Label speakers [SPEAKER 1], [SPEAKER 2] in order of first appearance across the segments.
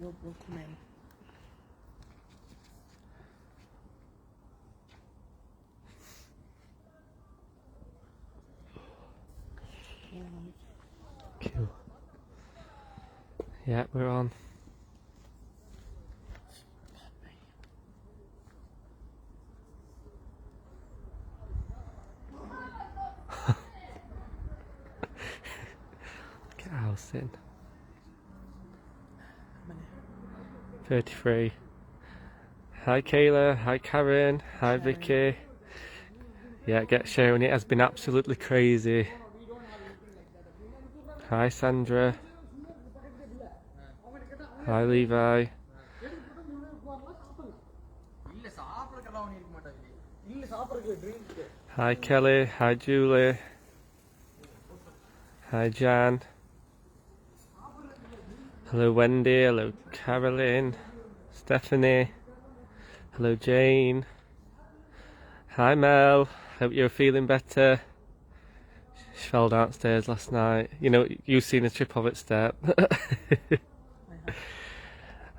[SPEAKER 1] we'll come in.
[SPEAKER 2] Cool. Yeah, we're on. Get a house in. 33. Hi Kayla, hi Karen, hi Vicky. Yeah, get sharing, it has been absolutely crazy. Hi Sandra. Hi Levi. Hi Kelly, hi Julie. Hi Jan. Hello Wendy, hello Caroline, Stephanie. Hello Jane. Hi Mel, hope you're feeling better. She fell downstairs last night. You know, you've seen a trip of it step.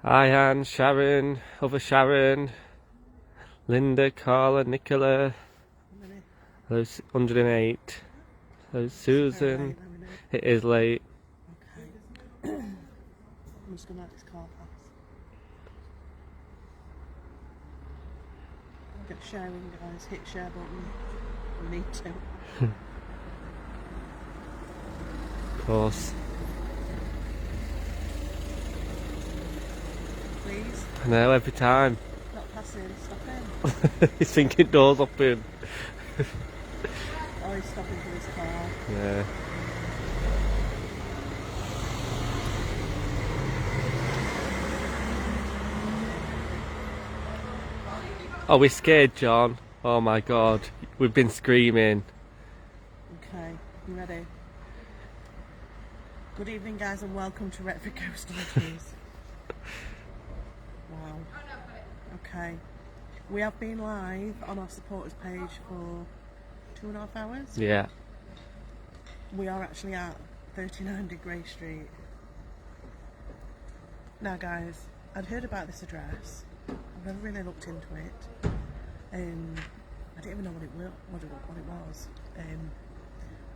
[SPEAKER 2] Hi Anne, Sharon, other Sharon, Linda, Carla, Nicola. Hello 108. Hello Susan. It is late.
[SPEAKER 1] Okay. I'm just going to let this car pass. Get sharing, guys. Hit share button. We need to.
[SPEAKER 2] Of course.
[SPEAKER 1] Please.
[SPEAKER 2] I know, every time.
[SPEAKER 1] Not passing. Stop in.
[SPEAKER 2] He's thinking doors open.
[SPEAKER 1] Oh, he's stopping for his car.
[SPEAKER 2] Yeah. Oh, we're scared, John. Oh my god. We've been screaming.
[SPEAKER 1] Okay, you ready? Good evening, guys, and welcome to Retford Ghost Hunters. Wow. Okay. We have been live on our supporters page for 2.5 hours.
[SPEAKER 2] Yeah.
[SPEAKER 1] We are actually at 39 Degree Street. Now, guys, I'd heard about this address. I've never really looked into it. I didn't even know what it was.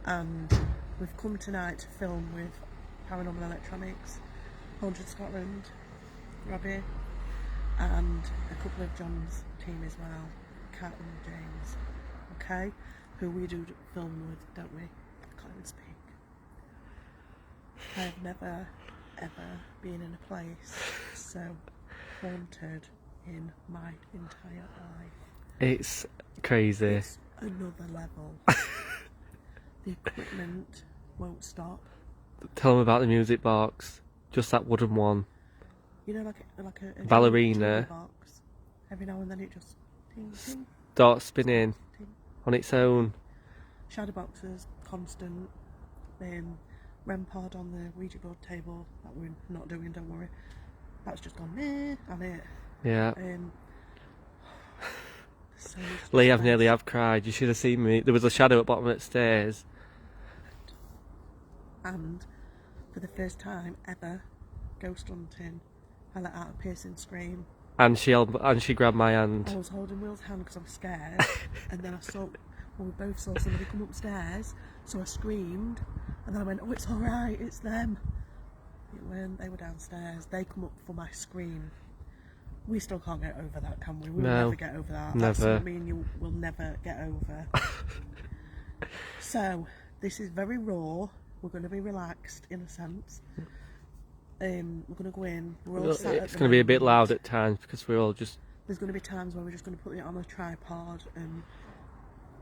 [SPEAKER 1] And we've come tonight to film with Paranormal Electronics, Haunted Scotland, Robbie, and a couple of John's team as well, Kat and James. Okay, who we do film with, don't we? I can't even speak. I have never ever been in a place so haunted in my entire life.
[SPEAKER 2] It's crazy.
[SPEAKER 1] It's another level. The equipment won't stop.
[SPEAKER 2] Tell them about the music box. Just that wooden one.
[SPEAKER 1] You know, like a
[SPEAKER 2] Ballerina.
[SPEAKER 1] TV box. Every now and then it just ting, ting,
[SPEAKER 2] Start spinning
[SPEAKER 1] ting.
[SPEAKER 2] on its own.
[SPEAKER 1] Shadow boxes, constant. REM pod on the Ouija board table that we're not doing, don't worry. That's just gone meh, and it.
[SPEAKER 2] Yeah.
[SPEAKER 1] So
[SPEAKER 2] Lee, I've nearly have cried. You should have seen me. There was a shadow at the bottom of the stairs.
[SPEAKER 1] And for the first time ever, ghost hunting, I let out a piercing scream.
[SPEAKER 2] And she grabbed my hand.
[SPEAKER 1] I was holding Will's hand because I was scared, and then we both saw somebody come upstairs, so I screamed, and then I went, oh, it's alright, it's them. They were downstairs, they come up for my scream. We still can't get over that, can we? We'll never get over that.
[SPEAKER 2] Never.
[SPEAKER 1] That's something me and you will never get over. So, this is very raw. We're going to be relaxed, in a sense. We're going to go in. We're all sat
[SPEAKER 2] It's going to be a bit loud at times because we're all just...
[SPEAKER 1] There's going to be times where we're just going to put it on a tripod and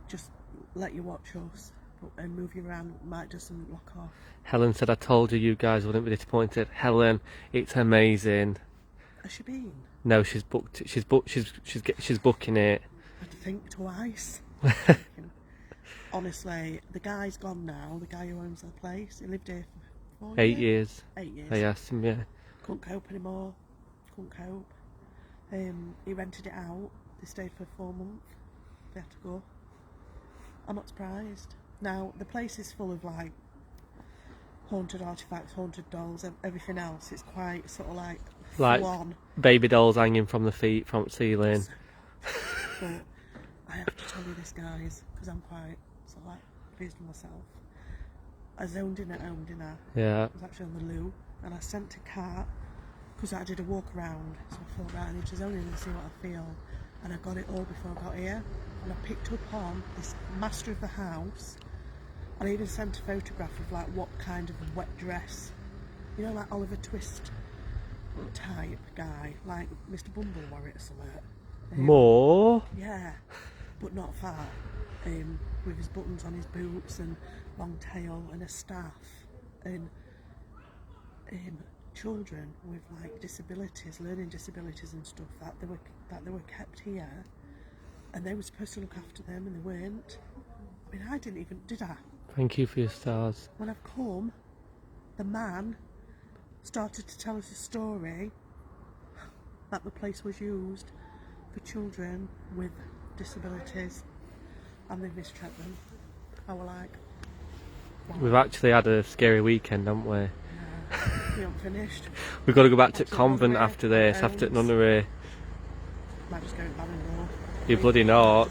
[SPEAKER 1] just let you watch us and move you around. Might do some lock off.
[SPEAKER 2] Helen said, I told you guys wouldn't be disappointed. Helen, it's amazing.
[SPEAKER 1] Has she been?
[SPEAKER 2] No, she's booked. She's booking it.
[SPEAKER 1] I had to think twice. Honestly, the guy's gone now. The guy who owns the place. He lived here for 4 years.
[SPEAKER 2] 8 years.
[SPEAKER 1] 8 years.
[SPEAKER 2] I asked him, yeah.
[SPEAKER 1] Couldn't cope anymore. Couldn't cope. He rented it out. They stayed for 4 months. They had to go. I'm not surprised. Now, the place is full of, like, haunted artifacts, haunted dolls, everything else. It's quite sort of like
[SPEAKER 2] Like
[SPEAKER 1] full on.
[SPEAKER 2] baby dolls hanging from the feet, from the ceiling.
[SPEAKER 1] But I have to tell you this, guys, because I'm quite sort of like pleased with myself. I zoned in at home, didn't I?
[SPEAKER 2] Yeah.
[SPEAKER 1] I was actually on the loo, and I sent a cat because I did a walk around, so I thought, right, I need to zone in and see what I feel. And I got it all before I got here, and I picked up on this master of the house, and I even sent a photograph of like what kind of wet dress, you know, like Oliver Twist type guy, like Mr. Bumble wore it or something.
[SPEAKER 2] More?
[SPEAKER 1] Yeah, but not far. With his buttons on his boots and long tail and a staff, and children with like disabilities, learning disabilities and stuff that they were kept here, and they were supposed to look after them, and they weren't. I mean, I didn't even, did I?
[SPEAKER 2] Thank you for your stars.
[SPEAKER 1] When I've come, the man started to tell us a story that the place was used for children with disabilities, and they mistreat them. I was like, wow.
[SPEAKER 2] We've actually had a scary weekend, haven't we?
[SPEAKER 1] We haven't finished.
[SPEAKER 2] We've got to go back to
[SPEAKER 1] After
[SPEAKER 2] convent
[SPEAKER 1] nunnery,
[SPEAKER 2] after this, after
[SPEAKER 1] homes.
[SPEAKER 2] nunnery.
[SPEAKER 1] Might just go to Bannermore.
[SPEAKER 2] You bloody not.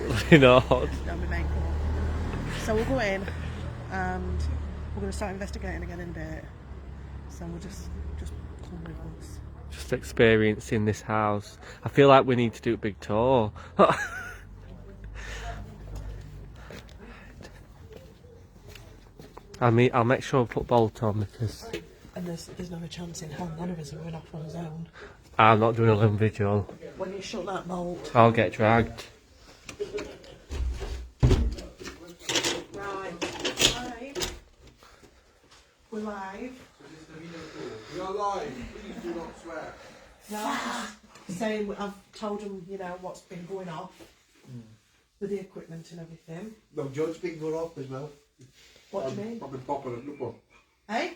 [SPEAKER 2] Bloody not.
[SPEAKER 1] That'll be main court. So we'll go in, and we're going to start investigating again in a bit. So we'll just come with us.
[SPEAKER 2] Just experiencing this house. I feel like we need to do a big tour. I'll make sure I put Bolt on because
[SPEAKER 1] And there's no chance in hell none of us are going off on his own.
[SPEAKER 2] I'm not doing a lone vigil.
[SPEAKER 1] When you shut that bolt.
[SPEAKER 2] I'll get dragged.
[SPEAKER 1] Right. Live. We're live.
[SPEAKER 3] You're live. Please do not swear.
[SPEAKER 1] No, saying I've told them, you know, what's been going off with the equipment and everything.
[SPEAKER 3] No, John's been going off as well.
[SPEAKER 1] What do you mean?
[SPEAKER 3] I've been popping a look on.
[SPEAKER 1] Hey?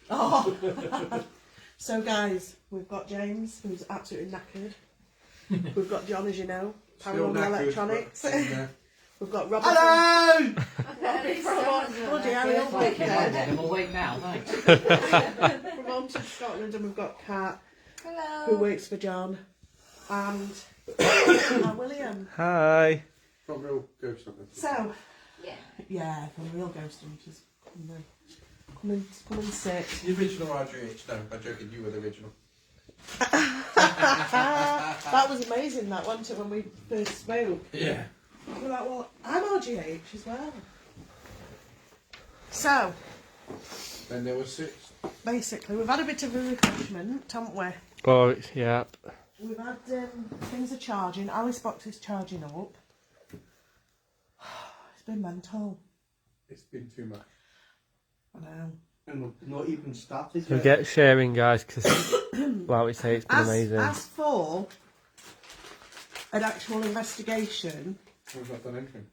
[SPEAKER 1] Oh. So guys, we've got James, who's absolutely knackered. We've got John, as you know,
[SPEAKER 3] Still
[SPEAKER 1] paranormal
[SPEAKER 3] knackered,
[SPEAKER 1] electronics.
[SPEAKER 3] but in there.
[SPEAKER 1] We've got Robert.
[SPEAKER 3] Hello!
[SPEAKER 1] Bloody hell, he'll wake dead.
[SPEAKER 4] I'm awake now, thanks.
[SPEAKER 1] From Haunted Scotland, and we've got Kat,
[SPEAKER 5] Hello.
[SPEAKER 1] who works for John, and William.
[SPEAKER 2] Hi.
[SPEAKER 3] From real ghost hunting.
[SPEAKER 1] So,
[SPEAKER 5] Yeah.
[SPEAKER 1] yeah, from real ghost hunters. Come and sit.
[SPEAKER 3] The original RGH, no, I'm joking, you were the original.
[SPEAKER 1] That was amazing, that wasn't it, when we first spoke?
[SPEAKER 3] Yeah.
[SPEAKER 1] We're like, well, I'm RGH as well. So,
[SPEAKER 3] Then there were 6.
[SPEAKER 1] basically, we've had a bit of a refreshment, haven't we?
[SPEAKER 2] Oh, yeah.
[SPEAKER 1] We've had things are charging. Alice box is charging up. It's been mental.
[SPEAKER 3] It's been too much.
[SPEAKER 1] I know.
[SPEAKER 3] And not even started
[SPEAKER 2] So
[SPEAKER 3] yet.
[SPEAKER 2] get sharing, guys, because, like we say, it's been amazing.
[SPEAKER 1] As for an actual investigation,
[SPEAKER 3] We've not done anything.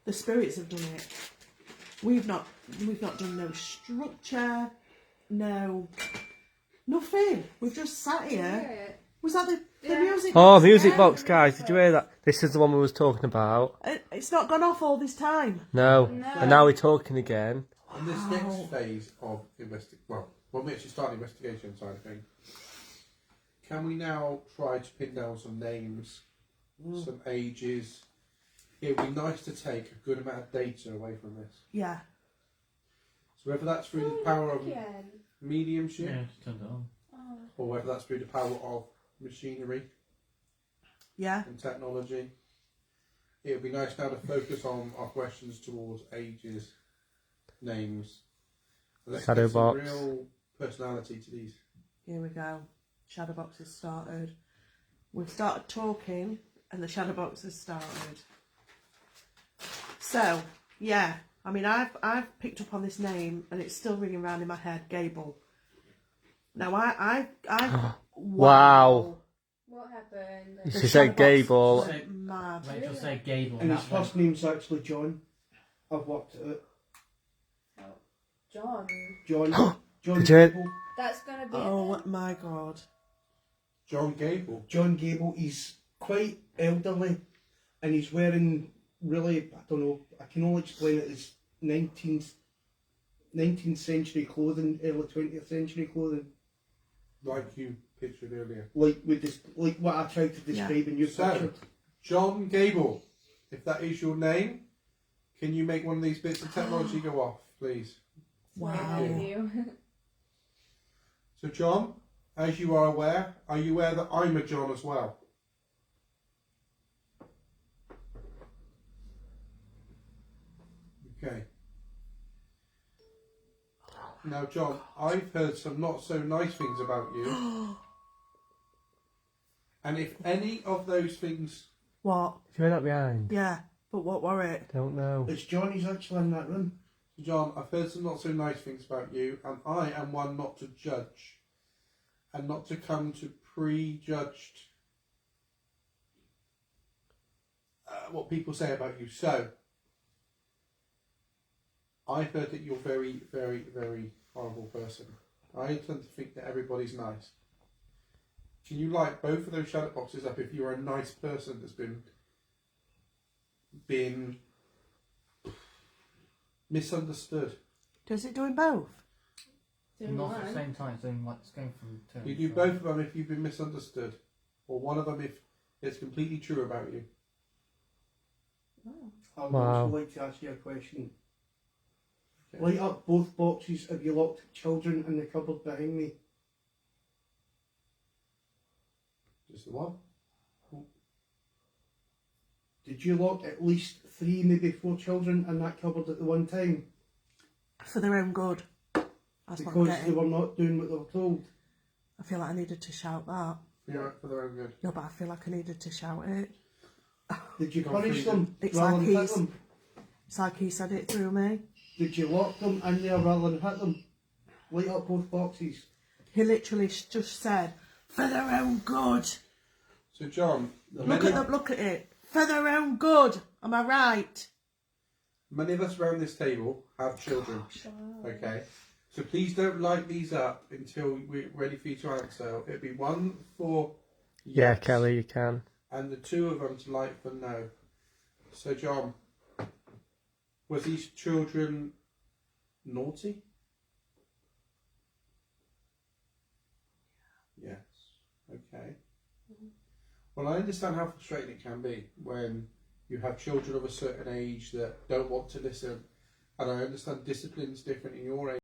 [SPEAKER 1] the spirits have done it. We've not done no structure, no nothing. We've just sat here. Was that the music?
[SPEAKER 2] Oh,
[SPEAKER 1] box?
[SPEAKER 2] music
[SPEAKER 1] Yeah.
[SPEAKER 2] box, guys. Did you hear that? This is the one we was talking about.
[SPEAKER 1] It's not gone off all this time.
[SPEAKER 2] No.
[SPEAKER 5] No.
[SPEAKER 2] And now we're talking again.
[SPEAKER 3] And this next phase of when we actually start the investigation side of things, can we now try to pin down some names, some ages? It would be nice to take a good amount of data away from this.
[SPEAKER 1] Yeah.
[SPEAKER 3] So whether that's through the power of
[SPEAKER 5] Again.
[SPEAKER 3] mediumship,
[SPEAKER 4] just turned it on.
[SPEAKER 5] Oh.
[SPEAKER 3] or whether that's through the power of machinery
[SPEAKER 1] Yeah.
[SPEAKER 3] and technology, it would be nice now to focus on our questions towards ages, names. Let's
[SPEAKER 2] Shadow
[SPEAKER 3] get some
[SPEAKER 2] box.
[SPEAKER 3] real personality to these.
[SPEAKER 1] Here we go. Shadowbox has started. We've started talking, and the shadowbox has started. So, yeah. I mean, I've picked up on this name, and it's still ringing around in my head. Gable. Now, I
[SPEAKER 2] Wow.
[SPEAKER 5] What happened?
[SPEAKER 2] She
[SPEAKER 1] The
[SPEAKER 2] said
[SPEAKER 1] shadowbox
[SPEAKER 2] Gable.
[SPEAKER 1] went mad.
[SPEAKER 4] Rachel said Gable.
[SPEAKER 6] And his
[SPEAKER 4] that one.
[SPEAKER 6] first name's actually John. I've worked at it.
[SPEAKER 5] John.
[SPEAKER 6] John. John
[SPEAKER 2] Did you-
[SPEAKER 6] Gable.
[SPEAKER 5] That's gonna be.
[SPEAKER 1] Oh my god.
[SPEAKER 3] John Gable.
[SPEAKER 6] John Gable. He's quite elderly, and he's wearing really, I don't know. I can only explain it as 19th century clothing, early 20th century clothing,
[SPEAKER 3] Like you pictured earlier.
[SPEAKER 6] like what I tried to describe in your
[SPEAKER 3] So,
[SPEAKER 6] picture.
[SPEAKER 3] John Gable, if that is your name, can you make one of these bits of technology go off, please?
[SPEAKER 1] Wow.
[SPEAKER 5] Thank you.
[SPEAKER 3] So, John, as you are you aware that I'm a John as well? Okay. Now, John, I've heard some not so nice things about you. And if any of those things...
[SPEAKER 1] What?
[SPEAKER 2] Is you that behind?
[SPEAKER 1] Yeah, but what were it?
[SPEAKER 2] Don't know.
[SPEAKER 6] It's Johnny's actually in that room.
[SPEAKER 3] John, I've heard some not so nice things about you, and I am one not to judge and not to come to prejudged what people say about you. So, I've heard that you're a very, very, very horrible person. I tend to think that everybody's nice. Can you light both of those shadow boxes up if you're a nice person that's been misunderstood?
[SPEAKER 1] Does it doing both?
[SPEAKER 5] Doing
[SPEAKER 4] Not at the
[SPEAKER 5] one.
[SPEAKER 4] same time, doing like it's going from turn.
[SPEAKER 3] You do both of them if you've been misunderstood, or one of them if it's completely true about you.
[SPEAKER 6] I would
[SPEAKER 2] Wow.
[SPEAKER 6] also like to ask you a question.
[SPEAKER 3] Okay.
[SPEAKER 6] Light up both boxes. Have you locked children in the cupboard behind me?
[SPEAKER 3] Just the one.
[SPEAKER 6] Did you lock at least 3, maybe 4 children in that cupboard at the one time?
[SPEAKER 1] For their own good. That's what I'm
[SPEAKER 6] Because they
[SPEAKER 1] getting.
[SPEAKER 6] were not doing what they were told.
[SPEAKER 1] I feel like I needed to shout that.
[SPEAKER 3] For their own good.
[SPEAKER 1] No, but I feel like I needed to shout it.
[SPEAKER 6] Did you
[SPEAKER 3] Go
[SPEAKER 6] punish
[SPEAKER 3] for it.
[SPEAKER 6] them
[SPEAKER 1] It's
[SPEAKER 6] rather
[SPEAKER 1] like
[SPEAKER 6] than hit
[SPEAKER 1] he's-
[SPEAKER 6] them?
[SPEAKER 1] It's like he said it through me.
[SPEAKER 6] Did you lock them in there rather than hit them? Light up both boxes.
[SPEAKER 1] He literally just said, for their own good.
[SPEAKER 3] So, John,
[SPEAKER 1] Look at it. For their own good. Am I right?
[SPEAKER 3] many of us around this table have children. Okay, so please don't light these up until we're ready for you to answer. It'll be one for
[SPEAKER 2] Yeah,
[SPEAKER 3] yes,
[SPEAKER 2] Kelly, you can.
[SPEAKER 3] and the 2 of them to light for no. So, John, was these children naughty? Yes. Okay. Well, I understand how frustrating it can be when you have children of a certain age that don't want to listen, and I understand discipline's different in your age.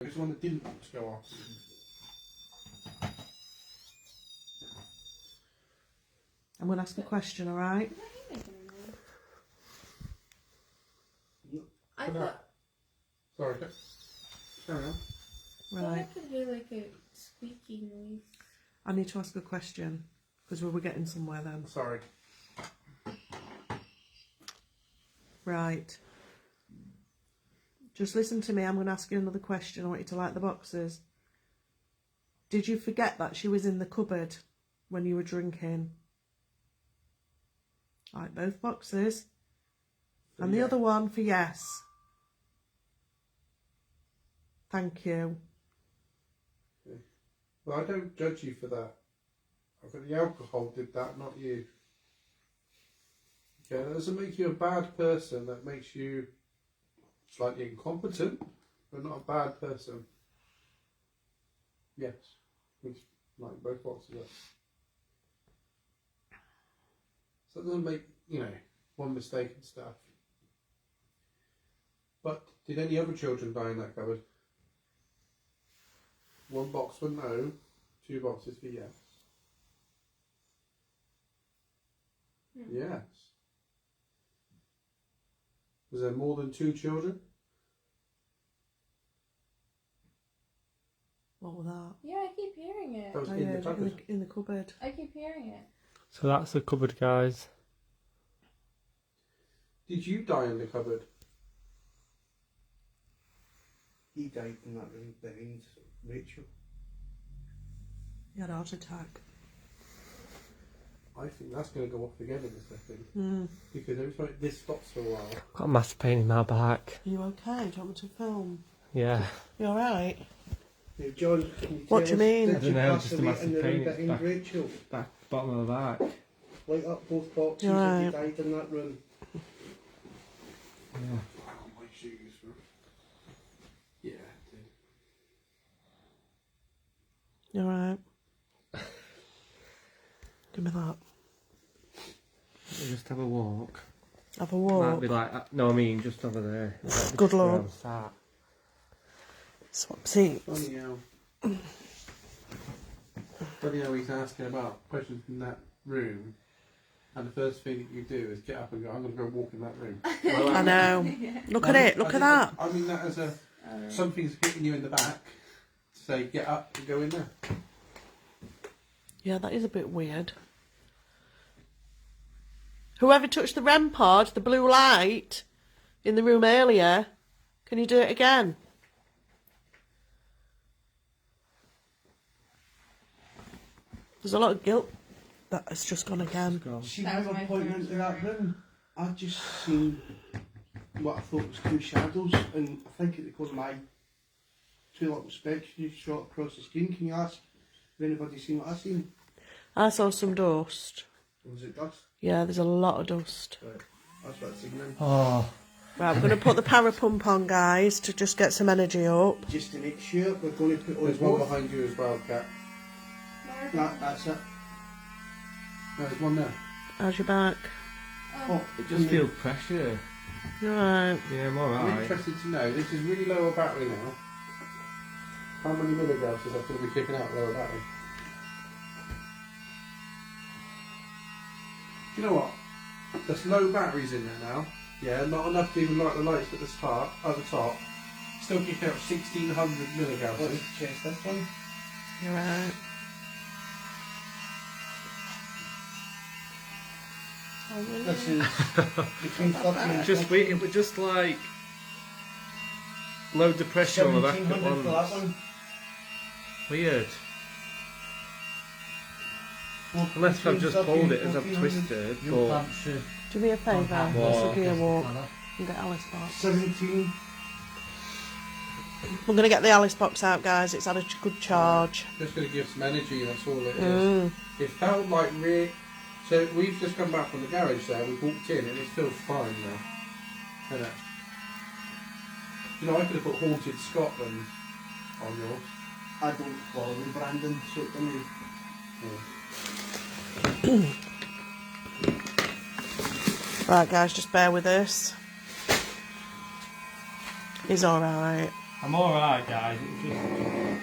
[SPEAKER 3] It's the one that didn't want to go off.
[SPEAKER 1] I'm going to ask a question, alright?
[SPEAKER 5] I thought,
[SPEAKER 3] Sorry, carry on.
[SPEAKER 1] Right.
[SPEAKER 5] I could hear like a squeaky noise.
[SPEAKER 1] I need to ask a question because we were getting somewhere then.
[SPEAKER 3] Sorry.
[SPEAKER 1] Right. Just listen to me. I'm going to ask you another question. I want you to light the boxes. Did you forget that she was in the cupboard when you were drinking? Light both boxes. And the other one for yes. Thank you.
[SPEAKER 3] Well, I don't judge you for that. I think the alcohol did that, not you. Okay, that doesn't make you a bad person. That makes you slightly incompetent, but not a bad person. Yes. It's like both boxes up. So it doesn't make, one mistake and stuff. But did any other children die in that cupboard? One box for no, 2 boxes for yes. Yes. Was there more than 2 children?
[SPEAKER 1] What was that?
[SPEAKER 5] Yeah, I keep hearing it.
[SPEAKER 3] That was
[SPEAKER 1] I
[SPEAKER 3] in the
[SPEAKER 1] heard it
[SPEAKER 3] cupboard.
[SPEAKER 1] in the cupboard.
[SPEAKER 5] I keep hearing it.
[SPEAKER 2] So that's the cupboard, guys.
[SPEAKER 3] Did you die in the cupboard?
[SPEAKER 6] He died in that room behind Rachel.
[SPEAKER 1] He had a heart attack.
[SPEAKER 3] I think that's going to go off again in a second.
[SPEAKER 1] Mm.
[SPEAKER 3] Because every time this stops for a while.
[SPEAKER 2] Got a massive pain in my back.
[SPEAKER 1] Are you okay? Do you want me to film?
[SPEAKER 2] Yeah.
[SPEAKER 1] You alright?
[SPEAKER 6] Now, John, can you
[SPEAKER 1] What
[SPEAKER 6] tell
[SPEAKER 1] do you
[SPEAKER 6] us,
[SPEAKER 1] mean?
[SPEAKER 6] Did
[SPEAKER 2] I
[SPEAKER 6] you
[SPEAKER 2] don't know,
[SPEAKER 6] pass
[SPEAKER 2] just a
[SPEAKER 6] away
[SPEAKER 2] massive
[SPEAKER 6] in the room
[SPEAKER 2] pain in its
[SPEAKER 6] behind
[SPEAKER 2] back.
[SPEAKER 6] Rachel?
[SPEAKER 2] Back, bottom of the back.
[SPEAKER 6] Light up both boxes
[SPEAKER 1] You're
[SPEAKER 6] if you
[SPEAKER 1] right.
[SPEAKER 6] died in that room.
[SPEAKER 2] Yeah.
[SPEAKER 3] My shoes. Yeah, dude.
[SPEAKER 1] You alright? Give me that.
[SPEAKER 2] We'll just have a walk.
[SPEAKER 1] Have a
[SPEAKER 2] Might
[SPEAKER 1] walk.
[SPEAKER 2] be like, no, I mean just over there. Like
[SPEAKER 1] Good
[SPEAKER 2] where
[SPEAKER 1] luck.
[SPEAKER 2] I'm sat.
[SPEAKER 1] Swap seats.
[SPEAKER 3] Funny how he's asking about questions in that room, and the first thing that you do is get up and go, I'm going to go walk in that room.
[SPEAKER 1] I know. Look at it. Look at that.
[SPEAKER 3] I mean that as a something's hitting you in the back to say get up and go in there.
[SPEAKER 1] Yeah, that is a bit weird. Whoever touched the REM pod, the blue light, in the room earlier, can you do it again? There's a lot of guilt that has just gone again.
[SPEAKER 6] She
[SPEAKER 5] That was
[SPEAKER 6] never
[SPEAKER 5] my
[SPEAKER 6] pointed
[SPEAKER 5] first
[SPEAKER 6] into that room. I just seen what I thought was 2 shadows, and I think it was my 2 little specks you shot across the screen. Can you ask if anybody's seen what I seen?
[SPEAKER 1] I saw some dust.
[SPEAKER 6] Was it dust?
[SPEAKER 1] Yeah, there's a lot of dust.
[SPEAKER 6] Right. That's what it's signaling.
[SPEAKER 2] Oh.
[SPEAKER 1] Right, I'm going to put the power pump on, guys, to just get some energy up.
[SPEAKER 6] Just to make sure we're going to put on
[SPEAKER 3] There's one
[SPEAKER 6] both.
[SPEAKER 3] behind you as well, Kat.
[SPEAKER 6] That's it.
[SPEAKER 3] No, there's one there.
[SPEAKER 1] How's your back?
[SPEAKER 6] Oh,
[SPEAKER 2] It just feels pressure.
[SPEAKER 1] You alright?
[SPEAKER 2] Yeah, I'm
[SPEAKER 3] I'm
[SPEAKER 2] alright.
[SPEAKER 3] interested to know, this is really lower battery now. How many milligrams is that going to be kicking out lower battery? Do you know what? There's low batteries in there now. Yeah, not enough to even light the lights at the top. Still kicking out 1600 milligrams.
[SPEAKER 6] let's check this one.
[SPEAKER 1] You alright?
[SPEAKER 6] This is between 13 and
[SPEAKER 2] Just wait, it was just like loads of pressure on the back at
[SPEAKER 6] 1700 for that
[SPEAKER 2] once.
[SPEAKER 6] one.
[SPEAKER 2] Weird. Unless I've just pulled it as I've
[SPEAKER 6] 1400.
[SPEAKER 2] twisted,
[SPEAKER 4] Your
[SPEAKER 2] but
[SPEAKER 4] pants should
[SPEAKER 1] Do me a favour.
[SPEAKER 4] contact
[SPEAKER 1] Let's
[SPEAKER 2] What?
[SPEAKER 1] give you a walk
[SPEAKER 4] colour.
[SPEAKER 1] and get Alice box.
[SPEAKER 6] 17.
[SPEAKER 1] We're going to get the Alice box out, guys. It's had a good charge.
[SPEAKER 3] Just going to give some energy, that's all it is.
[SPEAKER 1] Mm.
[SPEAKER 3] It felt like really. So we've just come back from the garage there, we walked in and it feels fine now. Isn't it? You know, I could have put Haunted Scotland on yours.
[SPEAKER 6] I don't follow Brandon, so it doesn't.
[SPEAKER 1] Right, guys, just bear with us. He's alright.
[SPEAKER 2] I'm alright, guys. It's just...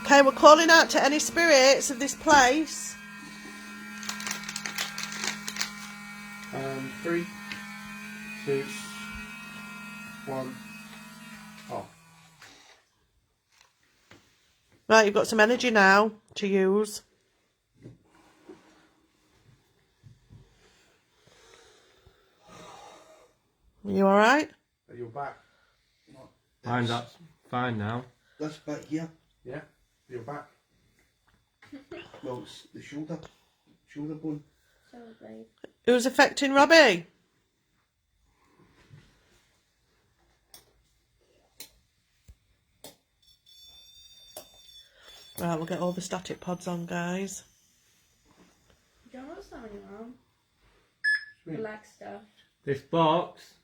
[SPEAKER 1] Okay, we're calling out to any spirits of this place.
[SPEAKER 3] And 3, 2, 1. Off.
[SPEAKER 1] Right, you've got some energy now to use. Are you alright?
[SPEAKER 3] Are you back?
[SPEAKER 2] Fine, that's fine now.
[SPEAKER 6] This bit here,
[SPEAKER 3] Yeah. You're back.
[SPEAKER 6] well, it's the shoulder bone.
[SPEAKER 5] So brave.
[SPEAKER 1] Who's affecting Robbie? Right, we'll get all the static pods on, guys.
[SPEAKER 5] Do you know what's on your arm?
[SPEAKER 3] Sweet.
[SPEAKER 5] Black stuff.
[SPEAKER 2] This box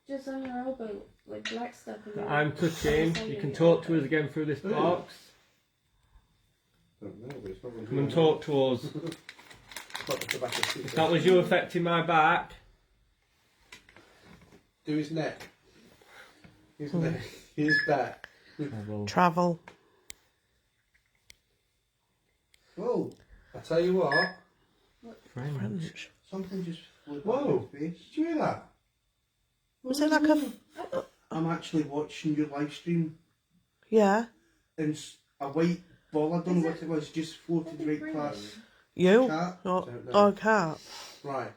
[SPEAKER 5] Just on your elbow, like black stuff.
[SPEAKER 2] that I'm touching, you can talk to us again through this box.
[SPEAKER 3] Don't know, but it's not really
[SPEAKER 2] Come and talk to us.
[SPEAKER 3] Not the tobacco stick.
[SPEAKER 2] If that was you affecting my back,
[SPEAKER 3] Do his neck. His neck. His back.
[SPEAKER 2] I will.
[SPEAKER 1] Travel.
[SPEAKER 6] Whoa,
[SPEAKER 3] I tell you what.
[SPEAKER 2] French.
[SPEAKER 1] French.
[SPEAKER 6] something just flew back
[SPEAKER 3] Whoa.
[SPEAKER 6] in my face.
[SPEAKER 3] Did you hear that?
[SPEAKER 1] Was it like a...
[SPEAKER 6] I'm actually watching your live stream,
[SPEAKER 1] Yeah.
[SPEAKER 6] and a white ball, I don't know what it was, just floated right past
[SPEAKER 1] You?
[SPEAKER 6] cat.
[SPEAKER 1] Oh,
[SPEAKER 3] Don't know.
[SPEAKER 1] oh, cat.
[SPEAKER 3] Right.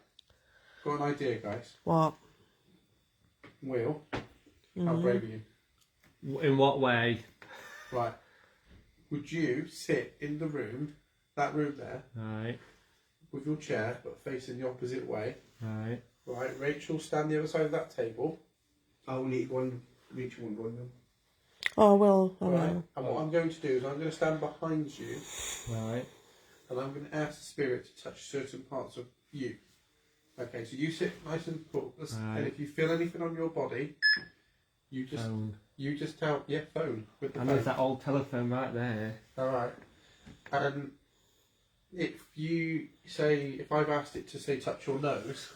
[SPEAKER 3] Got an idea, guys.
[SPEAKER 1] What?
[SPEAKER 3] Will. How brave are you?
[SPEAKER 2] In what way?
[SPEAKER 3] Right. Would you sit in the room, that room there,
[SPEAKER 2] Right,
[SPEAKER 3] with your chair, but facing the opposite way?
[SPEAKER 2] right.
[SPEAKER 3] Right. Rachel, stand the other side of that table.
[SPEAKER 6] I'll need to go and reach one going them.
[SPEAKER 1] Oh, well, I
[SPEAKER 3] Right.
[SPEAKER 1] will.
[SPEAKER 3] And what I'm going to do is I'm going to stand behind you,
[SPEAKER 2] Right.
[SPEAKER 3] and I'm going to ask the spirit to touch certain parts of you. Okay, so you sit nice and cool,
[SPEAKER 2] Right.
[SPEAKER 3] and if you feel anything on your body, you just
[SPEAKER 2] Phone.
[SPEAKER 3] tell phone with the
[SPEAKER 2] And
[SPEAKER 3] phone.
[SPEAKER 2] there's that old telephone right there.
[SPEAKER 3] All right. And if you say, if I've asked it to say touch your nose,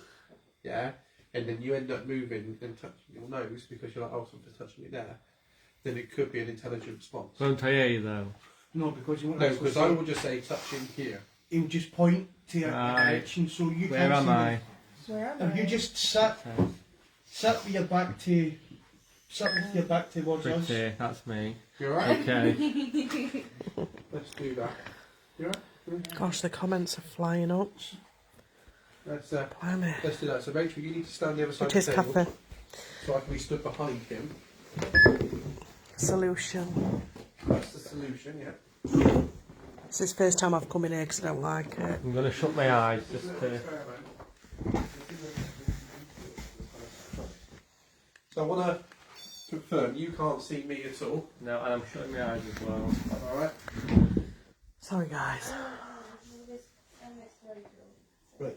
[SPEAKER 3] yeah, and then you end up moving and touching your nose because you're like, oh, something's touching me there, then it could be an intelligent response.
[SPEAKER 2] Won't I hear you though?
[SPEAKER 6] No, because you won't
[SPEAKER 3] No,
[SPEAKER 6] actually
[SPEAKER 3] because
[SPEAKER 6] see
[SPEAKER 3] I
[SPEAKER 6] it.
[SPEAKER 3] will just say touching here.
[SPEAKER 6] He'll just point to a
[SPEAKER 2] Right.
[SPEAKER 6] direction, so you
[SPEAKER 2] Where
[SPEAKER 6] can't
[SPEAKER 2] am
[SPEAKER 6] see
[SPEAKER 2] I?
[SPEAKER 5] Where am
[SPEAKER 6] them. If
[SPEAKER 5] I?
[SPEAKER 6] you just sit with your back to, towards us.
[SPEAKER 2] Pretty, that's me.
[SPEAKER 3] You alright?
[SPEAKER 2] Okay.
[SPEAKER 3] Let's do that. You alright?
[SPEAKER 1] Gosh, the comments are flying up.
[SPEAKER 3] Let's
[SPEAKER 1] Blimey.
[SPEAKER 3] let's do that. So Rachel, you need to stand the other side
[SPEAKER 1] It
[SPEAKER 3] of
[SPEAKER 1] is
[SPEAKER 3] the table,
[SPEAKER 1] Cathy.
[SPEAKER 3] so I can be stood behind him.
[SPEAKER 1] Solution.
[SPEAKER 3] That's the solution, yeah.
[SPEAKER 1] It's his first time I've come in here because I don't like it.
[SPEAKER 2] I'm going to shut my eyes just to...
[SPEAKER 3] So I want to confirm you can't see me at all.
[SPEAKER 2] No, and I'm shutting my eyes as well.
[SPEAKER 3] Alright?
[SPEAKER 1] Sorry, guys.
[SPEAKER 6] Right.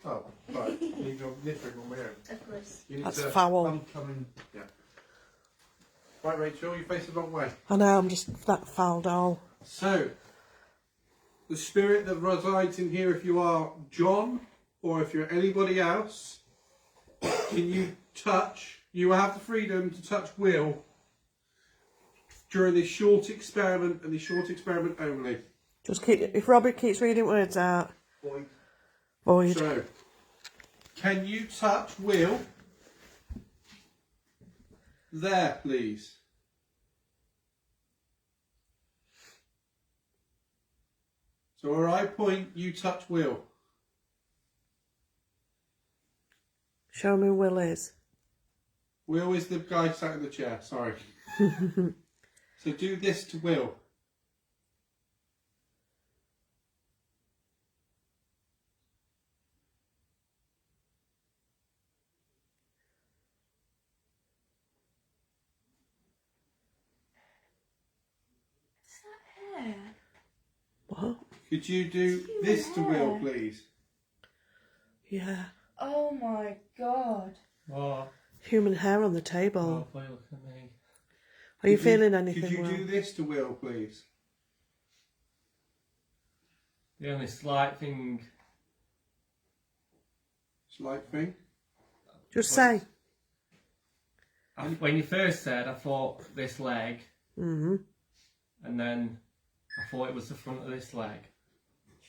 [SPEAKER 3] Oh, right. You need your different on my own.
[SPEAKER 5] Of course.
[SPEAKER 3] You need
[SPEAKER 1] That's
[SPEAKER 3] to,
[SPEAKER 1] foul.
[SPEAKER 6] I'm coming.
[SPEAKER 3] Right, Rachel, you face the wrong way.
[SPEAKER 1] I know, I'm just that foul doll.
[SPEAKER 3] So, the spirit that resides in here, if you are John or if you're anybody else, can you touch? You have the freedom to touch Will during this short experiment and this short experiment only.
[SPEAKER 1] Just keep. If Robert keeps reading words out,
[SPEAKER 6] Void.
[SPEAKER 1] void.
[SPEAKER 3] So, can you touch Will? There, please. So where I point, you touch Will.
[SPEAKER 1] Show me who Will is.
[SPEAKER 3] Will is the guy sat in the chair, sorry. So do this to Will.
[SPEAKER 5] Is that hair?
[SPEAKER 1] What?
[SPEAKER 3] Could you do this to Will, please?
[SPEAKER 1] Yeah.
[SPEAKER 5] Oh my god.
[SPEAKER 2] Oh,
[SPEAKER 1] Human hair on the table.
[SPEAKER 2] boy, look at me.
[SPEAKER 1] Are you
[SPEAKER 3] Could
[SPEAKER 1] feeling anything,
[SPEAKER 3] Could you
[SPEAKER 1] Will?
[SPEAKER 3] do this to Will, please?
[SPEAKER 2] The only slight thing...
[SPEAKER 3] Slight thing.
[SPEAKER 1] Just say.
[SPEAKER 2] When you first said, I thought this leg,
[SPEAKER 1] Mm-hmm.
[SPEAKER 2] and then I thought it was the front of this leg.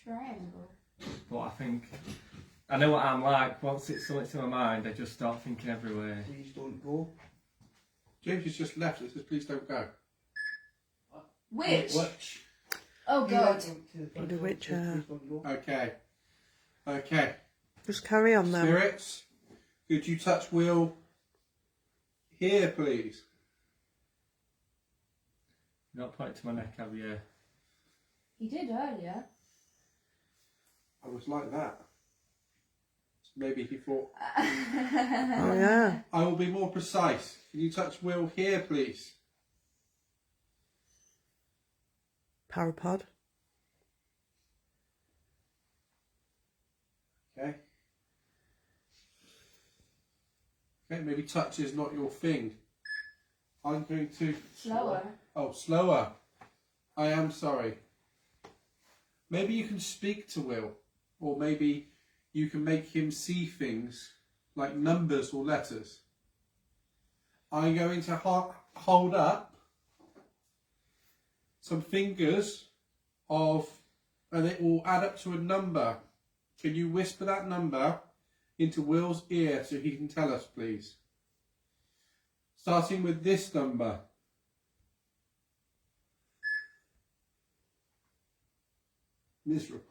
[SPEAKER 5] Triangle.
[SPEAKER 2] But I know what I'm like. Once it's something to my mind, I just start thinking everywhere.
[SPEAKER 6] Please don't go.
[SPEAKER 3] James has just left. It says, please don't go.
[SPEAKER 5] Which?
[SPEAKER 6] Which?
[SPEAKER 5] Oh God.
[SPEAKER 1] Bloody witcher.
[SPEAKER 3] Okay. Okay.
[SPEAKER 1] Just carry on then.
[SPEAKER 3] Spirits, could you touch Will here, please?
[SPEAKER 2] You're not pointing to my neck, have you?
[SPEAKER 5] He did earlier.
[SPEAKER 3] I was like that. Maybe he thought,
[SPEAKER 1] Oh yeah.
[SPEAKER 3] I will be more precise. Can you touch Will here, please?
[SPEAKER 1] Parapod.
[SPEAKER 3] Okay. Okay, maybe touch is not your thing. I'm going to...
[SPEAKER 5] Slower.
[SPEAKER 3] Oh, slower. I am sorry. Maybe you can speak to Will, or maybe you can make him see things like numbers or letters. I'm going to hold up some fingers of, and it will add up to a number. Can you whisper that number into Will's ear so he can tell us, please? Starting with this number. Miserable.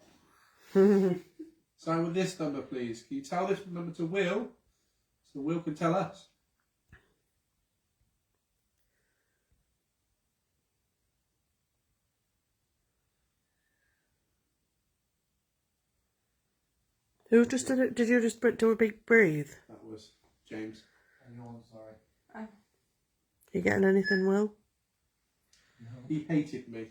[SPEAKER 3] Starting with this number, please. Can you tell this number to Will so Will can tell us?
[SPEAKER 1] Who just did it? Did you just do a big breathe?
[SPEAKER 3] That was James.
[SPEAKER 4] And yours, sorry.
[SPEAKER 1] You getting anything, Will?
[SPEAKER 3] He hated me.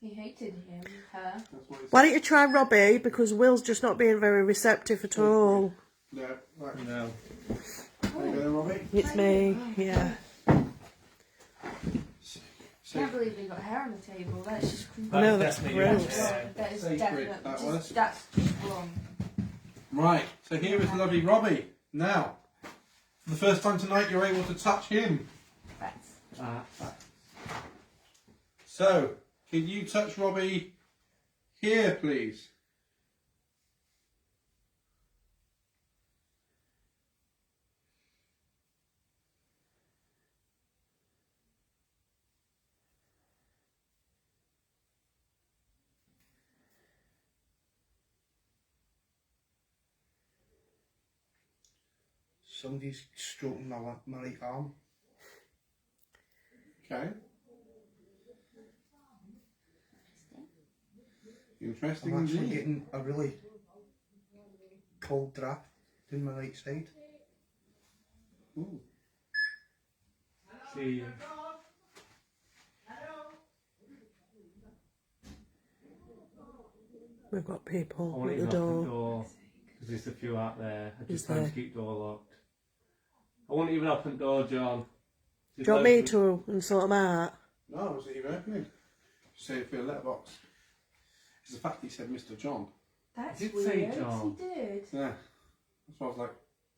[SPEAKER 5] He hated him. Her.
[SPEAKER 3] That's what he
[SPEAKER 1] Why
[SPEAKER 3] said.
[SPEAKER 1] don't you try Robbie? Because Will's just not being very receptive at all.
[SPEAKER 3] No, right.
[SPEAKER 2] No.
[SPEAKER 3] There you go, then, Robbie.
[SPEAKER 1] It's me. Yeah.
[SPEAKER 3] So,
[SPEAKER 5] Can't believe they got hair on the table. That's just creepy.
[SPEAKER 1] I know, that's
[SPEAKER 2] definitely
[SPEAKER 1] gross.
[SPEAKER 2] is, yeah.
[SPEAKER 5] That is
[SPEAKER 3] Sacred,
[SPEAKER 5] definitely
[SPEAKER 3] that
[SPEAKER 5] just,
[SPEAKER 3] was.
[SPEAKER 5] that's just wrong.
[SPEAKER 3] right, so here is lovely Robbie. Now, for the first time tonight, you're able to touch him.
[SPEAKER 5] Facts.
[SPEAKER 3] So, can you touch Robbie here, please?
[SPEAKER 6] Somebody's stroking my right arm.
[SPEAKER 3] Okay. Interesting
[SPEAKER 6] I'm actually
[SPEAKER 3] indeed.
[SPEAKER 6] getting a really cold draft in my right side.
[SPEAKER 3] Ooh.
[SPEAKER 2] See.
[SPEAKER 1] We've got
[SPEAKER 2] I
[SPEAKER 1] people
[SPEAKER 2] won't
[SPEAKER 1] at the
[SPEAKER 2] even open
[SPEAKER 1] door.
[SPEAKER 2] the door because there's a few out there. I
[SPEAKER 1] Is
[SPEAKER 2] just trying
[SPEAKER 1] there?
[SPEAKER 2] to keep the door locked. I won't even open the door, John.
[SPEAKER 1] Do you want me to and sort them out?
[SPEAKER 3] No, I wasn't even opening. Just saying for a letterbox. It's the fact that he said Mr. John.
[SPEAKER 5] That's
[SPEAKER 2] Did
[SPEAKER 5] weird.
[SPEAKER 2] say John.
[SPEAKER 5] He did.
[SPEAKER 3] Yeah. That's why I was like,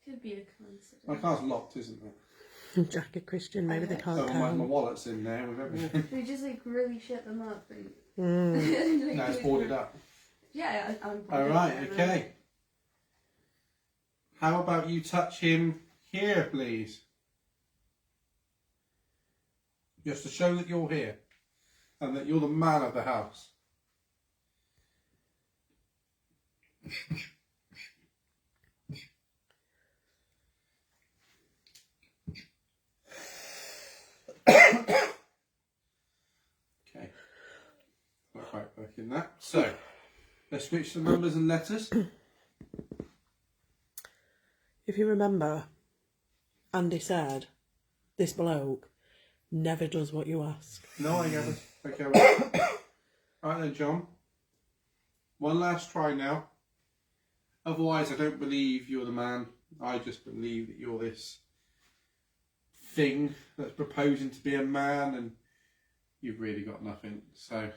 [SPEAKER 5] Could be a coincidence.
[SPEAKER 3] my car's locked, isn't it?
[SPEAKER 1] Jackie Christian, maybe they
[SPEAKER 3] So
[SPEAKER 1] can't
[SPEAKER 3] my
[SPEAKER 1] count.
[SPEAKER 3] wallet's in there with everything.
[SPEAKER 5] We just like really shut them up. And
[SPEAKER 1] Mm.
[SPEAKER 3] No, it's boarded up.
[SPEAKER 5] Yeah, I'm.
[SPEAKER 3] Alright, okay. How about you touch him here, please? Just to show that you're here. And that you're the man of the house. Okay. Not quite working that. So, let's switch to numbers and letters.
[SPEAKER 1] If you remember, Andy said, this bloke never does what you ask.
[SPEAKER 3] No, I haven't. Okay, right. Alright then, John. One last try now. Otherwise, I don't believe you're the man. I just believe that you're this thing that's proposing to be a man and you've really got nothing. So,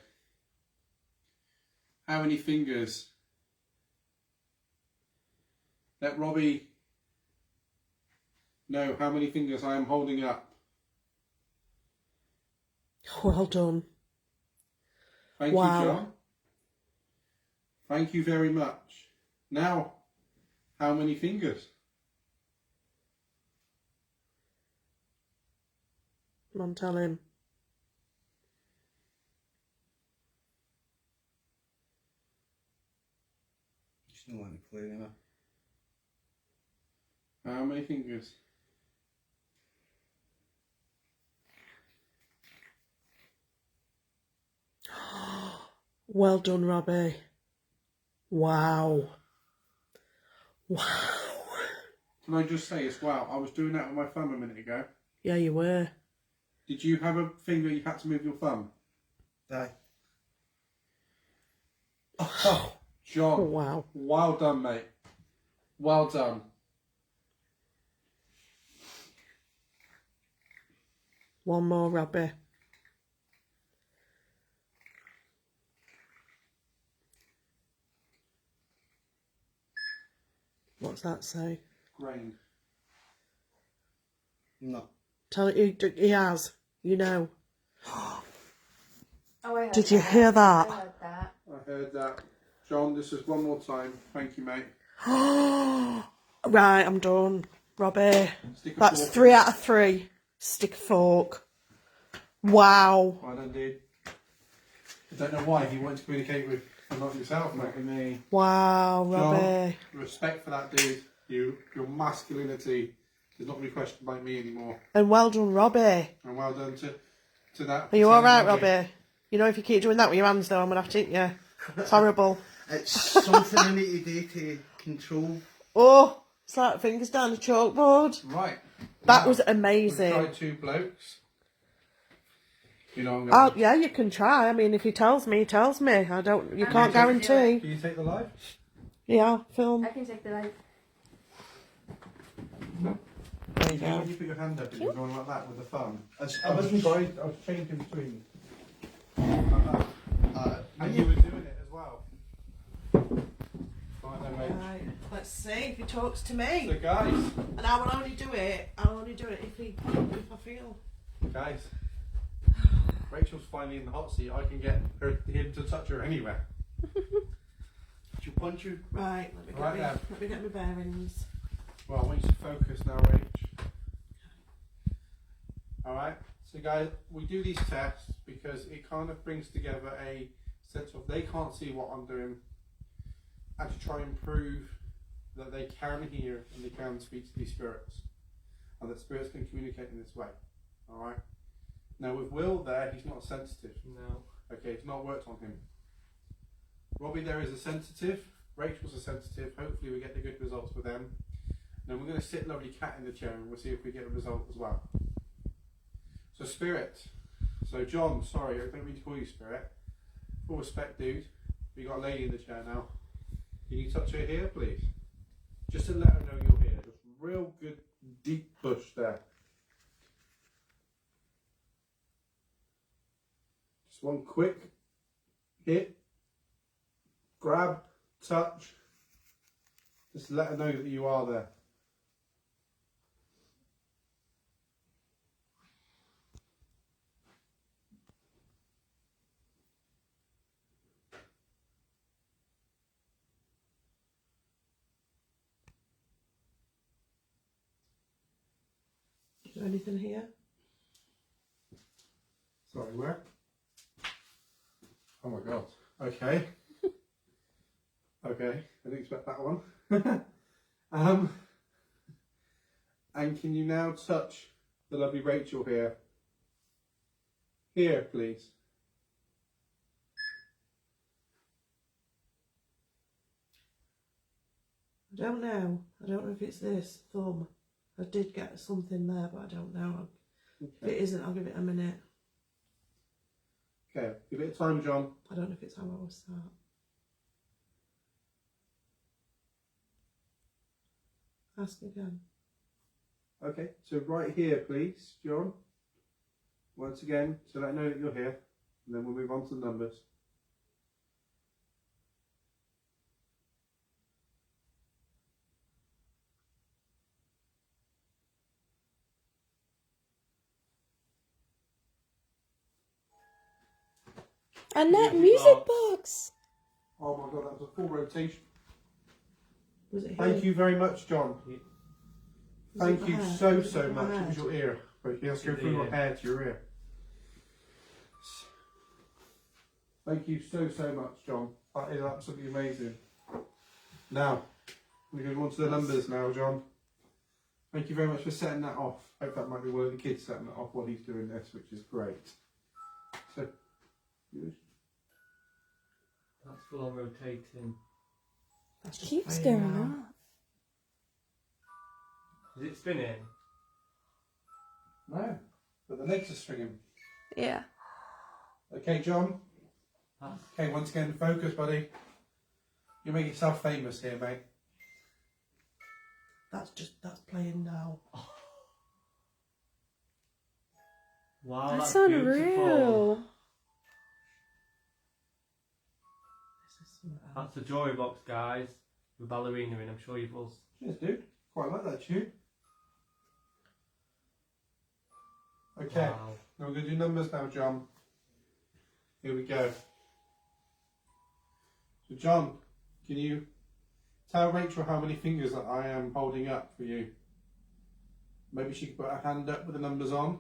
[SPEAKER 3] how many fingers? Let Robbie know how many fingers I am holding up.
[SPEAKER 1] Well done.
[SPEAKER 3] Thank
[SPEAKER 1] Wow.
[SPEAKER 3] you, John. Thank you very much. Now, how many fingers?
[SPEAKER 1] Come on, tell him.
[SPEAKER 6] Just don't want to play anymore.
[SPEAKER 3] How many fingers?
[SPEAKER 1] Well done, Robbie. Wow. Wow.
[SPEAKER 3] Can I just say as well, I was doing that with my thumb a minute ago.
[SPEAKER 1] Yeah, you were.
[SPEAKER 3] Did you have a finger you had to move your thumb?
[SPEAKER 6] Aye.
[SPEAKER 3] Oh, John.
[SPEAKER 1] Oh, wow.
[SPEAKER 3] Well done, mate. Well done.
[SPEAKER 1] One more, Robbie. What's that say?
[SPEAKER 3] Grain.
[SPEAKER 6] No.
[SPEAKER 1] Tell it he has. You know.
[SPEAKER 5] Oh, I heard
[SPEAKER 1] Did you
[SPEAKER 5] that.
[SPEAKER 1] hear that?
[SPEAKER 5] I heard that.
[SPEAKER 3] I heard that. John, this is one more time. Thank you, mate.
[SPEAKER 1] Right, I'm done. Robbie.
[SPEAKER 3] Stick a
[SPEAKER 1] That's
[SPEAKER 3] fork
[SPEAKER 1] 3
[SPEAKER 3] in.
[SPEAKER 1] out of 3. Stick a fork. Wow.
[SPEAKER 3] Well done, dude. I don't know why he wanted to communicate with not yourself, mate.
[SPEAKER 6] With me.
[SPEAKER 1] Wow, Robbie.
[SPEAKER 3] John, respect for that, dude. Your masculinity is not going to be questioned by me anymore.
[SPEAKER 1] And well done, Robbie.
[SPEAKER 3] And well done to that.
[SPEAKER 1] Are you alright, Robbie? You know, if you keep doing that with your hands, though, I'm going to have to hit you. It's horrible.
[SPEAKER 6] It's something I need to do to control.
[SPEAKER 1] Oh, it's like fingers down the chalkboard.
[SPEAKER 3] Right.
[SPEAKER 1] That
[SPEAKER 3] Now,
[SPEAKER 1] was
[SPEAKER 3] we've
[SPEAKER 1] amazing.
[SPEAKER 3] tried 2 blokes. You know, I'm
[SPEAKER 1] Oh,
[SPEAKER 3] going
[SPEAKER 1] yeah, you can try. I mean, if he tells me, he tells me. I don't. You
[SPEAKER 5] I'm
[SPEAKER 1] can't
[SPEAKER 5] happy to do
[SPEAKER 1] guarantee.
[SPEAKER 3] Can you take the live?
[SPEAKER 1] Yeah, film.
[SPEAKER 5] I can take the light.
[SPEAKER 1] There you
[SPEAKER 3] When
[SPEAKER 1] go.
[SPEAKER 3] you put your hand up and you're going like that with the thumb.
[SPEAKER 6] I wasn't.
[SPEAKER 3] I was changing between. Like that. And you were doing it as well. Right then, mate.
[SPEAKER 1] Right, let's see if he talks to me.
[SPEAKER 3] So guys,
[SPEAKER 1] And I will only do it. I'll only do it if I feel.
[SPEAKER 3] guys, Rachel's finally in the hot seat. I can get him to touch her anywhere.
[SPEAKER 6] Did you punch you?
[SPEAKER 1] Right,
[SPEAKER 3] Right then.
[SPEAKER 1] let me get my bearings.
[SPEAKER 3] Well, I want you to focus now, Rach. Alright, so guys, we do these tests because it kind of brings together a sense of they can't see what I'm doing and to try and prove that they can hear and they can speak to these spirits and that spirits can communicate in this way. Alright, now with Will there, he's not sensitive.
[SPEAKER 2] No.
[SPEAKER 3] Okay, it's not worked on him. Robbie there is a sensitive, Rachel's a sensitive, hopefully we get the good results with them. Then we're going to sit lovely cat in the chair and we'll see if we get a result as well. So spirit. So John, sorry, I don't mean to call you spirit. Full respect, dude. We got a lady in the chair now. Can you touch her here, please? Just to let her know you're here. Just real good deep push there. Just one quick hit, grab, touch. Just let her know that you are there.
[SPEAKER 1] Is there anything here?
[SPEAKER 3] Sorry, where? Oh my god. Okay. Okay, I didn't expect that one. And can you now touch the lovely Rachel here? Here, please.
[SPEAKER 1] I don't know. I don't know if it's this thumb. I did get something there, but I don't know. If it isn't, I'll give it a minute.
[SPEAKER 3] Okay, give it time, John.
[SPEAKER 1] I don't know if it's how I will start. Ask again.
[SPEAKER 3] Okay, so right here, please, John. Once again, so let I know that you're here, and then we'll move on to the numbers.
[SPEAKER 5] A net
[SPEAKER 2] Music
[SPEAKER 5] music
[SPEAKER 2] box.
[SPEAKER 5] box.
[SPEAKER 3] Oh my god, that was a full rotation.
[SPEAKER 1] Was it here?
[SPEAKER 3] Thank you very much, John.
[SPEAKER 1] Was
[SPEAKER 3] Thank
[SPEAKER 1] it
[SPEAKER 3] you
[SPEAKER 1] my hair?
[SPEAKER 3] so,
[SPEAKER 1] Was it
[SPEAKER 3] so
[SPEAKER 1] my
[SPEAKER 3] much. It
[SPEAKER 1] head?
[SPEAKER 3] was your ear. But you have to go
[SPEAKER 2] The
[SPEAKER 3] through your
[SPEAKER 2] ear.
[SPEAKER 3] hair to your ear. Thank you so, so much, John. That is absolutely amazing. Now, we're going to go on to the numbers now, John. Thank you very much for setting that off. I hope that might be one of the kids setting that off while he's doing this, which is great. So,
[SPEAKER 2] That's full on rotating.
[SPEAKER 1] That's just
[SPEAKER 5] Keeps
[SPEAKER 1] playing
[SPEAKER 5] going
[SPEAKER 1] now.
[SPEAKER 5] up.
[SPEAKER 2] Is it spinning?
[SPEAKER 3] no, but the legs are swinging.
[SPEAKER 5] Yeah.
[SPEAKER 3] Okay, John.
[SPEAKER 2] That's
[SPEAKER 3] Okay, once again, focus, buddy. You make yourself famous here, mate.
[SPEAKER 1] That's playing now.
[SPEAKER 2] wow,
[SPEAKER 5] That's
[SPEAKER 2] that's beautiful.
[SPEAKER 5] unreal.
[SPEAKER 1] This is something else.
[SPEAKER 2] That's a jewelry box, guys. With ballerina in. I'm sure you've all.
[SPEAKER 3] Cheers, dude. Quite like that tune. Okay,
[SPEAKER 2] Wow.
[SPEAKER 3] now we're going to do numbers now, John. Here we go. So, John, can you tell Rachel how many fingers that I am holding up for you? Maybe she could put her hand up with the numbers on.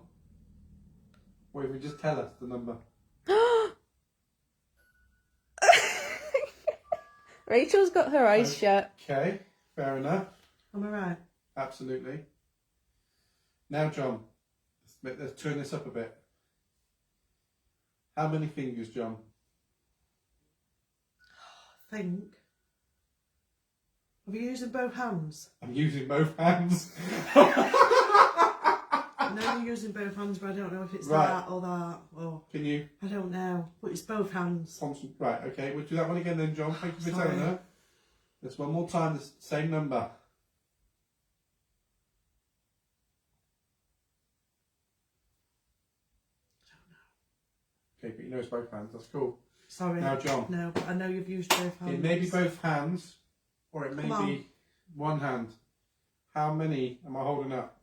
[SPEAKER 3] Or if you just tell us the number.
[SPEAKER 5] Rachel's got her eyes shut.
[SPEAKER 3] Okay, fair enough.
[SPEAKER 1] Am I right?
[SPEAKER 3] Absolutely. Now, John, let's turn this up a bit. How many fingers, John?
[SPEAKER 1] I think. Have you used both hands?
[SPEAKER 3] I'm using both hands.
[SPEAKER 1] I know you're using both hands, but I don't know if it's
[SPEAKER 3] Right.
[SPEAKER 1] that or that. Or
[SPEAKER 3] Can you?
[SPEAKER 1] I don't know. But it's both hands.
[SPEAKER 3] Right, okay, we'll do that one again then, John. Thank you for
[SPEAKER 1] Sorry.
[SPEAKER 3] telling her. Just one more time, the same number. Okay, but you know it's both hands, that's cool.
[SPEAKER 1] Sorry.
[SPEAKER 3] Now, John,
[SPEAKER 1] No, but I know you've used both hands.
[SPEAKER 3] it may be both hands, or it may
[SPEAKER 1] Come on.
[SPEAKER 3] be one hand. How many am I holding up?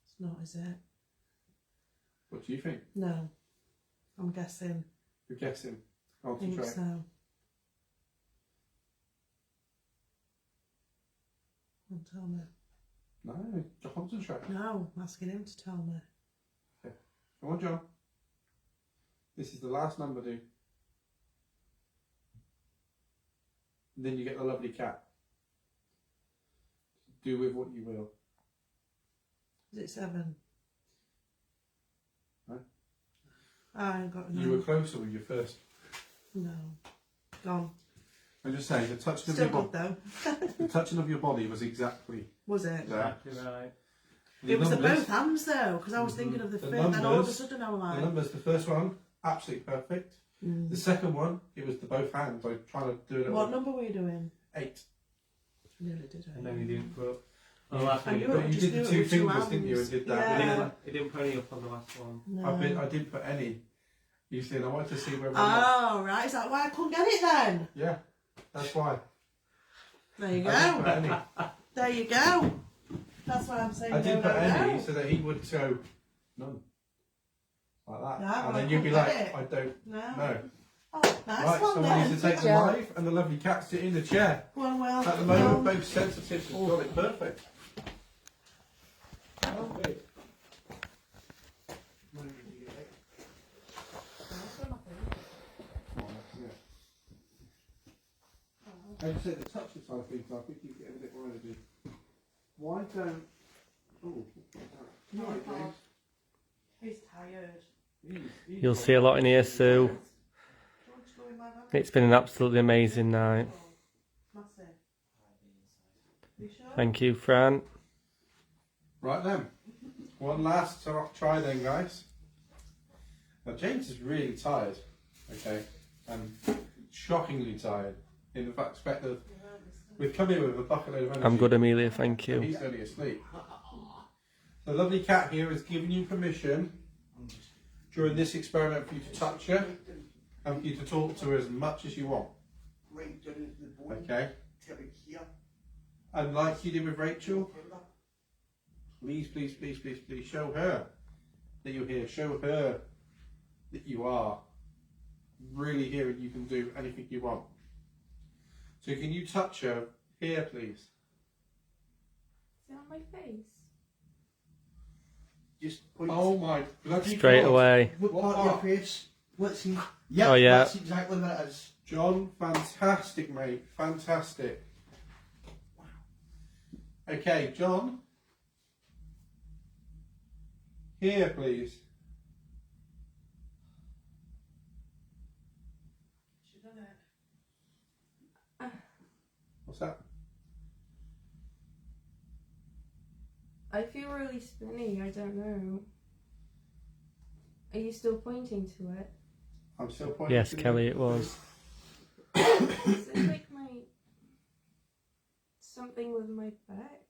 [SPEAKER 1] It's not, is it?
[SPEAKER 3] What do you think?
[SPEAKER 1] No. I'm guessing.
[SPEAKER 3] You're guessing.
[SPEAKER 1] I think
[SPEAKER 3] Concentrate.
[SPEAKER 1] so. Don't tell me.
[SPEAKER 3] No, concentrate.
[SPEAKER 1] No, I'm asking him to tell me.
[SPEAKER 3] Come on, John. This is the last number, dude. And then you get the lovely cat. Do with what you will.
[SPEAKER 1] Is it 7?
[SPEAKER 3] No.
[SPEAKER 1] I ain't got no.
[SPEAKER 3] You were closer with your first.
[SPEAKER 1] No. Gone.
[SPEAKER 3] I'm just saying, the touching of
[SPEAKER 1] Still
[SPEAKER 3] your
[SPEAKER 1] good though.
[SPEAKER 3] the touching of your body was exactly
[SPEAKER 1] Was it?
[SPEAKER 3] there.
[SPEAKER 2] Exactly right.
[SPEAKER 1] It was the
[SPEAKER 3] numbers-
[SPEAKER 1] both hands though, because I was thinking of the
[SPEAKER 3] The
[SPEAKER 1] fifth, and all of a
[SPEAKER 3] numbers-
[SPEAKER 1] sudden I was
[SPEAKER 3] The
[SPEAKER 1] like,
[SPEAKER 3] numbers, the first one, absolutely perfect. The second one, it was the both hands. I was trying to do it.
[SPEAKER 1] what number were you doing?
[SPEAKER 3] 8.
[SPEAKER 1] I nearly did it.
[SPEAKER 2] And then he didn't put. Oh,
[SPEAKER 3] Yeah.
[SPEAKER 2] last
[SPEAKER 1] I
[SPEAKER 2] one.
[SPEAKER 1] knew
[SPEAKER 2] He
[SPEAKER 1] it.
[SPEAKER 3] But you
[SPEAKER 1] just
[SPEAKER 3] did
[SPEAKER 1] knew
[SPEAKER 3] the
[SPEAKER 1] it
[SPEAKER 3] two
[SPEAKER 1] was two
[SPEAKER 3] fingers, didn't you? And did that.
[SPEAKER 1] Yeah.
[SPEAKER 3] And then
[SPEAKER 2] didn't, he didn't put any up on the last one.
[SPEAKER 1] No.
[SPEAKER 3] I didn't put any. You see, and I wanted to see whether.
[SPEAKER 1] Oh, right. Is that why I couldn't get it then?
[SPEAKER 3] Yeah, that's why.
[SPEAKER 1] There you
[SPEAKER 3] I didn't put
[SPEAKER 1] go.
[SPEAKER 3] any.
[SPEAKER 1] There you go. That's why I'm saying
[SPEAKER 3] I didn't
[SPEAKER 1] no,
[SPEAKER 3] put
[SPEAKER 1] no,
[SPEAKER 3] any
[SPEAKER 1] no.
[SPEAKER 3] so that he would go none. Like that.
[SPEAKER 1] No,
[SPEAKER 3] and
[SPEAKER 1] I
[SPEAKER 3] then you'd be
[SPEAKER 1] couldn't
[SPEAKER 3] like,
[SPEAKER 1] get it.
[SPEAKER 3] I don't
[SPEAKER 1] No.
[SPEAKER 3] know.
[SPEAKER 1] Oh, nice
[SPEAKER 3] Right,
[SPEAKER 1] one
[SPEAKER 3] someone
[SPEAKER 1] then.
[SPEAKER 3] needs to take the
[SPEAKER 5] Good job.
[SPEAKER 3] knife and the lovely cat sit in the chair.
[SPEAKER 1] Well, well.
[SPEAKER 3] At the moment, both sensitives have got it perfect. As you said, the touching side of things, I think you get a bit more energy. Why don't... Oh,
[SPEAKER 1] No,
[SPEAKER 3] right,
[SPEAKER 1] Bob.
[SPEAKER 3] James.
[SPEAKER 1] He's tired.
[SPEAKER 2] You'll see a lot in here, Sue.
[SPEAKER 1] Do you want to go in my van?
[SPEAKER 2] It's been an absolutely amazing night.
[SPEAKER 1] Massive. You sure?
[SPEAKER 2] Thank you, Fran.
[SPEAKER 3] Right then, one last try then, guys. Now James is really tired, okay, and shockingly tired in the fact that we've come here with a bucket load of energy.
[SPEAKER 2] I'm good, Amelia, thank
[SPEAKER 3] and
[SPEAKER 2] you.
[SPEAKER 3] he's only asleep. The lovely cat here has given you permission during this experiment for you to touch her and for you to talk to her as much as you want,
[SPEAKER 6] Right down into the bone.
[SPEAKER 3] okay?
[SPEAKER 6] Till it here.
[SPEAKER 3] And like you did with Rachel, please, please, please, please, please show her that you're here. Show her that you are really here and you can do anything you want. So can you touch her here, please?
[SPEAKER 5] Is it on my face?
[SPEAKER 6] Just point.
[SPEAKER 3] Oh my bloody
[SPEAKER 2] Straight
[SPEAKER 3] God.
[SPEAKER 2] away.
[SPEAKER 6] What
[SPEAKER 3] What
[SPEAKER 6] part of
[SPEAKER 3] part?
[SPEAKER 6] your face? Let's see. Yep,
[SPEAKER 2] Oh, yeah.
[SPEAKER 6] That's exactly what it is.
[SPEAKER 3] John, fantastic, mate. Fantastic. Okay, John. Here, please.
[SPEAKER 1] She done it.
[SPEAKER 3] What's that?
[SPEAKER 5] I feel really spinny. I don't know. Are you still pointing to it?
[SPEAKER 3] I'm still pointing.
[SPEAKER 2] Yes,
[SPEAKER 3] to the-
[SPEAKER 2] Kelly, it was.
[SPEAKER 5] Is it like my something with my back?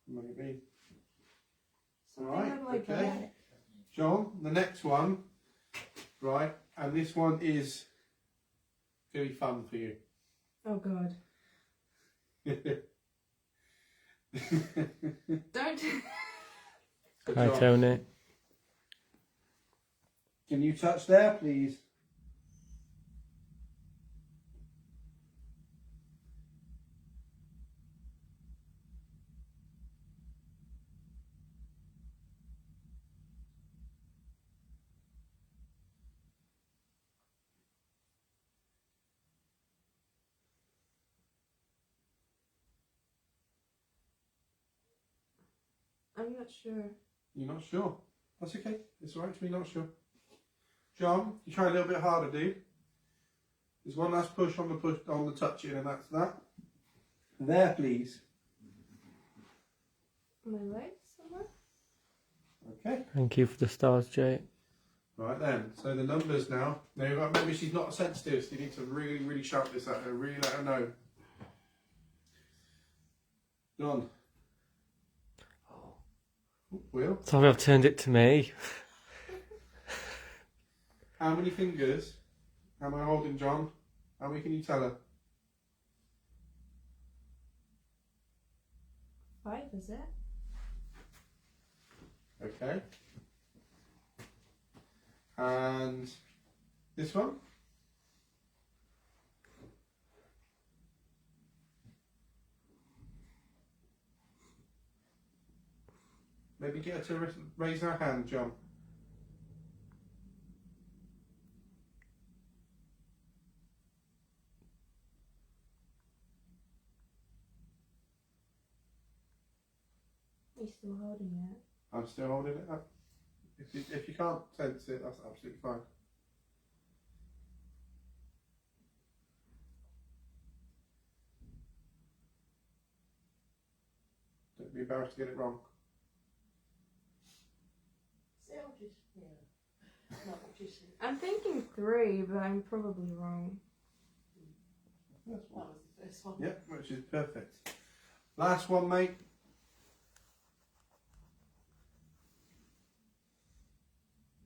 [SPEAKER 3] Maybe.
[SPEAKER 5] Something
[SPEAKER 3] Alright,
[SPEAKER 5] with my
[SPEAKER 3] okay.
[SPEAKER 5] back.
[SPEAKER 3] John, the next one, right, and this one is going to be fun for you.
[SPEAKER 5] Oh god. Don't.
[SPEAKER 3] So
[SPEAKER 2] Hi,
[SPEAKER 3] John,
[SPEAKER 2] Tony.
[SPEAKER 3] can you touch there, please?
[SPEAKER 5] I'm not sure.
[SPEAKER 3] You're not sure? That's okay. It's alright to be not sure. John, you try a little bit harder, dude. There's one last push on the touching, and that's that. There, please.
[SPEAKER 5] My leg somewhere?
[SPEAKER 3] Okay.
[SPEAKER 2] Thank you for the stars, Jay.
[SPEAKER 3] Right then. So the numbers now. Now you've got to remember she's not sensitive, so you need to really, really shout this at her. Really let her know. John. Will.
[SPEAKER 2] Sorry, I've turned it to me.
[SPEAKER 3] How many fingers am I holding, John? How many can you tell her?
[SPEAKER 5] 5, is it?
[SPEAKER 3] Okay. And this one? Maybe get her to raise her hand, John.
[SPEAKER 5] Are you still holding it?
[SPEAKER 3] I'm still holding it up. If you can't sense it, that's absolutely fine. Don't be embarrassed to get it wrong.
[SPEAKER 5] I'm thinking 3, but I'm probably wrong.
[SPEAKER 3] That's
[SPEAKER 1] That was the first one.
[SPEAKER 3] Yep, which is perfect. Last one, mate.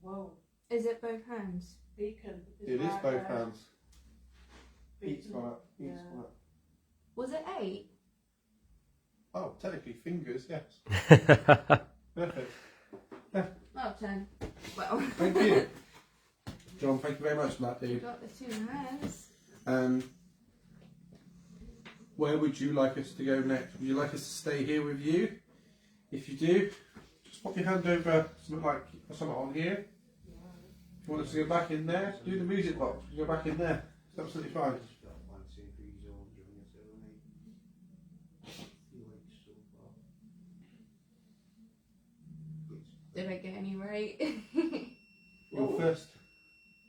[SPEAKER 1] Whoa.
[SPEAKER 5] Is it both hands?
[SPEAKER 1] Beacon.
[SPEAKER 3] It is
[SPEAKER 1] right
[SPEAKER 3] both
[SPEAKER 1] there.
[SPEAKER 3] hands. Each
[SPEAKER 1] Beacon.
[SPEAKER 3] one up. Each
[SPEAKER 1] Yeah.
[SPEAKER 3] one up.
[SPEAKER 5] Was it 8?
[SPEAKER 3] Oh, technically fingers, yes. Perfect.
[SPEAKER 5] Oh, 10. Well.
[SPEAKER 3] Thank you. John, thank you very much for that,
[SPEAKER 5] You
[SPEAKER 3] dude.
[SPEAKER 5] got the 2 hands.
[SPEAKER 3] Where would you like us to go next? Would you like us to stay here with you? If you do, just pop your hand over something like something on here. If you want us to go back in there, do the music box. Go back in there. It's absolutely fine.
[SPEAKER 5] Did I get any right?
[SPEAKER 3] Your first,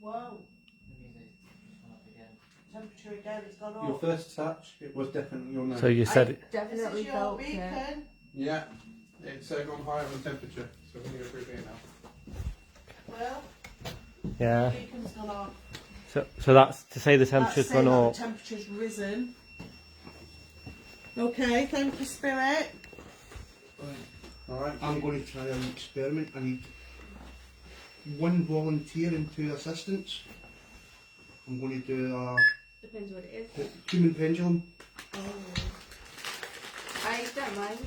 [SPEAKER 1] Whoa. Temperature again, it's gone
[SPEAKER 3] your
[SPEAKER 1] up.
[SPEAKER 3] first touch, it was definitely your nose.
[SPEAKER 2] So you said
[SPEAKER 5] I
[SPEAKER 2] it.
[SPEAKER 5] definitely
[SPEAKER 1] This is your
[SPEAKER 5] felt it.
[SPEAKER 1] beacon.
[SPEAKER 3] Yeah, it's gone higher in temperature. So we're going to go through here now.
[SPEAKER 1] Well,
[SPEAKER 2] Yeah.
[SPEAKER 1] beacon's gone off.
[SPEAKER 2] So that's to say the temperature's
[SPEAKER 1] That's saying
[SPEAKER 2] gone
[SPEAKER 1] that
[SPEAKER 2] up.
[SPEAKER 1] the temperature's risen. Okay, thank you, Spirit.
[SPEAKER 3] Alright.
[SPEAKER 6] I'm going to try an experiment. I need 1 volunteer and 2 assistants. I'm going to do a
[SPEAKER 5] Depends what it is.
[SPEAKER 6] human pendulum.
[SPEAKER 5] Oh. don't mind.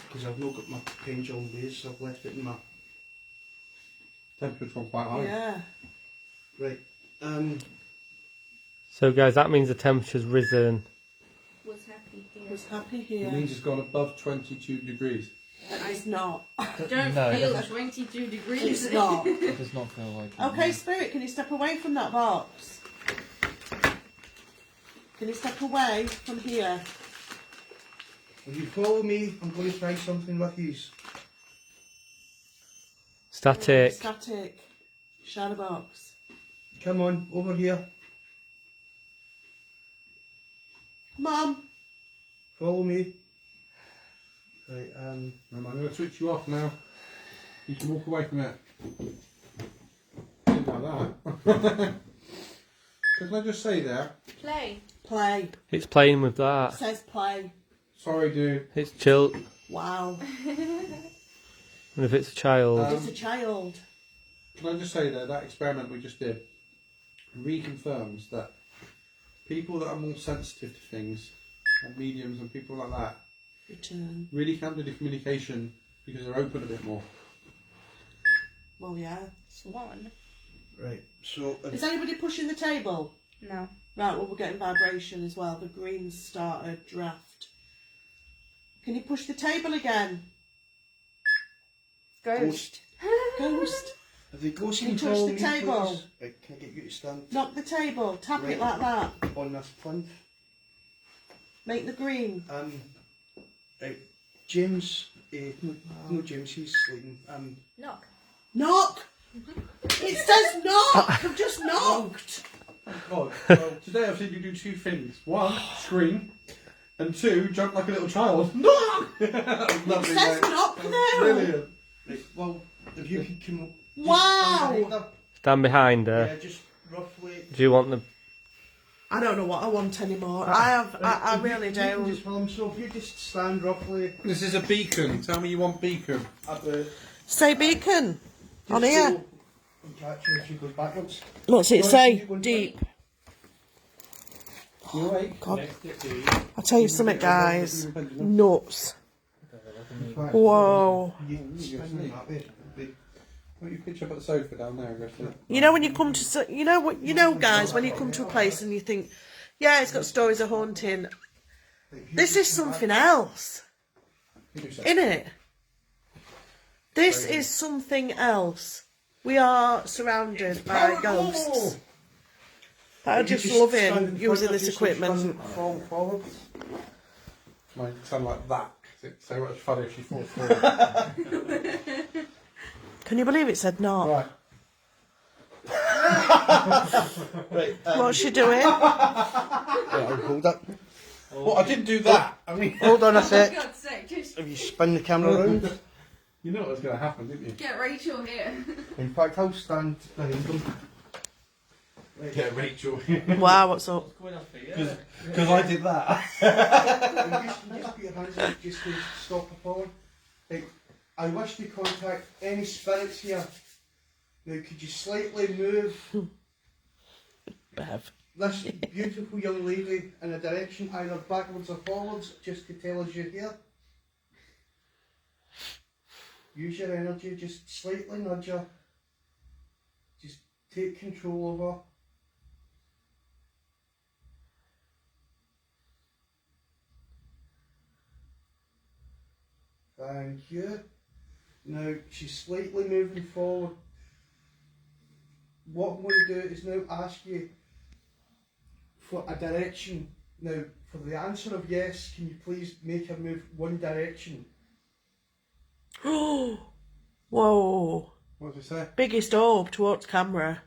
[SPEAKER 6] Because I've not got my pendulum base, so I've left it in my...
[SPEAKER 3] Temperature's gone quite high.
[SPEAKER 1] Yeah.
[SPEAKER 6] Right.
[SPEAKER 2] So guys, that means the temperature's risen.
[SPEAKER 5] Was happy
[SPEAKER 1] I
[SPEAKER 5] here.
[SPEAKER 1] was happy
[SPEAKER 3] It
[SPEAKER 1] here.
[SPEAKER 3] means it's gone above 22 degrees.
[SPEAKER 1] It's not.
[SPEAKER 5] Don't
[SPEAKER 4] No, it
[SPEAKER 5] feel
[SPEAKER 4] doesn't.
[SPEAKER 5] 22 degrees.
[SPEAKER 1] It's not.
[SPEAKER 4] It does not feel like it.
[SPEAKER 1] Okay, Spirit, can you step away from that box? Can you step away from here?
[SPEAKER 6] If you follow me, I'm going to try something with you.
[SPEAKER 2] Static.
[SPEAKER 1] Static. Shadow box.
[SPEAKER 6] Come on, over here.
[SPEAKER 1] Mum.
[SPEAKER 6] Follow me. Right,
[SPEAKER 3] I'm going to switch you off now. You can walk away from it. Didn't know that. So can I just say there?
[SPEAKER 5] Play.
[SPEAKER 1] Play.
[SPEAKER 2] It's playing with that.
[SPEAKER 1] Says play.
[SPEAKER 3] Sorry, dude.
[SPEAKER 2] It's chill.
[SPEAKER 1] Wow.
[SPEAKER 2] And if it's a child,
[SPEAKER 1] It's a child.
[SPEAKER 3] Can I just say there, that experiment we just did reconfirms that people that are more sensitive to things, like mediums and people like that,
[SPEAKER 1] Return.
[SPEAKER 3] really can do the communication because they're open a bit more.
[SPEAKER 1] Well, yeah.
[SPEAKER 5] Swan.
[SPEAKER 6] right. So,
[SPEAKER 1] Is anybody pushing the table?
[SPEAKER 5] No.
[SPEAKER 1] Right, well, we're getting vibration as well. The greens start a draft. Can you push the table again?
[SPEAKER 5] Ghost.
[SPEAKER 1] Ghost.
[SPEAKER 6] if the ghost
[SPEAKER 1] Can you
[SPEAKER 6] can
[SPEAKER 1] touch
[SPEAKER 6] follow
[SPEAKER 1] the
[SPEAKER 6] me,
[SPEAKER 1] table?
[SPEAKER 6] please. Right, can I get you to stand
[SPEAKER 1] Knock the table. Tap
[SPEAKER 6] Right.
[SPEAKER 1] it like that.
[SPEAKER 6] on this plinth?
[SPEAKER 1] Make the green.
[SPEAKER 6] Right. James, no, James, he's sleeping.
[SPEAKER 5] Knock.
[SPEAKER 1] Knock! It says knock! I've just knocked!
[SPEAKER 3] God, well, today I've seen you do two things. One, scream, and two, jump like a little child. No!
[SPEAKER 1] It
[SPEAKER 3] Lovely,
[SPEAKER 1] says
[SPEAKER 3] mate.
[SPEAKER 1] knock now!
[SPEAKER 3] Brilliant.
[SPEAKER 6] Right, well, if you can come up.
[SPEAKER 1] Wow!
[SPEAKER 2] stand behind
[SPEAKER 6] Yeah,
[SPEAKER 2] her.
[SPEAKER 6] just roughly.
[SPEAKER 2] Do you want the...
[SPEAKER 1] I don't know what I want anymore. I
[SPEAKER 6] If you-
[SPEAKER 1] really
[SPEAKER 6] you can
[SPEAKER 1] do.
[SPEAKER 6] just film, so if you just stand roughly
[SPEAKER 3] This is a beacon. Tell me you want beacon.
[SPEAKER 6] about.
[SPEAKER 1] Say beacon. On
[SPEAKER 6] just
[SPEAKER 1] here.
[SPEAKER 6] go and catch her if she goes backwards.
[SPEAKER 1] What's it
[SPEAKER 6] Go
[SPEAKER 1] say?
[SPEAKER 6] on, you
[SPEAKER 1] Deep.
[SPEAKER 3] You awake?
[SPEAKER 1] God. I'll tell you something, guys. Nuts.
[SPEAKER 6] In fact,
[SPEAKER 1] Whoa.
[SPEAKER 6] You spin that way.
[SPEAKER 3] Put your picture up at the sofa down there and go sit.
[SPEAKER 1] You know when you come to, you know what, you know, guys, when you come to a place and you think, yeah, it's got stories of haunting. This is something else, isn't it? This is something else. We are surrounded by ghosts. I just love him using this equipment.
[SPEAKER 6] Fall forward.
[SPEAKER 3] Might sound like that. 'Cause it's so much funny if she falls forward.
[SPEAKER 1] Can you believe it said not?
[SPEAKER 3] Right.
[SPEAKER 6] Right.
[SPEAKER 1] What's she doing?
[SPEAKER 6] Hold up.
[SPEAKER 3] Well, I didn't do that. I mean,
[SPEAKER 6] Hold on a
[SPEAKER 5] For
[SPEAKER 6] sec.
[SPEAKER 5] God's sake, just
[SPEAKER 6] If you spin the camera around.
[SPEAKER 3] you know what was going to happen, didn't you?
[SPEAKER 5] get Rachel here.
[SPEAKER 6] In fact, I'll stand behind them. Right.
[SPEAKER 3] Yeah, Rachel.
[SPEAKER 1] Wow, what's up?
[SPEAKER 3] Because I did that.
[SPEAKER 6] You just put your hands up just to stop the falling. Right. I wish to contact any spirits here. Now, could you slightly move
[SPEAKER 1] Bev.
[SPEAKER 6] this beautiful young lady in a direction either backwards or forwards just to tell us you're here? Use your energy, just slightly nudge her. Just take control of her. Thank you. Now she's slightly moving forward. What I'm going to do is now ask you for a direction. Now, for the answer of yes, can you please make her move one direction?
[SPEAKER 1] Whoa.
[SPEAKER 3] What did it say?
[SPEAKER 1] Biggest orb towards camera.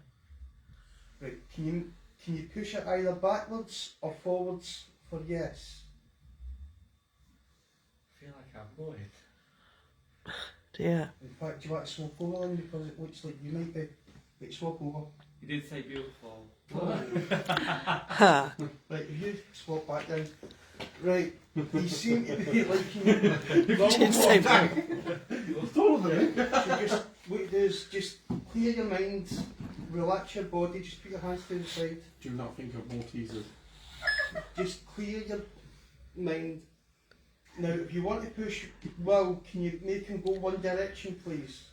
[SPEAKER 6] Right, can you push it either backwards or forwards for yes?
[SPEAKER 4] I feel like I'm going.
[SPEAKER 1] Dear.
[SPEAKER 6] In fact, do you want to swap over then because it looks like you might be like swap over.
[SPEAKER 4] You did say beautiful.
[SPEAKER 1] Ha.
[SPEAKER 6] Right, if you swap back down. Right, you seem to be liking
[SPEAKER 1] Did say that.
[SPEAKER 6] So just what you do is just clear your mind, relax your body, just put your hands to the side.
[SPEAKER 3] Do not think of Maltesers.
[SPEAKER 6] Just clear your mind. Now, if you want to push Will, can you make him go one direction, please?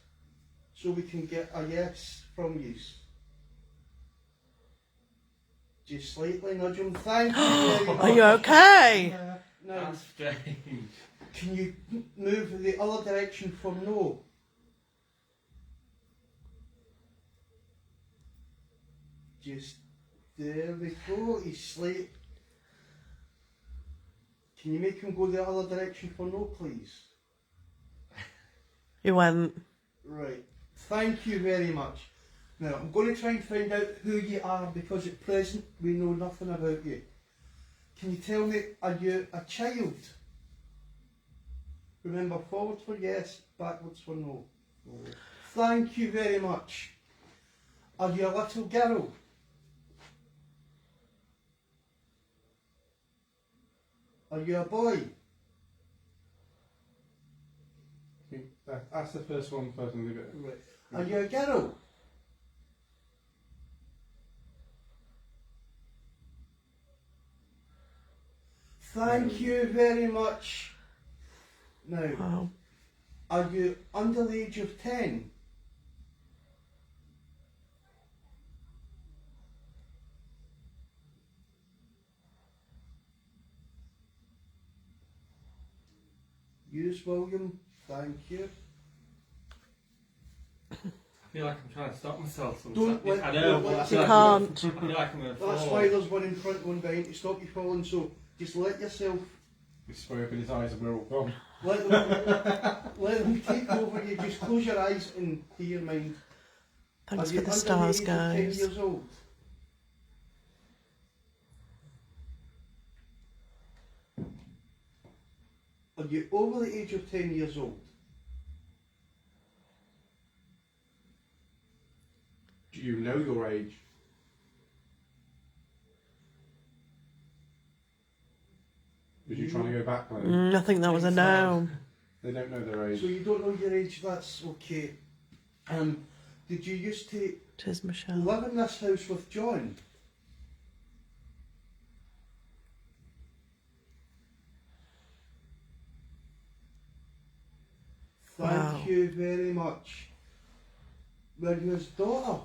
[SPEAKER 6] So we can get a yes from you. Just slightly nudge him. Thank you very much.
[SPEAKER 1] Are you okay?
[SPEAKER 6] Now,
[SPEAKER 4] That's strange.
[SPEAKER 6] can you move the other direction for no? Just there we go. He's slight. Can you make him go the other direction for no, please?
[SPEAKER 1] He went.
[SPEAKER 6] Right. Thank you very much. Now I'm going to try and find out who you are because at present we know nothing about you. Can you tell me, are you a child? Remember, forward for yes, backwards for no. Thank you very much. Are you a little girl? Are you a boy?
[SPEAKER 3] That's the first one first and leave it.
[SPEAKER 6] Right. Are you a girl? Thank you very much. Now,
[SPEAKER 1] Wow.
[SPEAKER 6] are you under the age of 10? Yes, William. Thank you.
[SPEAKER 4] I feel like I'm trying to stop myself
[SPEAKER 6] Don't
[SPEAKER 4] sometimes.
[SPEAKER 6] let-
[SPEAKER 4] I know,
[SPEAKER 6] don't
[SPEAKER 4] but I
[SPEAKER 6] let-
[SPEAKER 4] feel
[SPEAKER 1] You
[SPEAKER 4] like I'm
[SPEAKER 1] can't.
[SPEAKER 4] gonna- I feel like I'm going to
[SPEAKER 6] That's
[SPEAKER 4] fall.
[SPEAKER 6] why there's one in front, one behind to stop you falling. So just let yourself,
[SPEAKER 3] We spray up in his eyes and we're all gone.
[SPEAKER 6] let them take over you. Just close your eyes and hear your mind.
[SPEAKER 1] Thanks
[SPEAKER 6] Are
[SPEAKER 1] for
[SPEAKER 6] you
[SPEAKER 1] the
[SPEAKER 6] under
[SPEAKER 1] stars,
[SPEAKER 6] age of 10
[SPEAKER 1] guys.
[SPEAKER 6] years old? Are you over the age of 10 years old?
[SPEAKER 3] Do you know your age? Was you trying to go back then?
[SPEAKER 1] I think that was a no.
[SPEAKER 3] They don't know their age.
[SPEAKER 6] So you don't know your age, that's okay. Did you used to
[SPEAKER 1] Tis Michelle.
[SPEAKER 6] live in this house with John? Thank
[SPEAKER 1] Wow.
[SPEAKER 6] you very much. Were you his daughter?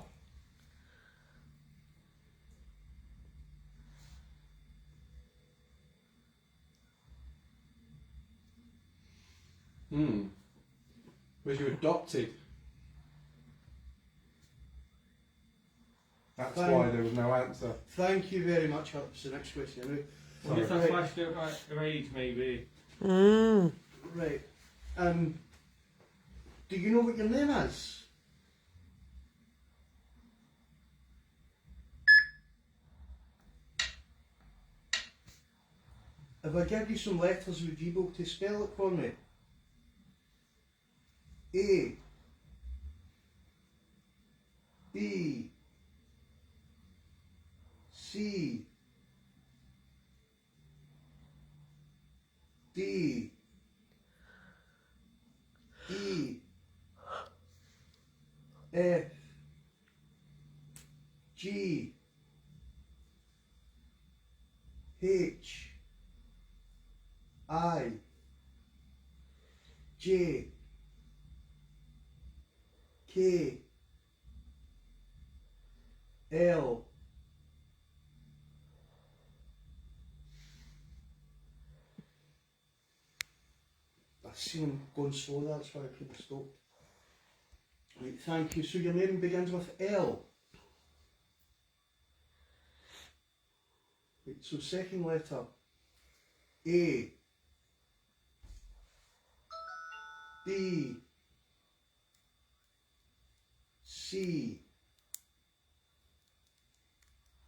[SPEAKER 3] Was you adopted? That's
[SPEAKER 6] Thank-
[SPEAKER 3] why there was no answer.
[SPEAKER 6] Thank you very much. That's the next question.
[SPEAKER 4] Well, if that's why she don't like her age, maybe.
[SPEAKER 6] Right. Do you know what your name is? If I give you some letters, would you be able to spell it for me? A, B, C, D, E, F, G, H, I, J, K, L, I see him going slow, that's why I couldn't stop. Right, thank you. So your name begins with L. Right, so second letter, A, B, C,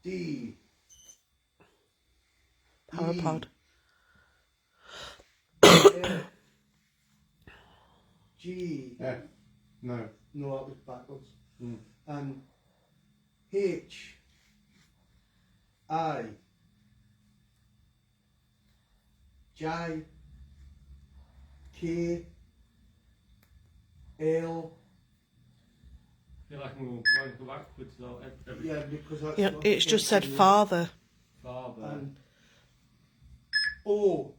[SPEAKER 6] D,
[SPEAKER 1] Parapod.
[SPEAKER 6] F, G,
[SPEAKER 3] F. No.
[SPEAKER 6] no, that was backwards.
[SPEAKER 3] Mm.
[SPEAKER 6] And H, I, J, K, L.
[SPEAKER 4] I feel like I'm going to go backwards though. Every
[SPEAKER 6] Yeah, because that's
[SPEAKER 1] Yeah,
[SPEAKER 6] what
[SPEAKER 1] it's just said
[SPEAKER 6] I'm
[SPEAKER 1] father.
[SPEAKER 4] father.
[SPEAKER 6] And O.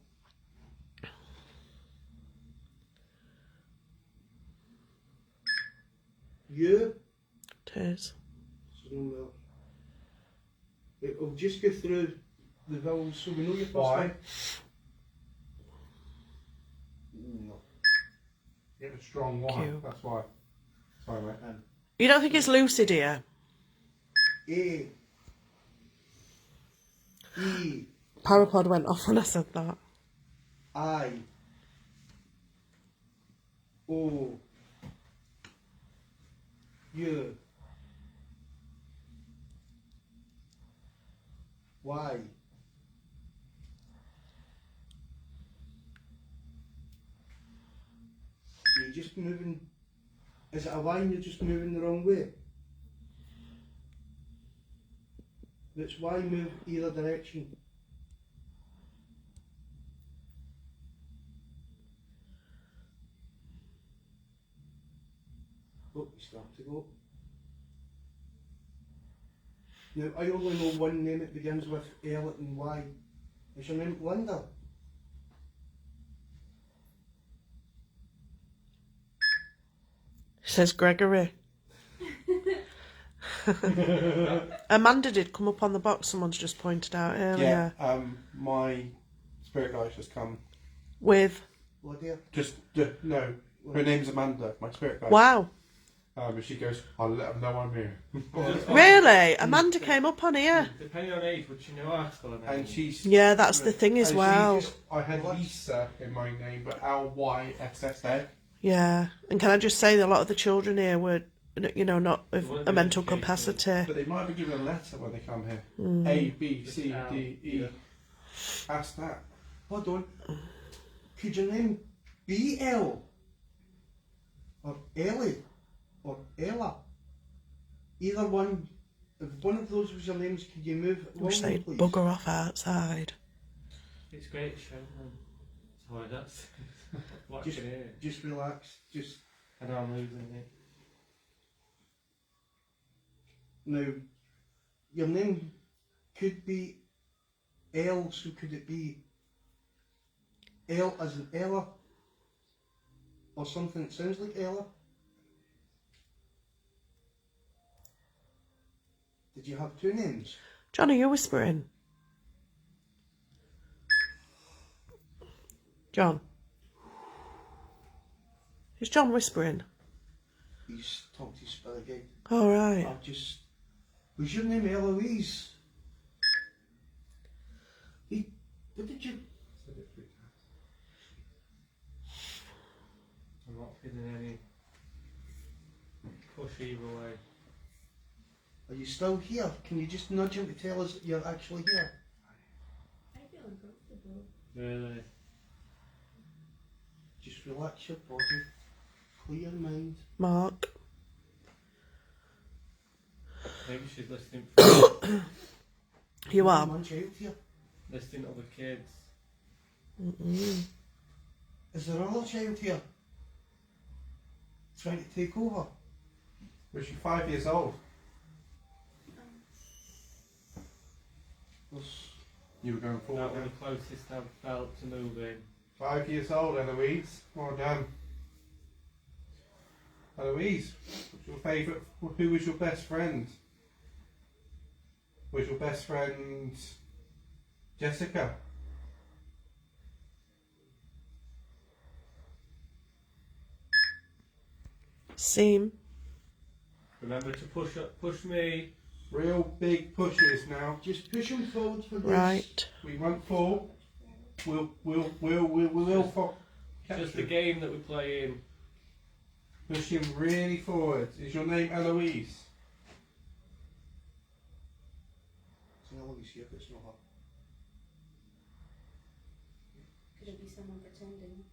[SPEAKER 6] U.
[SPEAKER 1] It is.
[SPEAKER 6] So no matter. We'll just go through the vowels so we know your first
[SPEAKER 3] Why?
[SPEAKER 6] one. No.
[SPEAKER 3] You have a strong one.
[SPEAKER 1] Q.
[SPEAKER 3] That's why. Sorry, mate.
[SPEAKER 1] You don't think it's Lucy, dear?
[SPEAKER 6] A. E.
[SPEAKER 1] Parapod went off when I said that.
[SPEAKER 6] I. O. U. Y. You're just moving. Is it a Y and you're just moving the wrong way? It's Y move either direction. Oh, you start to go. Now, I only know one name that begins with L and Y. Is your name Linda?
[SPEAKER 1] It says Gregory. Amanda did come up on the box, someone's just pointed out earlier.
[SPEAKER 3] Yeah, my spirit guide's just come.
[SPEAKER 1] With.
[SPEAKER 6] Lydia?
[SPEAKER 3] No, her name's Amanda, my spirit guide.
[SPEAKER 1] Wow.
[SPEAKER 3] And she goes, I'll let them know I'm here.
[SPEAKER 1] Really? Amanda came up on here.
[SPEAKER 4] Depending on age, would you know our school name?
[SPEAKER 3] And she's...
[SPEAKER 1] Yeah, that's the thing as
[SPEAKER 3] and she
[SPEAKER 1] well.
[SPEAKER 3] I had Lisa in my name, but Lyssa.
[SPEAKER 1] Yeah. And can I just say that a lot of the children here were, you know, not with a mental capacity.
[SPEAKER 3] But they might be given a letter when they come here. A, B, C, D, E.
[SPEAKER 4] Yeah.
[SPEAKER 3] Ask that.
[SPEAKER 6] Hold on. Could your name be L? Or Ellie? Or Ella? Either one. If one of those was your names, could you move it
[SPEAKER 1] I wish
[SPEAKER 6] along,
[SPEAKER 1] they'd
[SPEAKER 6] please?
[SPEAKER 1] bugger off outside.
[SPEAKER 4] It's great showing them. Sorry, that's what
[SPEAKER 6] Just,
[SPEAKER 4] I can hear.
[SPEAKER 6] just relax. Just
[SPEAKER 4] I know I'm losing it.
[SPEAKER 6] now. Your name could be L, so could it be L as in Ella? Or something that sounds like Ella? Did you have two names?
[SPEAKER 1] John, are you whispering? John? Is John whispering?
[SPEAKER 6] He's talked to his spirit guide.
[SPEAKER 1] All right.
[SPEAKER 6] I just. Was your name Eloise? What did you.
[SPEAKER 4] I'm not feeling any push either way.
[SPEAKER 6] Are you still here? Can you just nudge him to tell us that you're actually here?
[SPEAKER 5] I feel uncomfortable.
[SPEAKER 4] Really?
[SPEAKER 6] Just relax your body, clear your mind.
[SPEAKER 1] Mark?
[SPEAKER 4] Maybe she's listening for
[SPEAKER 1] You are?
[SPEAKER 6] One child here.
[SPEAKER 4] listening to other kids.
[SPEAKER 6] Is there another child here? Trying to take over?
[SPEAKER 3] Was she 5 years old? You were going forward
[SPEAKER 4] That was
[SPEAKER 3] then.
[SPEAKER 4] the closest I've felt to moving.
[SPEAKER 3] 5 years old, Eloise. Well done. Eloise, what's your favourite? Who was your best friend? Was your best friend Jessica?
[SPEAKER 1] Seam?
[SPEAKER 4] Remember to push me.
[SPEAKER 3] Real big pushes now.
[SPEAKER 6] Just push him forward for this.
[SPEAKER 1] Right.
[SPEAKER 3] We won't fall. We'll fall.
[SPEAKER 4] Just the game that we play in.
[SPEAKER 3] Push him really forward. Is your name Eloise?
[SPEAKER 6] It's an Eloise here, but it's not her.
[SPEAKER 5] Could it be someone pretending?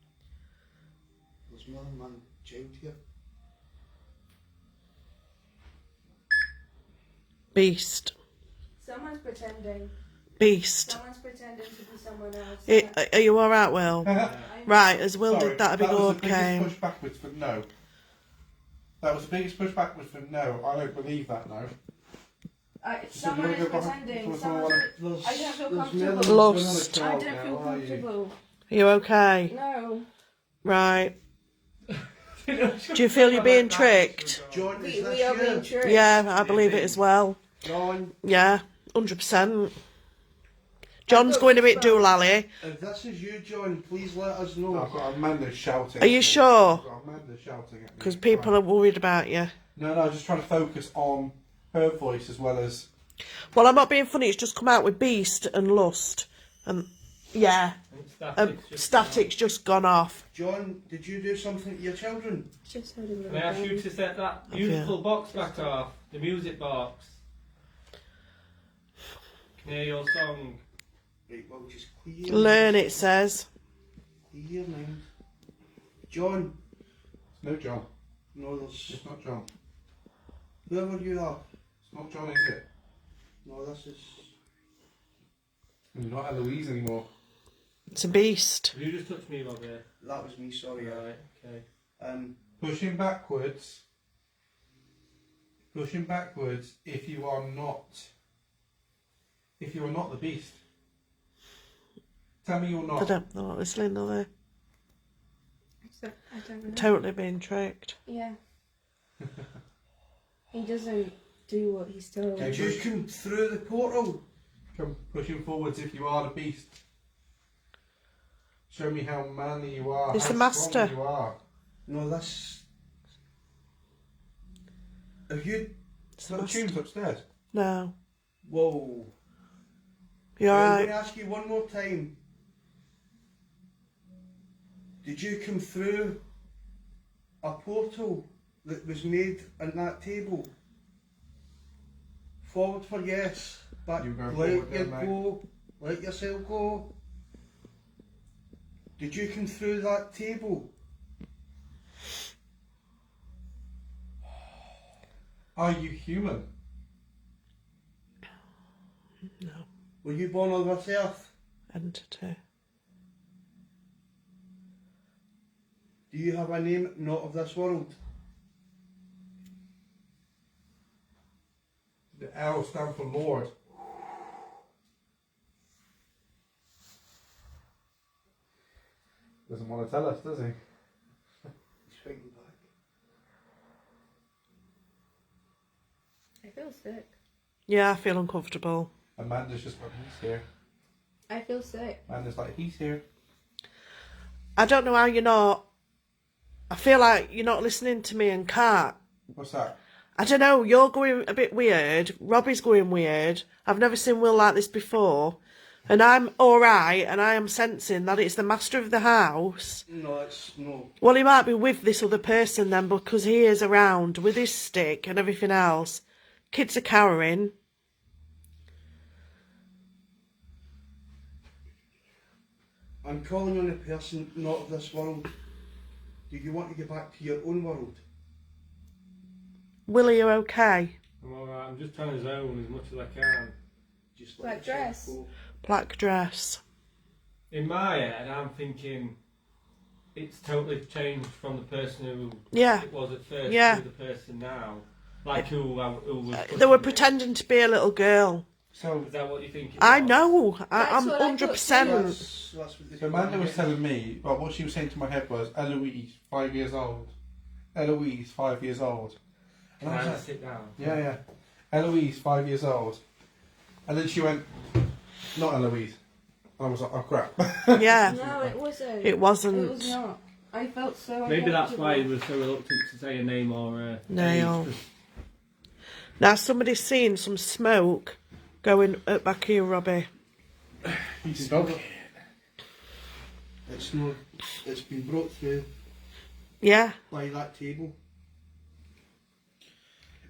[SPEAKER 6] There's more than one child here.
[SPEAKER 1] Beast.
[SPEAKER 5] Someone's pretending.
[SPEAKER 1] Beast.
[SPEAKER 5] Someone's pretending to be someone else.
[SPEAKER 1] Are you alright, Will?
[SPEAKER 5] I'm-
[SPEAKER 1] Right, as Will
[SPEAKER 3] Sorry,
[SPEAKER 1] did that a big
[SPEAKER 3] was
[SPEAKER 1] orb
[SPEAKER 3] the biggest
[SPEAKER 1] came.
[SPEAKER 3] push backwards for no. That was the biggest push backwards for no. I don't believe that, no.
[SPEAKER 5] Someone is pretending. Someone's I don't feel comfortable.
[SPEAKER 1] Lost.
[SPEAKER 5] I don't feel comfortable.
[SPEAKER 1] Are you okay?
[SPEAKER 5] No.
[SPEAKER 1] Right. Do you feel you're being tricked?
[SPEAKER 6] John, is
[SPEAKER 5] We
[SPEAKER 6] this
[SPEAKER 5] are being
[SPEAKER 6] you?
[SPEAKER 5] tricked.
[SPEAKER 1] Yeah, I believe it as well.
[SPEAKER 6] John,
[SPEAKER 1] Yeah, 100%. John's going a bit doolally.
[SPEAKER 6] if this is you, John, please let us know.
[SPEAKER 3] I've got Amanda shouting.
[SPEAKER 1] Are you sure?
[SPEAKER 3] I've got Amanda shouting at me.
[SPEAKER 1] Because people are worried about you.
[SPEAKER 3] No, just trying to focus on her voice as well as.
[SPEAKER 1] Well, I'm not being funny. It's just come out with Beast and Lust. And, yeah. Static's just gone off.
[SPEAKER 6] John, did you do something to your children?
[SPEAKER 5] Just had a little
[SPEAKER 4] Can I ask you to set that beautiful box back off? The music box. Can I hear your song?
[SPEAKER 6] Right, well, just clear.
[SPEAKER 1] Learn, it says.
[SPEAKER 6] Clear your mind. John.
[SPEAKER 3] No, John.
[SPEAKER 6] No, there's.
[SPEAKER 3] It's not John.
[SPEAKER 6] Whoever you are.
[SPEAKER 3] It's not John, is it?
[SPEAKER 6] No, this is.
[SPEAKER 3] You're not Eloise anymore.
[SPEAKER 1] It's a beast.
[SPEAKER 4] Have you just touched me, Robbie?
[SPEAKER 6] That was me, sorry.
[SPEAKER 4] Right, okay.
[SPEAKER 3] Pushing backwards. Pushing backwards if you are not. If you are not the beast. Tell me you're not.
[SPEAKER 1] They're not listening, are they?
[SPEAKER 5] I don't know.
[SPEAKER 1] Totally being tricked.
[SPEAKER 5] Yeah. He doesn't do what he's told.
[SPEAKER 6] Did you come through the portal?
[SPEAKER 3] Come pushing forwards if you are the beast. Show me how manly you are.
[SPEAKER 1] It's
[SPEAKER 3] how
[SPEAKER 1] the master.
[SPEAKER 3] strong you are.
[SPEAKER 6] No, this. Have you.
[SPEAKER 1] It's
[SPEAKER 3] The
[SPEAKER 1] the master.
[SPEAKER 3] tune's upstairs.
[SPEAKER 1] No.
[SPEAKER 6] Whoa.
[SPEAKER 1] You
[SPEAKER 6] I'm
[SPEAKER 1] alright?
[SPEAKER 6] going to ask you one more time. Did you come through a portal that was made on that table? Forward for yes. Back,
[SPEAKER 3] You go
[SPEAKER 6] let
[SPEAKER 3] forward
[SPEAKER 6] you
[SPEAKER 3] then, mate.
[SPEAKER 6] go. Let yourself go. Did you come through that table?
[SPEAKER 3] Are you human?
[SPEAKER 1] No.
[SPEAKER 6] Were you born on this earth?
[SPEAKER 1] Entity.
[SPEAKER 6] Do you have a name not of this world?
[SPEAKER 3] The L stands for Lord. Doesn't want to tell us, does he?
[SPEAKER 6] He's fighting back.
[SPEAKER 5] I feel sick.
[SPEAKER 1] Yeah, I feel uncomfortable.
[SPEAKER 3] Amanda's just like, he's here.
[SPEAKER 5] I feel sick.
[SPEAKER 3] Amanda's like, he's here.
[SPEAKER 1] I don't know how you're not. I feel like you're not listening to me and Kat.
[SPEAKER 3] What's that?
[SPEAKER 1] I don't know, you're going a bit weird. Robbie's going weird. I've never seen Will like this before. And I'm alright, and I am sensing that it's the master of the house.
[SPEAKER 6] No, it's no.
[SPEAKER 1] Well, he might be with this other person then, because he is around with his stick and everything else. Kids are cowering.
[SPEAKER 6] I'm calling on a person not of this world. Do you want to get back to your own world?
[SPEAKER 1] Will, are you okay?
[SPEAKER 4] I'm alright, I'm just trying to zone as much as I can.
[SPEAKER 6] Just
[SPEAKER 5] Black
[SPEAKER 6] let yourself
[SPEAKER 5] dress.
[SPEAKER 6] go.
[SPEAKER 1] Black dress.
[SPEAKER 4] In my head, I'm thinking it's totally changed from the person who
[SPEAKER 1] Yeah.
[SPEAKER 4] it was at first
[SPEAKER 1] Yeah.
[SPEAKER 4] to the person now. Like who was...
[SPEAKER 1] They were pretending to be a little girl.
[SPEAKER 3] So,
[SPEAKER 4] Is that what you think it
[SPEAKER 1] I
[SPEAKER 4] was?
[SPEAKER 1] know.
[SPEAKER 5] That's
[SPEAKER 1] I'm
[SPEAKER 5] what I thought
[SPEAKER 1] 100%.
[SPEAKER 6] That's what they
[SPEAKER 3] so Amanda was telling me, well, what she was saying to my head was, Eloise, 5 years old. Eloise, 5 years old. And I was
[SPEAKER 4] Can I
[SPEAKER 3] like,
[SPEAKER 4] sit down?
[SPEAKER 3] yeah. Eloise, 5 years old. And then she went, not Eloise. And I was like, oh crap.
[SPEAKER 1] Yeah.
[SPEAKER 5] No, it wasn't.
[SPEAKER 1] It wasn't.
[SPEAKER 5] It was not. I felt so
[SPEAKER 4] Maybe that's why he
[SPEAKER 5] uncomfortable.
[SPEAKER 4] was so reluctant to say a name or a
[SPEAKER 1] Nail.
[SPEAKER 4] age, 'cause
[SPEAKER 1] Now somebody's seen some smoke going up back here, Robbie.
[SPEAKER 3] He's dog.
[SPEAKER 6] It's no. It's been brought through
[SPEAKER 1] Yeah.
[SPEAKER 6] by that table.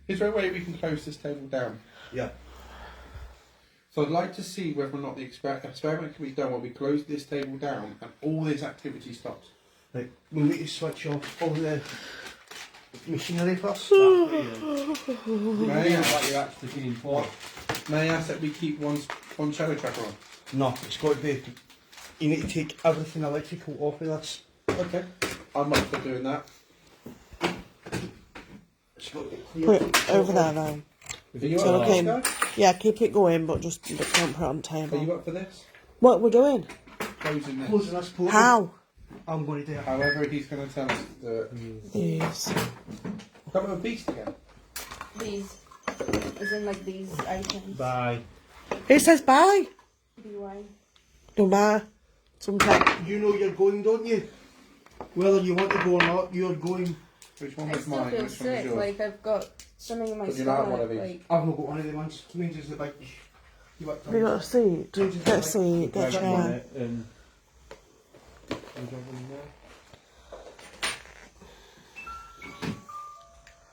[SPEAKER 3] Is there a way we can close this table down?
[SPEAKER 6] Yeah.
[SPEAKER 3] So I'd like to see whether or not the experiment can be done where we close this table down and all this activity stops.
[SPEAKER 6] Right. We need to switch off all the machinery first.
[SPEAKER 3] May I
[SPEAKER 4] yeah,
[SPEAKER 3] ask,
[SPEAKER 4] like you're actually being taught.
[SPEAKER 3] may I ask that we keep one shadow tracker on?
[SPEAKER 6] No, it's got to be. You need to take everything electrical off of this.
[SPEAKER 3] Okay. I'm up for doing that.
[SPEAKER 6] It's got to be clear.
[SPEAKER 1] Put it over there though.
[SPEAKER 3] Are you
[SPEAKER 1] So
[SPEAKER 3] up for
[SPEAKER 1] okay.
[SPEAKER 3] this, guys?
[SPEAKER 1] Yeah, keep it going, but just don't put it on the
[SPEAKER 3] Are you
[SPEAKER 1] table.
[SPEAKER 3] up for this?
[SPEAKER 1] What we're doing?
[SPEAKER 3] Closing this.
[SPEAKER 6] Closing this portal.
[SPEAKER 1] How?
[SPEAKER 6] I'm going to do it.
[SPEAKER 3] However he's going to tell us to do it.
[SPEAKER 1] Yes.
[SPEAKER 3] Come with a beast again.
[SPEAKER 5] These. As in like these items.
[SPEAKER 4] Bye.
[SPEAKER 1] It says bye.
[SPEAKER 5] BY.
[SPEAKER 1] No matter. Sometimes.
[SPEAKER 6] You know you're going, don't you? Whether you want to go or not, you're going.
[SPEAKER 3] Which one
[SPEAKER 5] I
[SPEAKER 3] was
[SPEAKER 5] still
[SPEAKER 3] mine?
[SPEAKER 5] feel
[SPEAKER 3] Which one was
[SPEAKER 5] sick.
[SPEAKER 3] yours?
[SPEAKER 5] Like I've got something in my
[SPEAKER 3] But you don't have one
[SPEAKER 5] stomach.
[SPEAKER 3] of these?
[SPEAKER 5] Like
[SPEAKER 6] I've not got one of them ones. Mine's is the big. You want
[SPEAKER 1] Have you got a seat? Get a seat. Get a chair.
[SPEAKER 4] And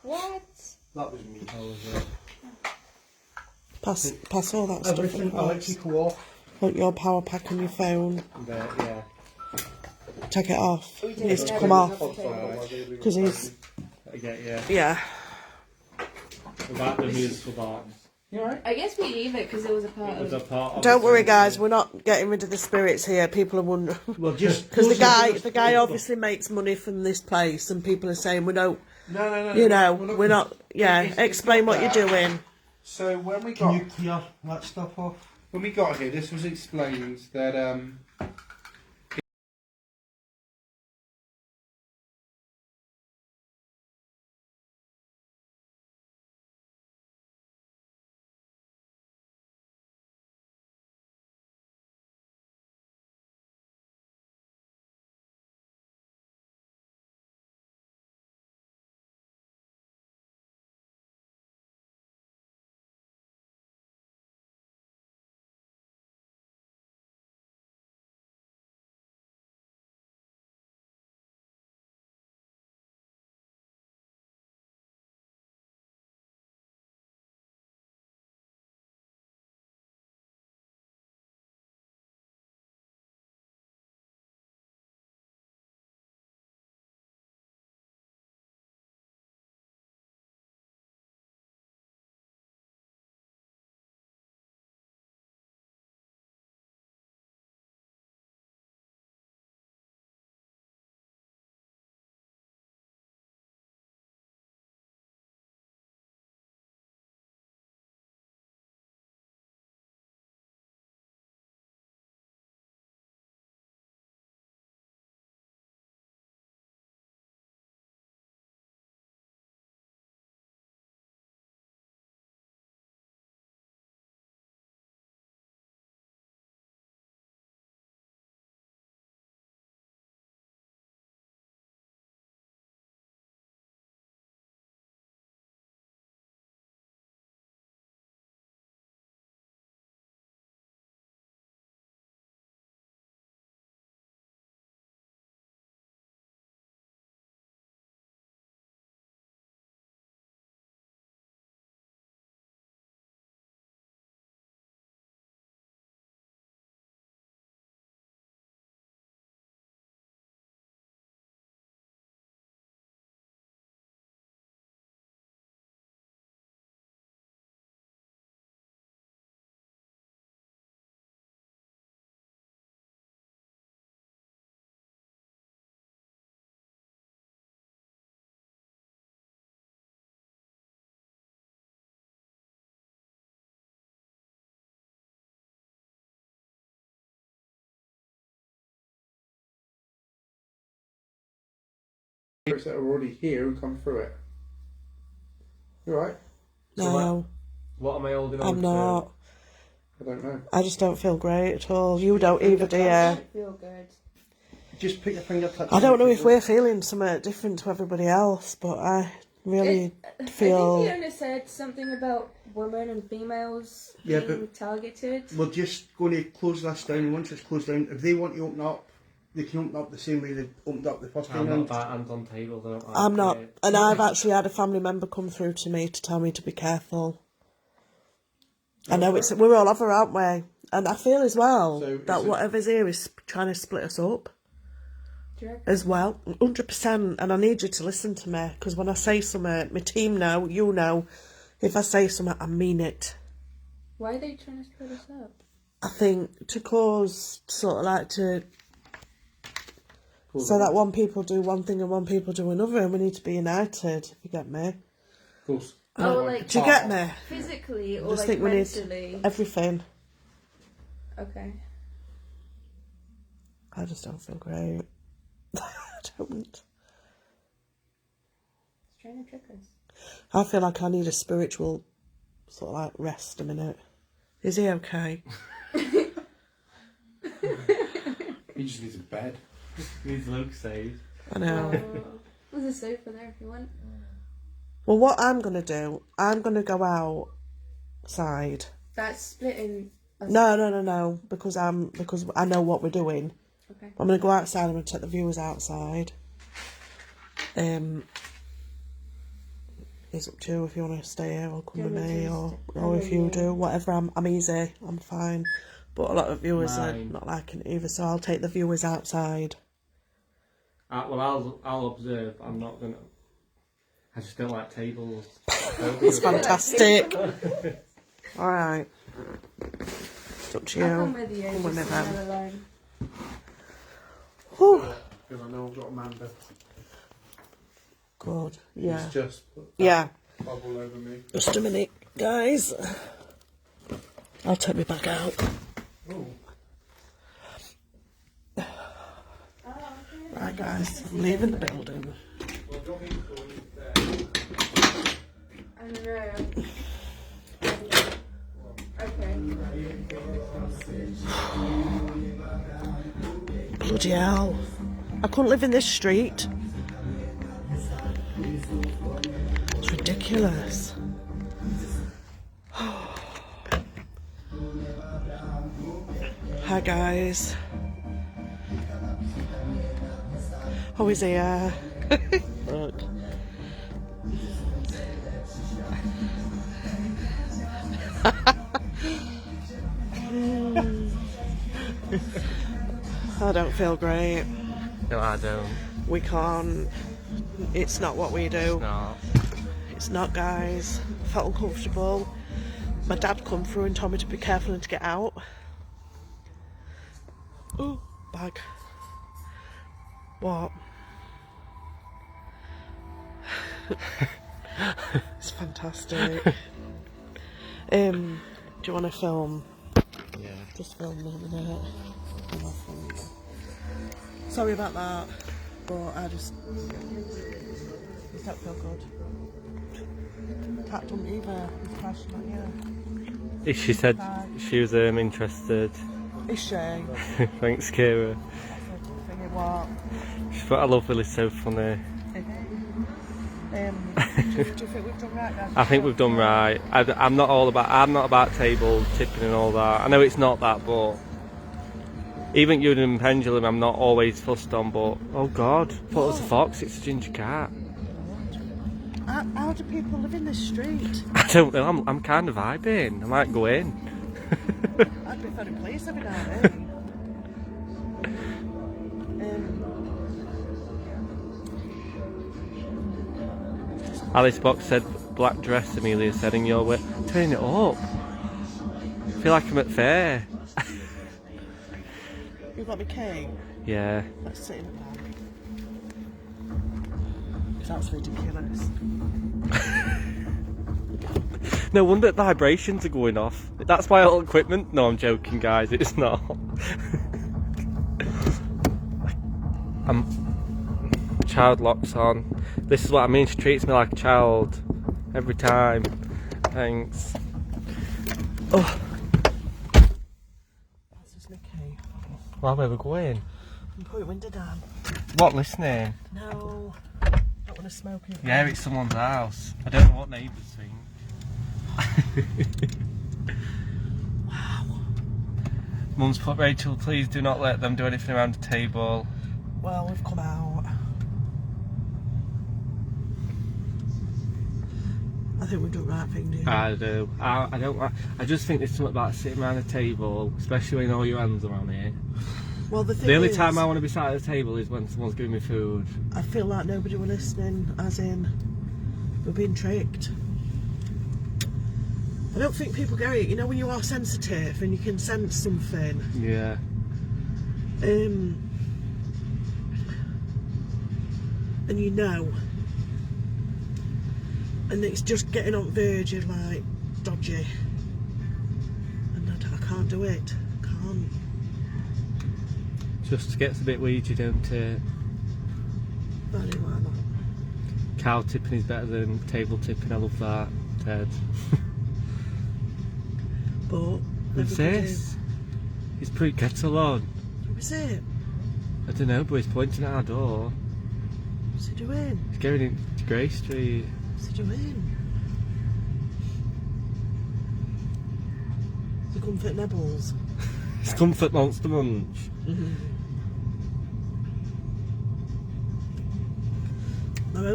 [SPEAKER 5] what?
[SPEAKER 6] That was me.
[SPEAKER 1] Pass all that stuff.
[SPEAKER 6] Everything
[SPEAKER 1] across.
[SPEAKER 6] electrical off.
[SPEAKER 1] Put your power pack on your phone.
[SPEAKER 4] yeah.
[SPEAKER 1] Take it off.
[SPEAKER 5] We
[SPEAKER 1] It
[SPEAKER 5] did
[SPEAKER 1] needs to
[SPEAKER 5] never
[SPEAKER 1] come off.
[SPEAKER 5] have a table.
[SPEAKER 1] Because he's.
[SPEAKER 4] I get yeah.
[SPEAKER 1] Yeah.
[SPEAKER 4] About the musical box.
[SPEAKER 3] You alright?
[SPEAKER 5] I guess we leave it because it was a part
[SPEAKER 4] It was
[SPEAKER 5] of.
[SPEAKER 4] a part of
[SPEAKER 1] Don't
[SPEAKER 4] the
[SPEAKER 1] worry,
[SPEAKER 4] thing.
[SPEAKER 1] guys. We're not getting rid of the spirits here. People are wondering.
[SPEAKER 6] Well, just
[SPEAKER 1] Because the
[SPEAKER 6] close
[SPEAKER 1] guy obviously makes money from this place, and people are saying we don't.
[SPEAKER 3] No.
[SPEAKER 1] You know, we're not. Yeah,
[SPEAKER 3] It's
[SPEAKER 1] explain
[SPEAKER 3] not
[SPEAKER 1] what you're
[SPEAKER 3] that.
[SPEAKER 1] doing.
[SPEAKER 3] So when we
[SPEAKER 6] Can
[SPEAKER 3] got
[SPEAKER 6] you clear that stuff off?
[SPEAKER 3] when we got here, this was explained that spirits that are already here and come through it. You alright?
[SPEAKER 1] No,
[SPEAKER 4] What am I holding on
[SPEAKER 1] I'm
[SPEAKER 4] to?
[SPEAKER 1] not.
[SPEAKER 3] I don't know.
[SPEAKER 1] I just don't feel great at all. You don't either, do
[SPEAKER 5] I
[SPEAKER 1] you?
[SPEAKER 5] don't feel good.
[SPEAKER 6] Just put your fingertips.
[SPEAKER 1] I don't know if we're feeling something different to everybody else, but I really
[SPEAKER 5] I
[SPEAKER 1] feel.
[SPEAKER 5] think Fiona said something about women and females
[SPEAKER 6] Yeah,
[SPEAKER 5] being targeted.
[SPEAKER 6] We're just going to close this down. Once it's closed down, if they want to open up, they can open up the same way they opened up the first
[SPEAKER 4] I'm
[SPEAKER 6] time
[SPEAKER 4] not
[SPEAKER 6] round.
[SPEAKER 4] about hands on tables. I don't like
[SPEAKER 1] I'm not,
[SPEAKER 4] it.
[SPEAKER 1] and I've actually had a family member come through to me to tell me to be careful. I know we're all over, aren't we? And I feel as well
[SPEAKER 3] So
[SPEAKER 1] that
[SPEAKER 3] is it-
[SPEAKER 1] whatever's here is trying to split us up
[SPEAKER 5] Do you reckon?
[SPEAKER 1] as well, 100%. And I need you to listen to me, because when I say something, my team know, you know, if I say something, I mean it.
[SPEAKER 5] Why are they trying to split us up?
[SPEAKER 1] I think to cause sort of like to. So that one people do one thing and one people do another, and we need to be united, if you get me.
[SPEAKER 3] Of course.
[SPEAKER 5] Oh, like
[SPEAKER 1] Do you get me?
[SPEAKER 5] physically or
[SPEAKER 1] Just
[SPEAKER 5] like
[SPEAKER 1] think we need
[SPEAKER 5] mentally?
[SPEAKER 1] everything.
[SPEAKER 5] Okay.
[SPEAKER 1] I just don't feel great. I don't.
[SPEAKER 5] It's trying to trick us.
[SPEAKER 1] I feel like I need a spiritual sort of like rest a minute. Is he okay?
[SPEAKER 3] He just needs a bed.
[SPEAKER 4] Needs Luke saved.
[SPEAKER 1] I know.
[SPEAKER 5] There's a sofa there if you want.
[SPEAKER 1] Well, what I'm going to do, I'm going to go outside.
[SPEAKER 5] That's splitting us.
[SPEAKER 1] No, because I know what we're doing.
[SPEAKER 5] Okay.
[SPEAKER 1] I'm going to go outside. I'm going to take the viewers outside. It's up to you if you want to stay here or come with me, or if you do, whatever. I'm easy. I'm fine. But a lot of viewers are not liking it either, so I'll take the viewers outside.
[SPEAKER 4] Well, I'll observe. I'm not gonna. I just don't like tables.
[SPEAKER 1] It's fantastic. All right. It's up to you.
[SPEAKER 5] I'll come with you.
[SPEAKER 1] Come with me
[SPEAKER 5] just
[SPEAKER 1] then.
[SPEAKER 5] never alone.
[SPEAKER 1] Whew.
[SPEAKER 3] Because I know I've got Amanda.
[SPEAKER 1] Good. Yeah.
[SPEAKER 3] He's just put that
[SPEAKER 1] Yeah.
[SPEAKER 3] bubble over me.
[SPEAKER 1] Just a minute, guys. I'll take my bag out.
[SPEAKER 3] Oh.
[SPEAKER 1] Right, guys. I'm leaving the building.
[SPEAKER 5] I don't know. Okay.
[SPEAKER 1] Bloody hell. I couldn't live in this street. It's ridiculous. Hi, guys. Oh, he's here. Look. I don't feel great.
[SPEAKER 2] No, I don't.
[SPEAKER 1] We can't. It's not what we do.
[SPEAKER 2] No.
[SPEAKER 1] It's not, guys. I felt uncomfortable. My dad come through and told me to be careful and to get out. Oh, bag. What? It's fantastic. Do you want to film?
[SPEAKER 2] Yeah.
[SPEAKER 1] Just film me a minute. Sorry about that, but I just don't feel good. Cat don't either. He's crashing at you.
[SPEAKER 2] She said she was interested.
[SPEAKER 1] Is she?
[SPEAKER 2] Thanks, Kira.
[SPEAKER 1] Thingy what?
[SPEAKER 2] She thought I love Willie's so funny.
[SPEAKER 1] Do you think we've done right, guys?
[SPEAKER 2] I think we've done right. I'm not about table tipping and all that. I know it's not that, but even Union and Pendulum, I'm not always fussed on. But oh God, thought it was a fox. It's a ginger cat.
[SPEAKER 1] How do people live in this street?
[SPEAKER 2] I don't know. I'm kind of vibing. I might go in.
[SPEAKER 1] I'd be very pleased every now and then.
[SPEAKER 2] Alice Box said black dress. Amelia said in your way. Turn it up. I feel like I'm at fair.
[SPEAKER 1] You've got me key.
[SPEAKER 2] Yeah.
[SPEAKER 1] Let's sit in it now. That's ridiculous.
[SPEAKER 2] No wonder vibrations are going off. That's my old equipment. No, I'm joking, guys. It's not. Child locks on. This is what I mean. She treats me like a child every time. Thanks. Oh.
[SPEAKER 1] That's just my key.
[SPEAKER 2] Well, where we're going?
[SPEAKER 1] And put your window down.
[SPEAKER 2] What, listening?
[SPEAKER 1] No. Don't want to smoke in.
[SPEAKER 2] Yeah, it's someone's house. I don't know what neighbours think.
[SPEAKER 1] Wow.
[SPEAKER 2] Mum's put, Rachel, please do not let them do anything around the table.
[SPEAKER 1] Well, we've come out. I think we've done the right thing, do you?
[SPEAKER 2] I do. I don't like. I just think there's something about sitting around a table, especially when all your hands are on it.
[SPEAKER 1] Well, the thing
[SPEAKER 2] The only
[SPEAKER 1] is,
[SPEAKER 2] time I want to be sat at the table is when someone's giving me food.
[SPEAKER 1] I feel like nobody were listening, as in, we're being tricked. I don't think people get it. You know when you are sensitive and you can sense something.
[SPEAKER 2] Yeah.
[SPEAKER 1] And you know. and it's just getting on the verge of like dodgy, and I can't do it. I can't.
[SPEAKER 2] Just gets a bit weedy, don't it?
[SPEAKER 1] I don't know why not.
[SPEAKER 2] Cow tipping is better than table tipping. I love that, Ted.
[SPEAKER 1] But
[SPEAKER 2] Who's
[SPEAKER 1] everybody-
[SPEAKER 2] this? He's put kettle on.
[SPEAKER 1] Who is it?
[SPEAKER 2] I don't know, but he's pointing at our door.
[SPEAKER 1] What's he doing?
[SPEAKER 2] He's going into Grey Street.
[SPEAKER 1] What's he doing? The Comfort Nibbles.
[SPEAKER 2] It's Comfort Monster Munch.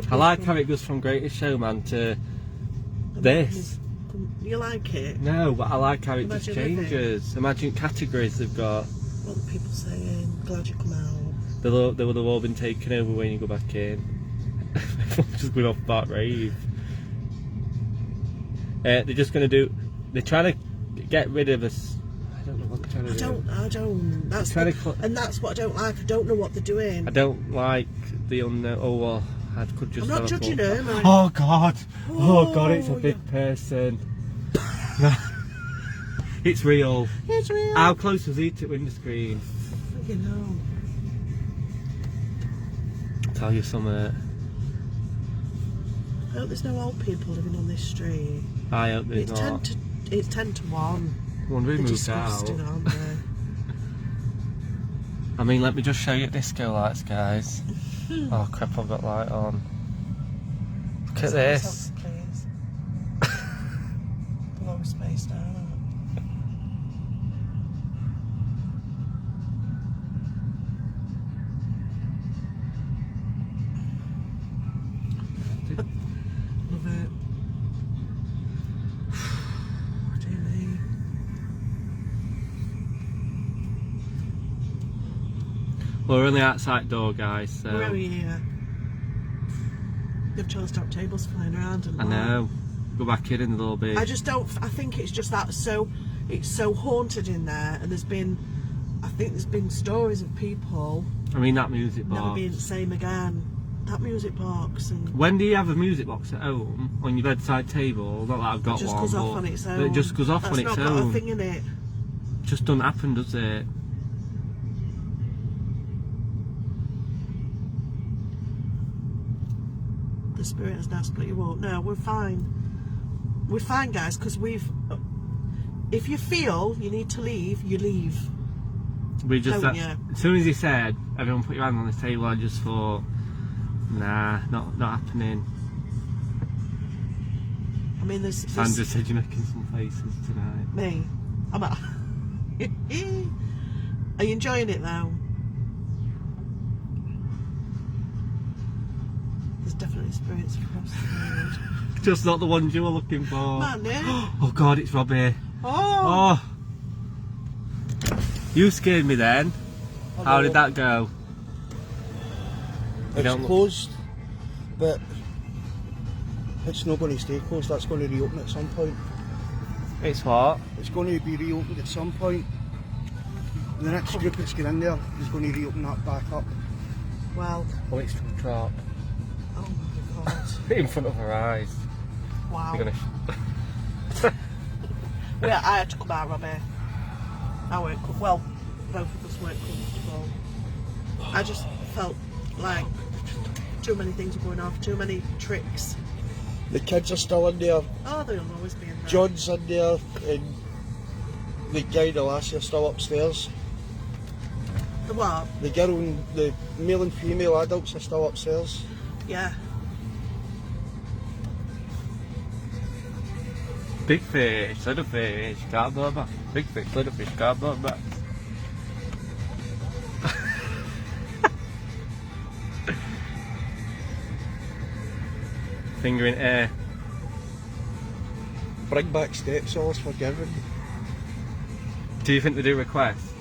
[SPEAKER 2] I like how it goes from Greatest Showman to this.
[SPEAKER 1] You like it?
[SPEAKER 2] No, but I like how it just
[SPEAKER 1] Imagine living.
[SPEAKER 2] changes. Imagine categories they've got.
[SPEAKER 1] What are people saying? Glad you come out.
[SPEAKER 2] They would have all been taken over when you go back in. Everyone's just going off that rave. They're just going to do. They're trying to get rid of us. I don't know what they're trying to do.
[SPEAKER 1] I don't. That's
[SPEAKER 2] Trying
[SPEAKER 1] the,
[SPEAKER 2] to
[SPEAKER 1] and that's what I don't like. I don't know what they're doing.
[SPEAKER 2] I don't like the unknown. Oh well, I could just.
[SPEAKER 1] I'm not
[SPEAKER 2] have a
[SPEAKER 1] judging
[SPEAKER 2] thought.
[SPEAKER 1] them. I-
[SPEAKER 2] Oh God! Oh God! It's a
[SPEAKER 1] Oh,
[SPEAKER 2] big person. It's real.
[SPEAKER 1] It's real.
[SPEAKER 2] How close was he to the window screen?
[SPEAKER 1] You know.
[SPEAKER 2] Tell you something.
[SPEAKER 1] I hope there's no old people living on this street.
[SPEAKER 2] I hope there's
[SPEAKER 1] It's
[SPEAKER 2] not.
[SPEAKER 1] 10 to 1.
[SPEAKER 2] I wonder who
[SPEAKER 1] They're
[SPEAKER 2] moved out.
[SPEAKER 1] disgusting, aren't they?
[SPEAKER 2] I mean, let me just show you disco lights, guys. Oh crap! I've got light on. Look at this.
[SPEAKER 1] Please. Blow spaced out. Love it. Dear me.
[SPEAKER 2] Well, we're on the outside door, guys. So
[SPEAKER 1] Where are we here? They've chose to stop tables flying around and
[SPEAKER 2] I know. Go back in a little bit.
[SPEAKER 1] I just don't. I think it's just that it's so haunted in there, and I think there's been stories of people
[SPEAKER 2] I mean, that music
[SPEAKER 1] never
[SPEAKER 2] box.
[SPEAKER 1] being the same again. That music box and
[SPEAKER 2] When do you have a music box at home on your bedside table? Not that I've got
[SPEAKER 1] it just
[SPEAKER 2] one.
[SPEAKER 1] goes off
[SPEAKER 2] but
[SPEAKER 1] on its own.
[SPEAKER 2] It just goes off
[SPEAKER 1] That's
[SPEAKER 2] on its
[SPEAKER 1] not got a
[SPEAKER 2] own.
[SPEAKER 1] thing in it.
[SPEAKER 2] Just doesn't happen, does it?
[SPEAKER 1] The spirit has now split you up. No, we're fine. We're fine, guys, because we've. If you feel you need to leave, you leave.
[SPEAKER 2] We just
[SPEAKER 1] Don't you?
[SPEAKER 2] as soon as he said, "Everyone put your hand on the table," I just thought, "Nah, not happening."
[SPEAKER 1] I mean, there's
[SPEAKER 2] Sandra said you're making some faces tonight.
[SPEAKER 1] me. I'm at. Are you enjoying it though? There's definitely spirits across the road.
[SPEAKER 2] Just not the ones you were looking for.
[SPEAKER 1] Man, eh?
[SPEAKER 2] Oh God, it's Robbie.
[SPEAKER 1] Oh!
[SPEAKER 2] Oh, you scared me then. How did that go? You
[SPEAKER 6] It's
[SPEAKER 2] don't look-
[SPEAKER 6] closed, but it's not going to stay closed. That's going to reopen at some point.
[SPEAKER 2] It's what?
[SPEAKER 6] It's going to be reopened at some point. The next group that's going in there is going to reopen that back up.
[SPEAKER 1] Well,
[SPEAKER 2] Oh, it's from drop
[SPEAKER 1] oh my god.
[SPEAKER 2] in front of her eyes.
[SPEAKER 1] Wow.
[SPEAKER 2] You're gonna.
[SPEAKER 1] Well, I had to come out, Robbie. I weren't, well, both of us weren't comfortable. I just felt like too many things were going off, too many tricks.
[SPEAKER 6] The kids are still in there.
[SPEAKER 1] Oh, they'll always be in there.
[SPEAKER 6] John's in there, and the guy and the lassie are still upstairs.
[SPEAKER 1] The what?
[SPEAKER 6] The girl and the male and female adults are still upstairs.
[SPEAKER 1] Yeah.
[SPEAKER 2] Big fish, little fish, can't blow back. Big fish, little fish, can't blow back. Finger in air.
[SPEAKER 6] Bring back steps, all's forgiven.
[SPEAKER 2] Do you think they do requests?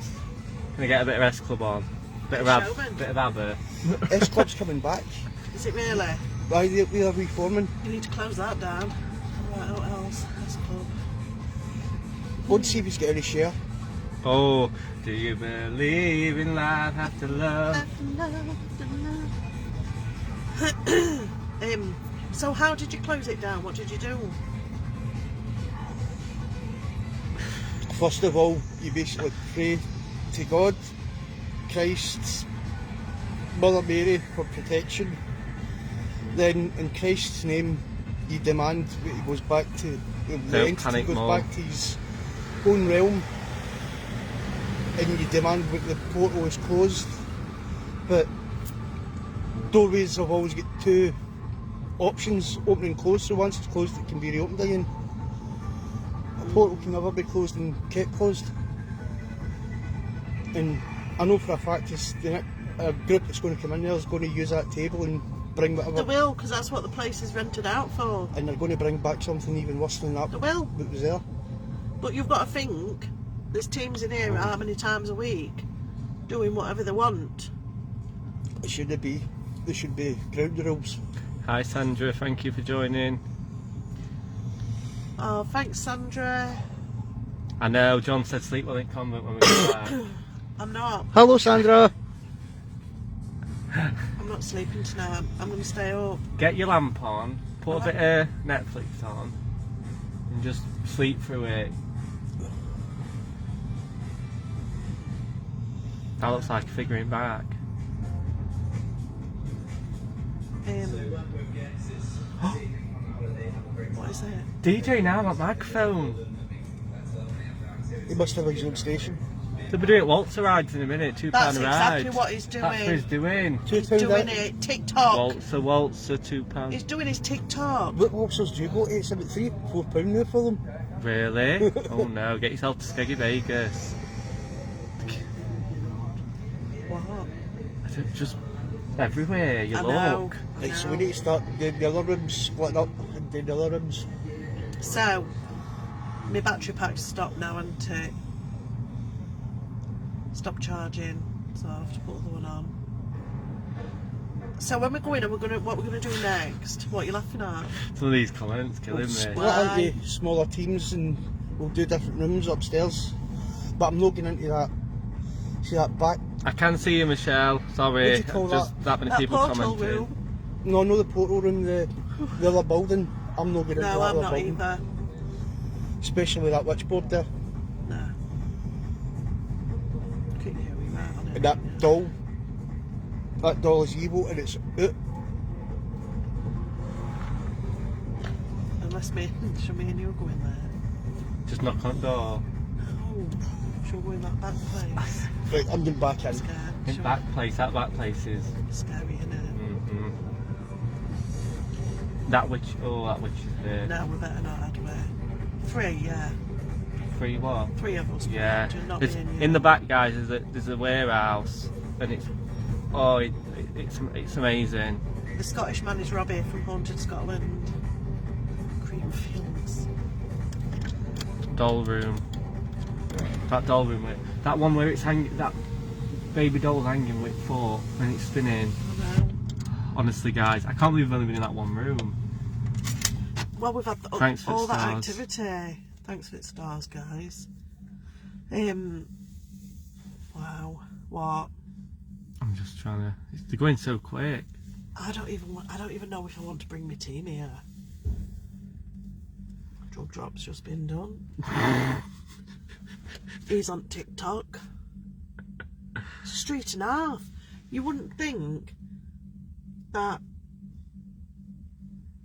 [SPEAKER 2] Can I get a bit of S Club on? Bit of
[SPEAKER 1] Showman.
[SPEAKER 2] bit of ABBA.
[SPEAKER 6] S Club's coming back.
[SPEAKER 1] Is it really?
[SPEAKER 6] Why they're reforming?
[SPEAKER 1] You need to close that down. Right, what else? That's club.
[SPEAKER 6] Go and see if he's got any share.
[SPEAKER 2] Oh, do you believe in life after love?
[SPEAKER 1] So how did you close it down? What did you do?
[SPEAKER 6] First of all, you basically pray to God, Christ, Mother Mary for protection. Then, in Christ's name, you demand that he goes back to the entity
[SPEAKER 2] panic
[SPEAKER 6] goes
[SPEAKER 2] more.
[SPEAKER 6] back to his own realm, and you demand that the portal is closed. But doorways have always got two options, open and closed. So once it's closed, it can be reopened again. A portal can never be closed and kept closed. And I know for a fact a group that's going to come in there is going to use that table and bring whatever.
[SPEAKER 1] They will, because that's what the place is rented out for.
[SPEAKER 6] And they're going to bring back something even worse than that.
[SPEAKER 1] They will.
[SPEAKER 6] That was there.
[SPEAKER 1] But you've got to think, there's teams in here how many times a week doing whatever they want.
[SPEAKER 6] It should be. There should be ground rules.
[SPEAKER 2] Hi Sandra, thank you for joining.
[SPEAKER 1] Oh, thanks, Sandra.
[SPEAKER 2] I know, John said sleep well in convent when we get back.
[SPEAKER 1] I'm not.
[SPEAKER 6] Hello, Sandra.
[SPEAKER 1] I'm not sleeping tonight. I'm going to stay up.
[SPEAKER 2] Get your lamp on, put a bit of Netflix on, and just sleep through it. That looks like a figuring back.
[SPEAKER 1] What is it?
[SPEAKER 2] DJ now, not microphone.
[SPEAKER 6] He must have his own station.
[SPEAKER 2] They'll be doing waltzer rides in a minute, £2
[SPEAKER 1] That's
[SPEAKER 2] a ride.
[SPEAKER 1] exactly what he's doing.
[SPEAKER 2] That's what he's doing.
[SPEAKER 1] He's doing it. TikTok.
[SPEAKER 2] Waltzer, £2.
[SPEAKER 1] He's doing his TikTok.
[SPEAKER 6] What lobsters do you go? £8.73, £4 now for them.
[SPEAKER 2] Really? Oh no, get yourself to Skeggy Vegas.
[SPEAKER 1] What?
[SPEAKER 2] I don't, just everywhere you
[SPEAKER 1] I
[SPEAKER 2] look.
[SPEAKER 1] know.
[SPEAKER 6] Right, so we need to start doing the other rooms, splitting up and doing the other rooms.
[SPEAKER 1] So, my battery pack's stopped now, and stop charging, so I'll have to put the one on. So when we're going, what we're gonna do next? What are you laughing at?
[SPEAKER 2] Some of these comments killing
[SPEAKER 6] We'll
[SPEAKER 2] me.
[SPEAKER 6] split into smaller teams and we'll do different rooms upstairs. But I'm not getting into that. See that back?
[SPEAKER 2] I can see you, Michelle.
[SPEAKER 6] What
[SPEAKER 2] Sorry,
[SPEAKER 6] do you call
[SPEAKER 2] just that many
[SPEAKER 1] That
[SPEAKER 2] people
[SPEAKER 1] portal
[SPEAKER 2] commenting.
[SPEAKER 1] room?
[SPEAKER 6] No, the portal room, the other building. I'm not getting into
[SPEAKER 1] No,
[SPEAKER 6] that
[SPEAKER 1] I'm
[SPEAKER 6] other
[SPEAKER 1] not
[SPEAKER 6] building.
[SPEAKER 1] either.
[SPEAKER 6] Especially that witchboard there.
[SPEAKER 1] No. Keep hearing that on it.
[SPEAKER 6] And that doll. That doll is evil and it's
[SPEAKER 1] Unless me and you are going there.
[SPEAKER 2] Just knock on the door.
[SPEAKER 1] No. Shall we go in that back place?
[SPEAKER 6] right, I'm going back in.
[SPEAKER 1] Scared.
[SPEAKER 2] In
[SPEAKER 1] Shall
[SPEAKER 2] back place, that back place is.
[SPEAKER 1] we? Scary, isn't it?
[SPEAKER 2] Mm-hmm. That witch is there.
[SPEAKER 1] No, we better not, had we? 3, yeah.
[SPEAKER 2] 3 what?
[SPEAKER 1] 3 of us.
[SPEAKER 2] Yeah.
[SPEAKER 1] Not
[SPEAKER 2] There's-
[SPEAKER 1] me and you.
[SPEAKER 2] in the back, guys, there's a warehouse, and it's amazing.
[SPEAKER 1] The Scottish man is Robbie from Haunted Scotland. Creamfields.
[SPEAKER 2] Doll room. That doll room, that one where it's hanging, that baby doll's hanging with 4 and it's spinning.
[SPEAKER 1] I know.
[SPEAKER 2] Honestly, guys, I can't believe we've only been in that one room.
[SPEAKER 1] Well, we've had
[SPEAKER 2] Thanks for
[SPEAKER 1] all
[SPEAKER 2] the
[SPEAKER 1] that
[SPEAKER 2] stars.
[SPEAKER 1] activity. Thanks for the stars, guys. Wow. What?
[SPEAKER 2] I'm just trying to. They're going so quick.
[SPEAKER 1] I don't even know if I want to bring my team here. Drug drop's just been done. He's on TikTok. It's a street and a half. You wouldn't think that.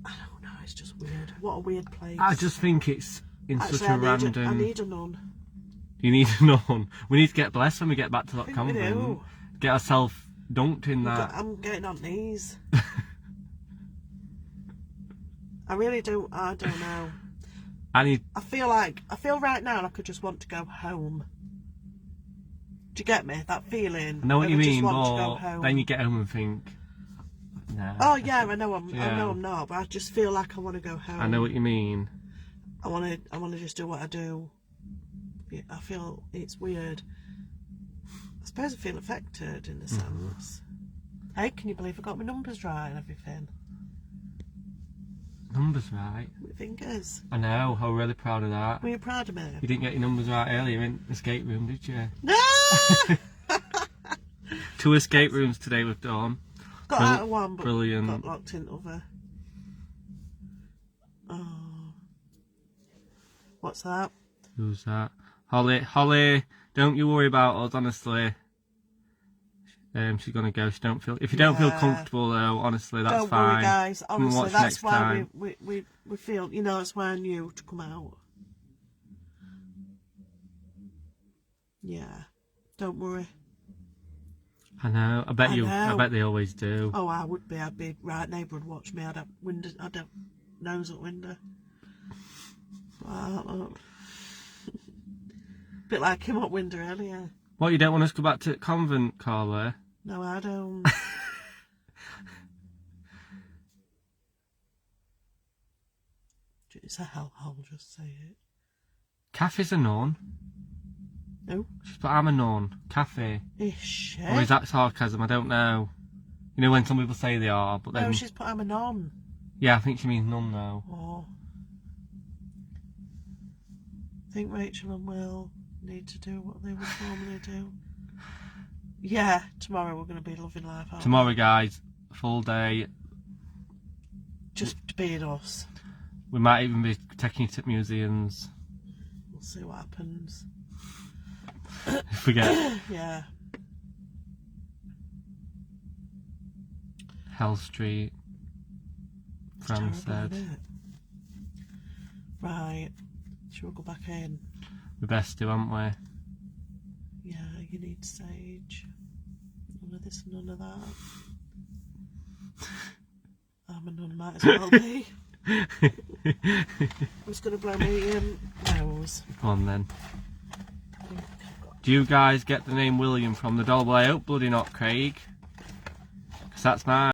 [SPEAKER 1] I don't know. It's just weird. What a weird place.
[SPEAKER 2] I just think it's in
[SPEAKER 1] Actually,
[SPEAKER 2] such a random.
[SPEAKER 1] I need a nun.
[SPEAKER 2] You need to know. We need to get blessed when we get back to that
[SPEAKER 1] think we
[SPEAKER 2] convent.
[SPEAKER 1] do.
[SPEAKER 2] Get ourselves dunked in that.
[SPEAKER 1] I'm getting on knees. I really don't. I don't know. I feel right now like I just want to go home. Do you get me? That feeling.
[SPEAKER 2] I know what
[SPEAKER 1] of
[SPEAKER 2] you
[SPEAKER 1] I just
[SPEAKER 2] mean,
[SPEAKER 1] want to go
[SPEAKER 2] but
[SPEAKER 1] home.
[SPEAKER 2] then you get home and think, nah.
[SPEAKER 1] Oh yeah, I know. I
[SPEAKER 2] Yeah.
[SPEAKER 1] know I'm not, but I just feel like I want to go home.
[SPEAKER 2] I know what you mean.
[SPEAKER 1] I want to just do what I do. Yeah, I feel it's weird. I suppose I feel affected in a sense. Hey, can you believe I got my numbers right and everything?
[SPEAKER 2] Numbers right.
[SPEAKER 1] My fingers.
[SPEAKER 2] I know. I'm really proud of that.
[SPEAKER 1] Were you proud of me?
[SPEAKER 2] You didn't get your numbers right earlier in the escape room, did you?
[SPEAKER 1] No!
[SPEAKER 2] 2 escape rooms today we've done.
[SPEAKER 1] Got out of one, but
[SPEAKER 2] Brilliant.
[SPEAKER 1] got locked in other. Oh. What's that?
[SPEAKER 2] Who's that? Holly, don't you worry about us, honestly. She's gonna go. If you don't feel
[SPEAKER 1] Yeah.
[SPEAKER 2] comfortable though, honestly, that's
[SPEAKER 1] Don't
[SPEAKER 2] fine.
[SPEAKER 1] worry, guys.
[SPEAKER 2] Come and
[SPEAKER 1] Honestly,
[SPEAKER 2] watch
[SPEAKER 1] that's
[SPEAKER 2] next
[SPEAKER 1] why
[SPEAKER 2] time.
[SPEAKER 1] we feel, you know, it's why I knew to come out. Yeah. Don't worry.
[SPEAKER 2] I know. I bet they always do.
[SPEAKER 1] Oh, I would be. I'd be right. Neighbour would watch me. I'd have nose at window. Bit like him at window earlier.
[SPEAKER 2] What, you don't want us to go back to convent, Carla?
[SPEAKER 1] No, I don't. It's a hellhole, just say it.
[SPEAKER 2] Kathy's a nun.
[SPEAKER 1] No.
[SPEAKER 2] She's put, I'm a nun. Kathy.
[SPEAKER 1] Is she?
[SPEAKER 2] Or is that sarcasm? I don't know. You know when some people say they are, but then...
[SPEAKER 1] No, she's put I'm a non.
[SPEAKER 2] Yeah, I think she means nun though.
[SPEAKER 1] Oh. I think Rachel and Will need to do what they would normally do. Yeah, tomorrow we're going to be loving life.
[SPEAKER 2] Tomorrow, guys, full day.
[SPEAKER 1] Just being us.
[SPEAKER 2] We might even be taking you to museums.
[SPEAKER 1] We'll see what happens.
[SPEAKER 2] Forget.
[SPEAKER 1] Yeah.
[SPEAKER 2] Hell Street. Fran said.
[SPEAKER 1] Isn't it? Right. Shall we go back in?
[SPEAKER 2] We best do, haven't we?
[SPEAKER 1] Yeah, you need sage. None of this, none of that. I'm a nun, might as well be. I'm just going to blow my nose.
[SPEAKER 2] Come on then. Do you guys get the name William from the doll? Well, I hope bloody not, Craig. Because that's mine.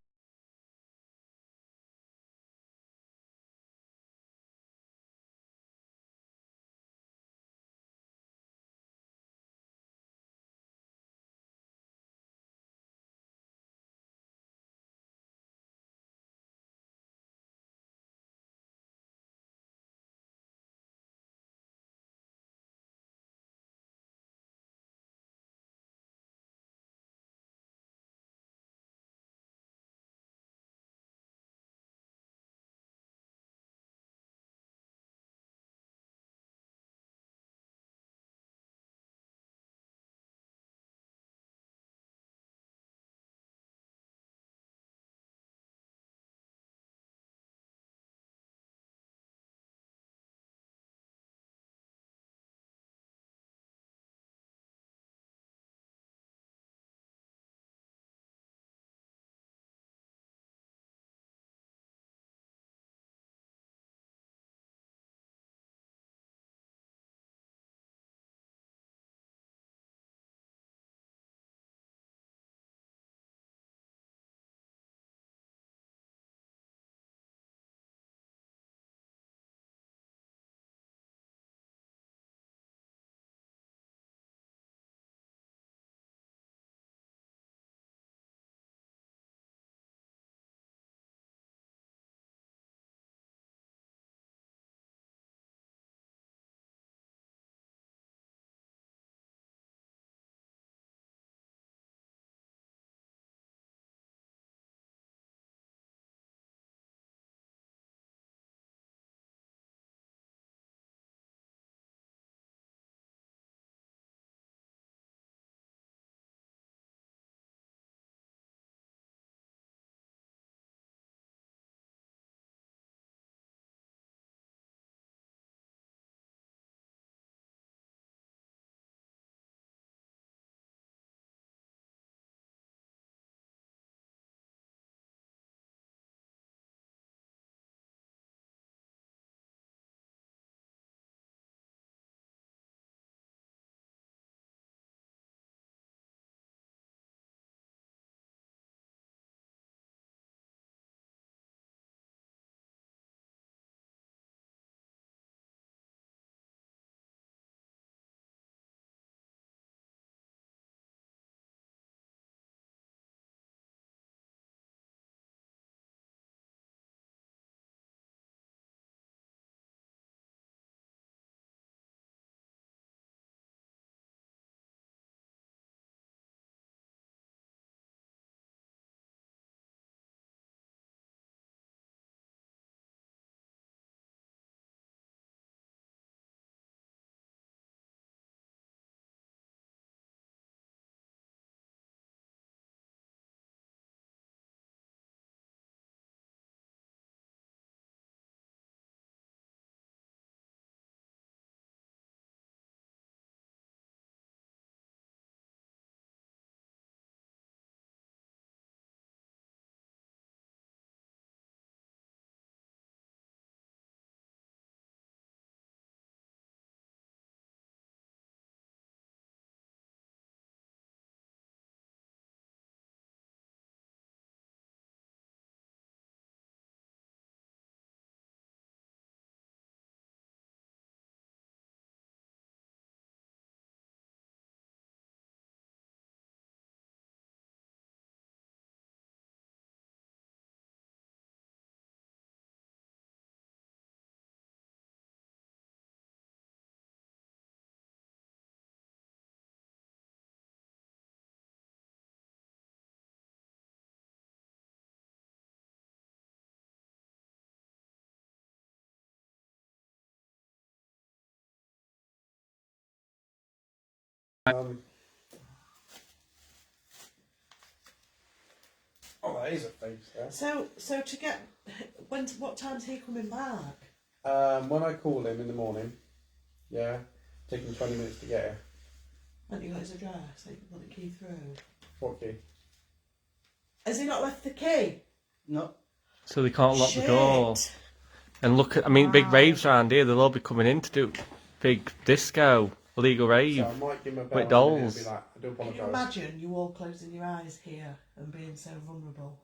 [SPEAKER 3] Oh, that is a face there.
[SPEAKER 1] So to get what time's he coming back?
[SPEAKER 3] When I call him in the morning, yeah, taking 20 minutes to get here.
[SPEAKER 1] Haven't you got his address? So you can put the key through.
[SPEAKER 3] What key?
[SPEAKER 1] Has he not left the key?
[SPEAKER 6] No.
[SPEAKER 2] So they can't lock
[SPEAKER 1] Shit.
[SPEAKER 2] the door. And look at, I mean, big
[SPEAKER 1] Wow.
[SPEAKER 2] raves around here, they'll all be coming in to do big disco, illegal rave.
[SPEAKER 3] So I might give him a bell
[SPEAKER 2] With
[SPEAKER 3] and
[SPEAKER 2] dolls.
[SPEAKER 3] he'll be like, I do
[SPEAKER 1] Can you
[SPEAKER 3] apologise.
[SPEAKER 1] imagine you all closing your eyes here and being so vulnerable?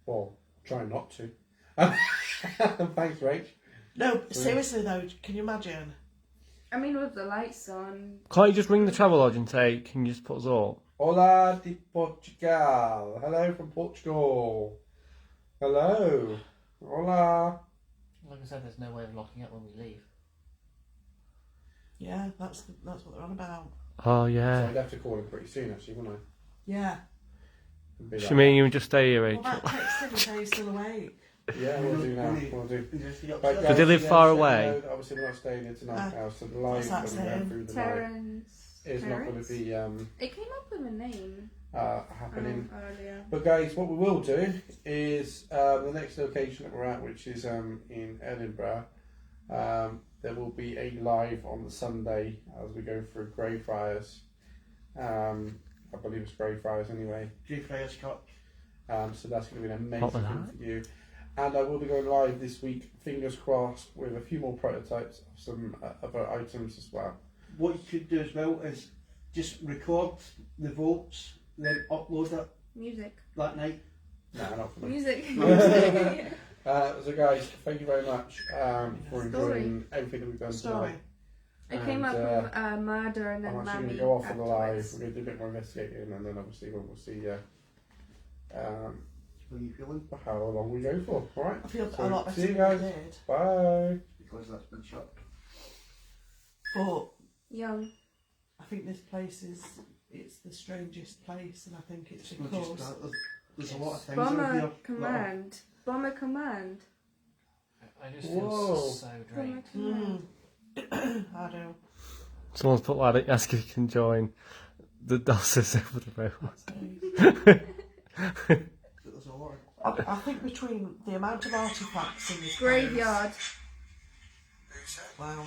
[SPEAKER 3] Well, try not to. Thanks, Rach.
[SPEAKER 1] No, seriously though, can you imagine?
[SPEAKER 5] I mean, with the lights on.
[SPEAKER 2] Can't you just ring the travel lodge and say, can you just put us up?
[SPEAKER 3] Hola de Portugal. Hello from Portugal. Hello. Hola.
[SPEAKER 7] Like I said, there's no way of locking up when we leave.
[SPEAKER 1] Yeah, that's what they're on about.
[SPEAKER 2] Oh,
[SPEAKER 3] So
[SPEAKER 2] yeah.
[SPEAKER 3] I'd have to call him pretty soon, actually, wouldn't I?
[SPEAKER 1] Yeah.
[SPEAKER 3] And be
[SPEAKER 2] She
[SPEAKER 3] like,
[SPEAKER 2] mean you just stay here,
[SPEAKER 1] What
[SPEAKER 2] Rachel?
[SPEAKER 1] about texting and say you're still awake?
[SPEAKER 3] yeah, we'll do now. We'll do. Right,
[SPEAKER 2] Do they live
[SPEAKER 3] guys,
[SPEAKER 2] far
[SPEAKER 3] so you
[SPEAKER 2] away?
[SPEAKER 3] know that obviously we're not staying here tonight now, so the
[SPEAKER 1] what's
[SPEAKER 3] live
[SPEAKER 1] that
[SPEAKER 3] that we
[SPEAKER 1] saying?
[SPEAKER 3] went through the night
[SPEAKER 5] Terrence.
[SPEAKER 3] is not going to be
[SPEAKER 5] It came up with a name
[SPEAKER 3] happening.
[SPEAKER 5] earlier.
[SPEAKER 3] But guys, what we will do is the next location that we're at, which is in Edinburgh, there will be a live on the Sunday as we go through Greyfriars. I believe it's Greyfriars anyway.
[SPEAKER 6] Greyfriars Cup.
[SPEAKER 3] So that's going to be an
[SPEAKER 2] What was
[SPEAKER 3] amazing thing
[SPEAKER 2] that?
[SPEAKER 3] for you. And I will be going live this week, fingers crossed, with a few more prototypes of some other items as well.
[SPEAKER 6] What you could do as well is just record the votes, then upload it
[SPEAKER 5] Music.
[SPEAKER 6] that night.
[SPEAKER 3] No, not for me.
[SPEAKER 5] Music.
[SPEAKER 3] So guys, thank you very much for
[SPEAKER 5] Story.
[SPEAKER 3] enjoying everything that we've done
[SPEAKER 1] Story.
[SPEAKER 3] tonight.
[SPEAKER 5] It came up
[SPEAKER 3] And,
[SPEAKER 5] with murder and then
[SPEAKER 3] I'm actually going
[SPEAKER 5] Mammy
[SPEAKER 3] to go off on the live.
[SPEAKER 5] afterwards.
[SPEAKER 3] We're going to do a bit more investigating, and then obviously we'll see
[SPEAKER 6] How are you feeling?
[SPEAKER 3] how long we go for. All right.
[SPEAKER 1] I feel
[SPEAKER 3] So,
[SPEAKER 1] a lot better
[SPEAKER 3] see you
[SPEAKER 1] than I
[SPEAKER 3] guys.
[SPEAKER 1] did.
[SPEAKER 3] Bye.
[SPEAKER 6] Because that's been shut.
[SPEAKER 1] But
[SPEAKER 5] Young.
[SPEAKER 1] I think this place it's the strangest place, and I think it's
[SPEAKER 6] It's not just
[SPEAKER 1] because
[SPEAKER 6] that. There's a lot of things out
[SPEAKER 5] Bomber
[SPEAKER 6] here.
[SPEAKER 5] command. Bomber command.
[SPEAKER 7] I just feel
[SPEAKER 3] Whoa.
[SPEAKER 7] so
[SPEAKER 5] Bomber
[SPEAKER 7] drained.
[SPEAKER 5] command.
[SPEAKER 1] I do.
[SPEAKER 2] Someone's put that, ask if you can join the Dosses over the road.
[SPEAKER 6] There's a lot of
[SPEAKER 1] I think between the amount of artifacts in this
[SPEAKER 5] Graveyard.
[SPEAKER 1] place, wow,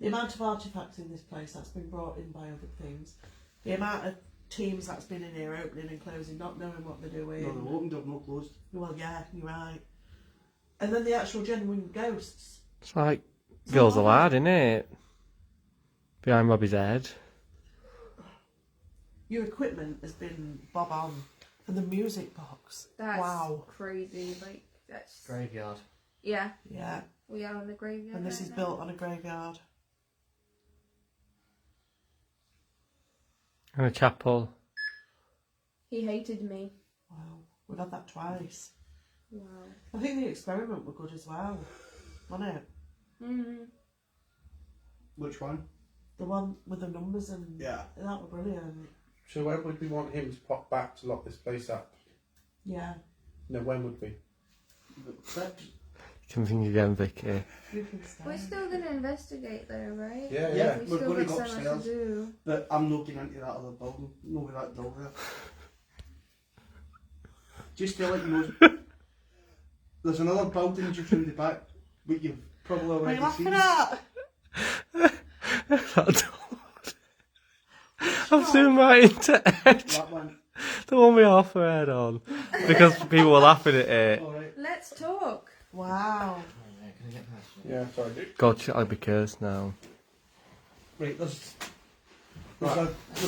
[SPEAKER 1] the amount of artifacts in this place that's been brought in by other things, the amount of teams that's been in here opening and closing, not knowing what they're doing.
[SPEAKER 6] No, they're opened up, not closed.
[SPEAKER 1] Well, yeah, you're right. And then the actual genuine ghosts.
[SPEAKER 2] It's like Girls Aloud, innit? Behind Robbie's head.
[SPEAKER 1] Your equipment has been bob on. And the music box.
[SPEAKER 5] That's
[SPEAKER 1] Wow.
[SPEAKER 5] crazy. Like, that's.
[SPEAKER 7] Graveyard.
[SPEAKER 5] Yeah.
[SPEAKER 1] Yeah.
[SPEAKER 5] We are in the graveyard.
[SPEAKER 1] And this
[SPEAKER 5] right
[SPEAKER 1] is
[SPEAKER 5] now.
[SPEAKER 1] built on a graveyard.
[SPEAKER 2] And a chapel.
[SPEAKER 5] He hated me.
[SPEAKER 1] Wow. We've had that twice.
[SPEAKER 5] Wow.
[SPEAKER 1] I think the experiment were good as well. Wasn't it?
[SPEAKER 5] Mm-hmm.
[SPEAKER 6] Which one?
[SPEAKER 1] The one with the numbers and
[SPEAKER 6] Yeah.
[SPEAKER 1] that were brilliant.
[SPEAKER 3] So when would we want him to pop back to lock this place up?
[SPEAKER 1] Yeah.
[SPEAKER 3] No, when would we?
[SPEAKER 6] Six.
[SPEAKER 2] You can think again, Vicky.
[SPEAKER 1] You can stay.
[SPEAKER 5] We're still gonna investigate though, right?
[SPEAKER 3] Yeah,
[SPEAKER 6] Yeah.
[SPEAKER 3] yeah.
[SPEAKER 5] We
[SPEAKER 6] We're
[SPEAKER 5] still
[SPEAKER 6] gonna
[SPEAKER 5] got
[SPEAKER 6] go
[SPEAKER 5] so much
[SPEAKER 6] upstairs.
[SPEAKER 5] to do.
[SPEAKER 6] But I'm not getting into that other building. Not with that door there. Just to let you know, there's another building just round the back, but you've probably
[SPEAKER 1] What are
[SPEAKER 6] already
[SPEAKER 1] you laughing
[SPEAKER 6] seen.
[SPEAKER 1] at?
[SPEAKER 2] I've zoomed right into Edge.
[SPEAKER 6] That one.
[SPEAKER 2] The one with half her head on. Because people were laughing at it.
[SPEAKER 6] Alright.
[SPEAKER 5] Let's talk.
[SPEAKER 1] Wow.
[SPEAKER 7] Oh, yeah, can I get past you?
[SPEAKER 3] Yeah, sorry, dude.
[SPEAKER 2] God, shall I be cursed now?
[SPEAKER 6] Right, there's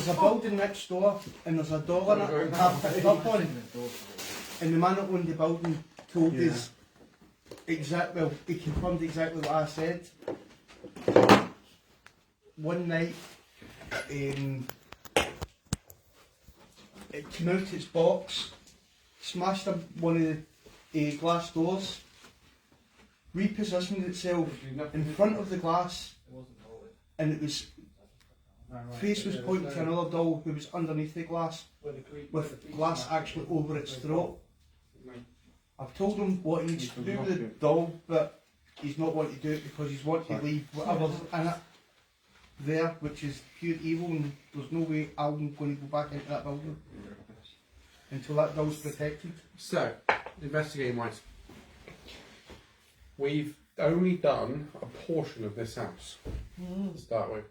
[SPEAKER 6] a building next door and there's a door in it and I picked up on it. And the man that owned the building told us exactly, well, he confirmed exactly what I said. One night, it came out its box, smashed up one of the glass doors, repositioned itself in front of the glass, and it was face was pointing to another doll who was underneath the glass, with glass actually over its throat. I've told him what he needs to do with the doll, but he's not wanting to do it because he's wanting to leave whatever's in it. there, which is pure evil, and there's no way I'm going to go back into that building until that building's protected.
[SPEAKER 3] So, investigating wise, we've only done a portion of this house to start with.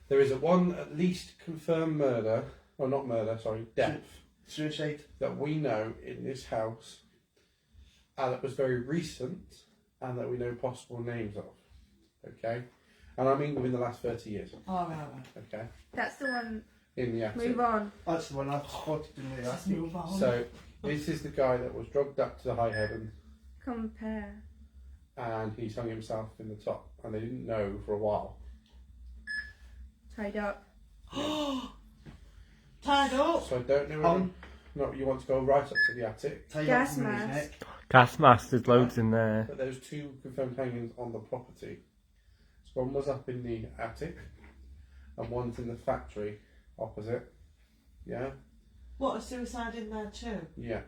[SPEAKER 3] There is one at least confirmed murder, or not murder, sorry, death,
[SPEAKER 6] Suicide.
[SPEAKER 3] that we know in this house, and that was very recent, and that we know possible names of. Okay? And I mean within the last 30 years.
[SPEAKER 1] Oh, right.
[SPEAKER 3] Okay?
[SPEAKER 5] That's the one.
[SPEAKER 3] In the attic.
[SPEAKER 5] Move on.
[SPEAKER 6] That's the one I've spotted in the
[SPEAKER 1] Let's
[SPEAKER 6] attic.
[SPEAKER 1] move on.
[SPEAKER 3] So, this is the guy that was drugged up to the high heaven,
[SPEAKER 5] Compare.
[SPEAKER 3] and he's hung himself in the top, and they didn't know for a while.
[SPEAKER 5] Tied up.
[SPEAKER 1] Tied up.
[SPEAKER 3] So I don't know whether not you want to go right up to the attic,
[SPEAKER 6] Tied
[SPEAKER 5] Gas
[SPEAKER 6] up around his
[SPEAKER 5] mask.
[SPEAKER 6] neck.
[SPEAKER 2] Gas mask, there's loads in there.
[SPEAKER 3] but there's two confirmed hangings on the property. So one was up in the attic, and one's in the factory opposite. Yeah?
[SPEAKER 1] What, a suicide in there too?
[SPEAKER 3] Yeah.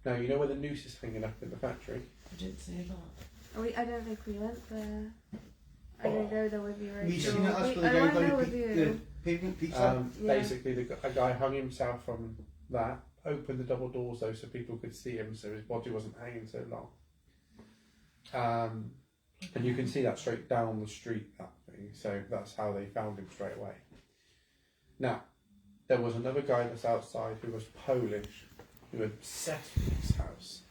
[SPEAKER 3] Now, you know where the noose is hanging up in the factory?
[SPEAKER 1] I didn't see that.
[SPEAKER 5] I don't think we went there. I didn't go there with you,
[SPEAKER 6] Have you
[SPEAKER 5] Rachel.
[SPEAKER 6] seen it? That's
[SPEAKER 5] Wait,
[SPEAKER 6] where the
[SPEAKER 5] I
[SPEAKER 6] guy
[SPEAKER 5] went there
[SPEAKER 6] done
[SPEAKER 5] with
[SPEAKER 6] the
[SPEAKER 5] you.
[SPEAKER 6] pavement pizza.
[SPEAKER 5] Yeah.
[SPEAKER 3] Basically, a guy hung himself from that, opened the double doors though so people could see him, so his body wasn't hanging so long. And you can see that straight down the street, that thing, so that's how they found him straight away. Now, there was another guy that's outside who was Polish, who was obsessed with this house.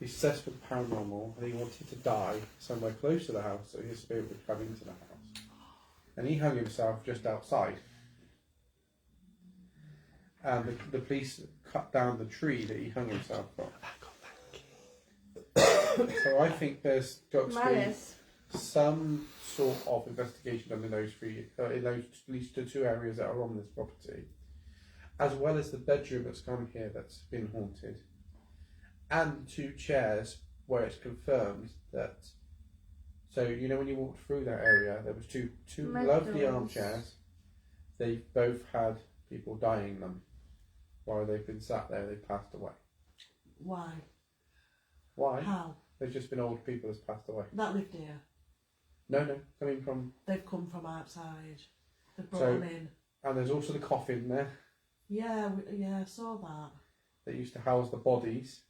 [SPEAKER 3] He's obsessed with the paranormal, and he wanted to die somewhere close to the house so his spirit would come into the house. And he hung himself just outside. And the police cut down the tree that he hung himself from. So I think there's got to
[SPEAKER 5] Malice.
[SPEAKER 3] be some sort of investigation done in those in those at least the two areas that are on this property, as well as the bedroom that's come here that's been haunted, and two chairs where it's confirmed that. So you know when you walked through that area, there was two lovely armchairs. They both had people dying in them. While they've been sat there, they passed away.
[SPEAKER 1] Why?
[SPEAKER 3] Why?
[SPEAKER 1] How?
[SPEAKER 3] They've just been old people that's passed away.
[SPEAKER 1] That lived here.
[SPEAKER 3] No, coming from.
[SPEAKER 1] They've come from outside. They've brought
[SPEAKER 3] So-
[SPEAKER 1] them in.
[SPEAKER 3] And there's also the coffin there
[SPEAKER 1] Yeah, I saw that.
[SPEAKER 3] that used to house the bodies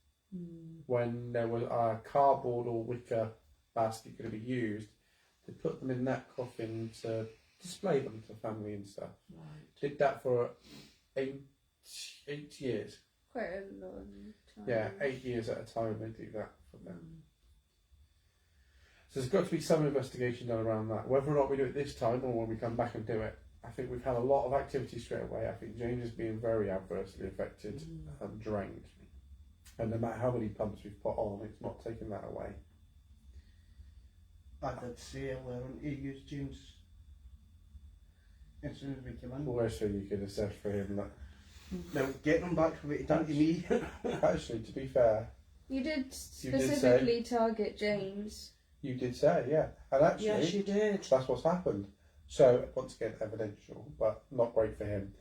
[SPEAKER 3] when there was a cardboard or wicker basket going to be used. They put them in that coffin to display them to family and stuff.
[SPEAKER 1] Right.
[SPEAKER 3] Did that for 8 years.
[SPEAKER 5] Quite a long time.
[SPEAKER 3] Yeah, 8 years at a time they do that for them. So there's got to be some investigation done around that. Whether or not we do it this time or when we come back and do it, I think we've had a lot of activity straight away. I think James is being very adversely affected and drained. And no matter how many pumps we've put on, it's not taking that away.
[SPEAKER 6] I did say earlier on to use James as soon as we came in.
[SPEAKER 3] Worst thing you could have said for him. That
[SPEAKER 6] Now, getting him back for what he done to me.
[SPEAKER 3] actually, to be fair,
[SPEAKER 5] You did
[SPEAKER 3] did
[SPEAKER 5] specifically target James.
[SPEAKER 3] you did say, yeah. And actually,
[SPEAKER 1] Yes, you did.
[SPEAKER 3] that's what's happened. So, once again, evidential, but not great for him.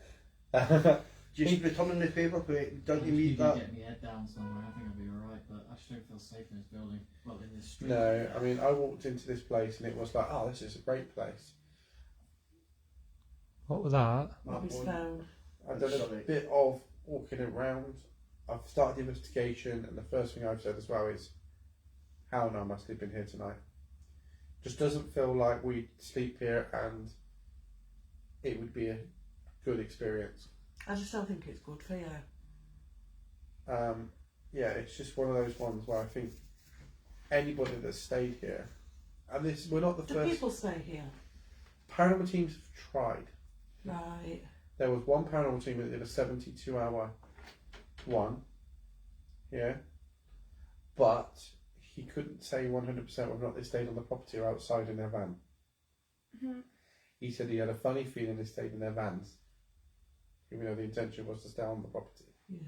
[SPEAKER 6] Just returning the favour for what he done to
[SPEAKER 7] If
[SPEAKER 6] me.
[SPEAKER 7] you
[SPEAKER 6] That
[SPEAKER 7] get me head down somewhere, I think I'll be alright, but I just don't feel safe in this building. Well, in this street.
[SPEAKER 3] No, I mean, I walked into this place and it was like, oh, this is a great place.
[SPEAKER 2] What was that?
[SPEAKER 1] Bobby's phone.
[SPEAKER 3] I've done a
[SPEAKER 6] Sorry.
[SPEAKER 3] bit of walking around. I've started the investigation, and the first thing I've said as well is, how am I sleeping here tonight? Just doesn't feel like we'd sleep here and it would be a good experience.
[SPEAKER 1] I just don't think it's good for you.
[SPEAKER 3] Yeah, it's just one of those ones where I think anybody that's stayed here, and this, we're not the
[SPEAKER 1] Do
[SPEAKER 3] first.
[SPEAKER 1] people stay here?
[SPEAKER 3] Paranormal teams have tried.
[SPEAKER 1] Right.
[SPEAKER 3] There was one paranormal team that did a 72-hour one, yeah, but he couldn't say 100% whether or not they stayed on the property or outside in their van.
[SPEAKER 5] Mhm.
[SPEAKER 3] He said he had a funny feeling they stayed in their vans, even though the intention was to stay on the property.
[SPEAKER 1] Yeah.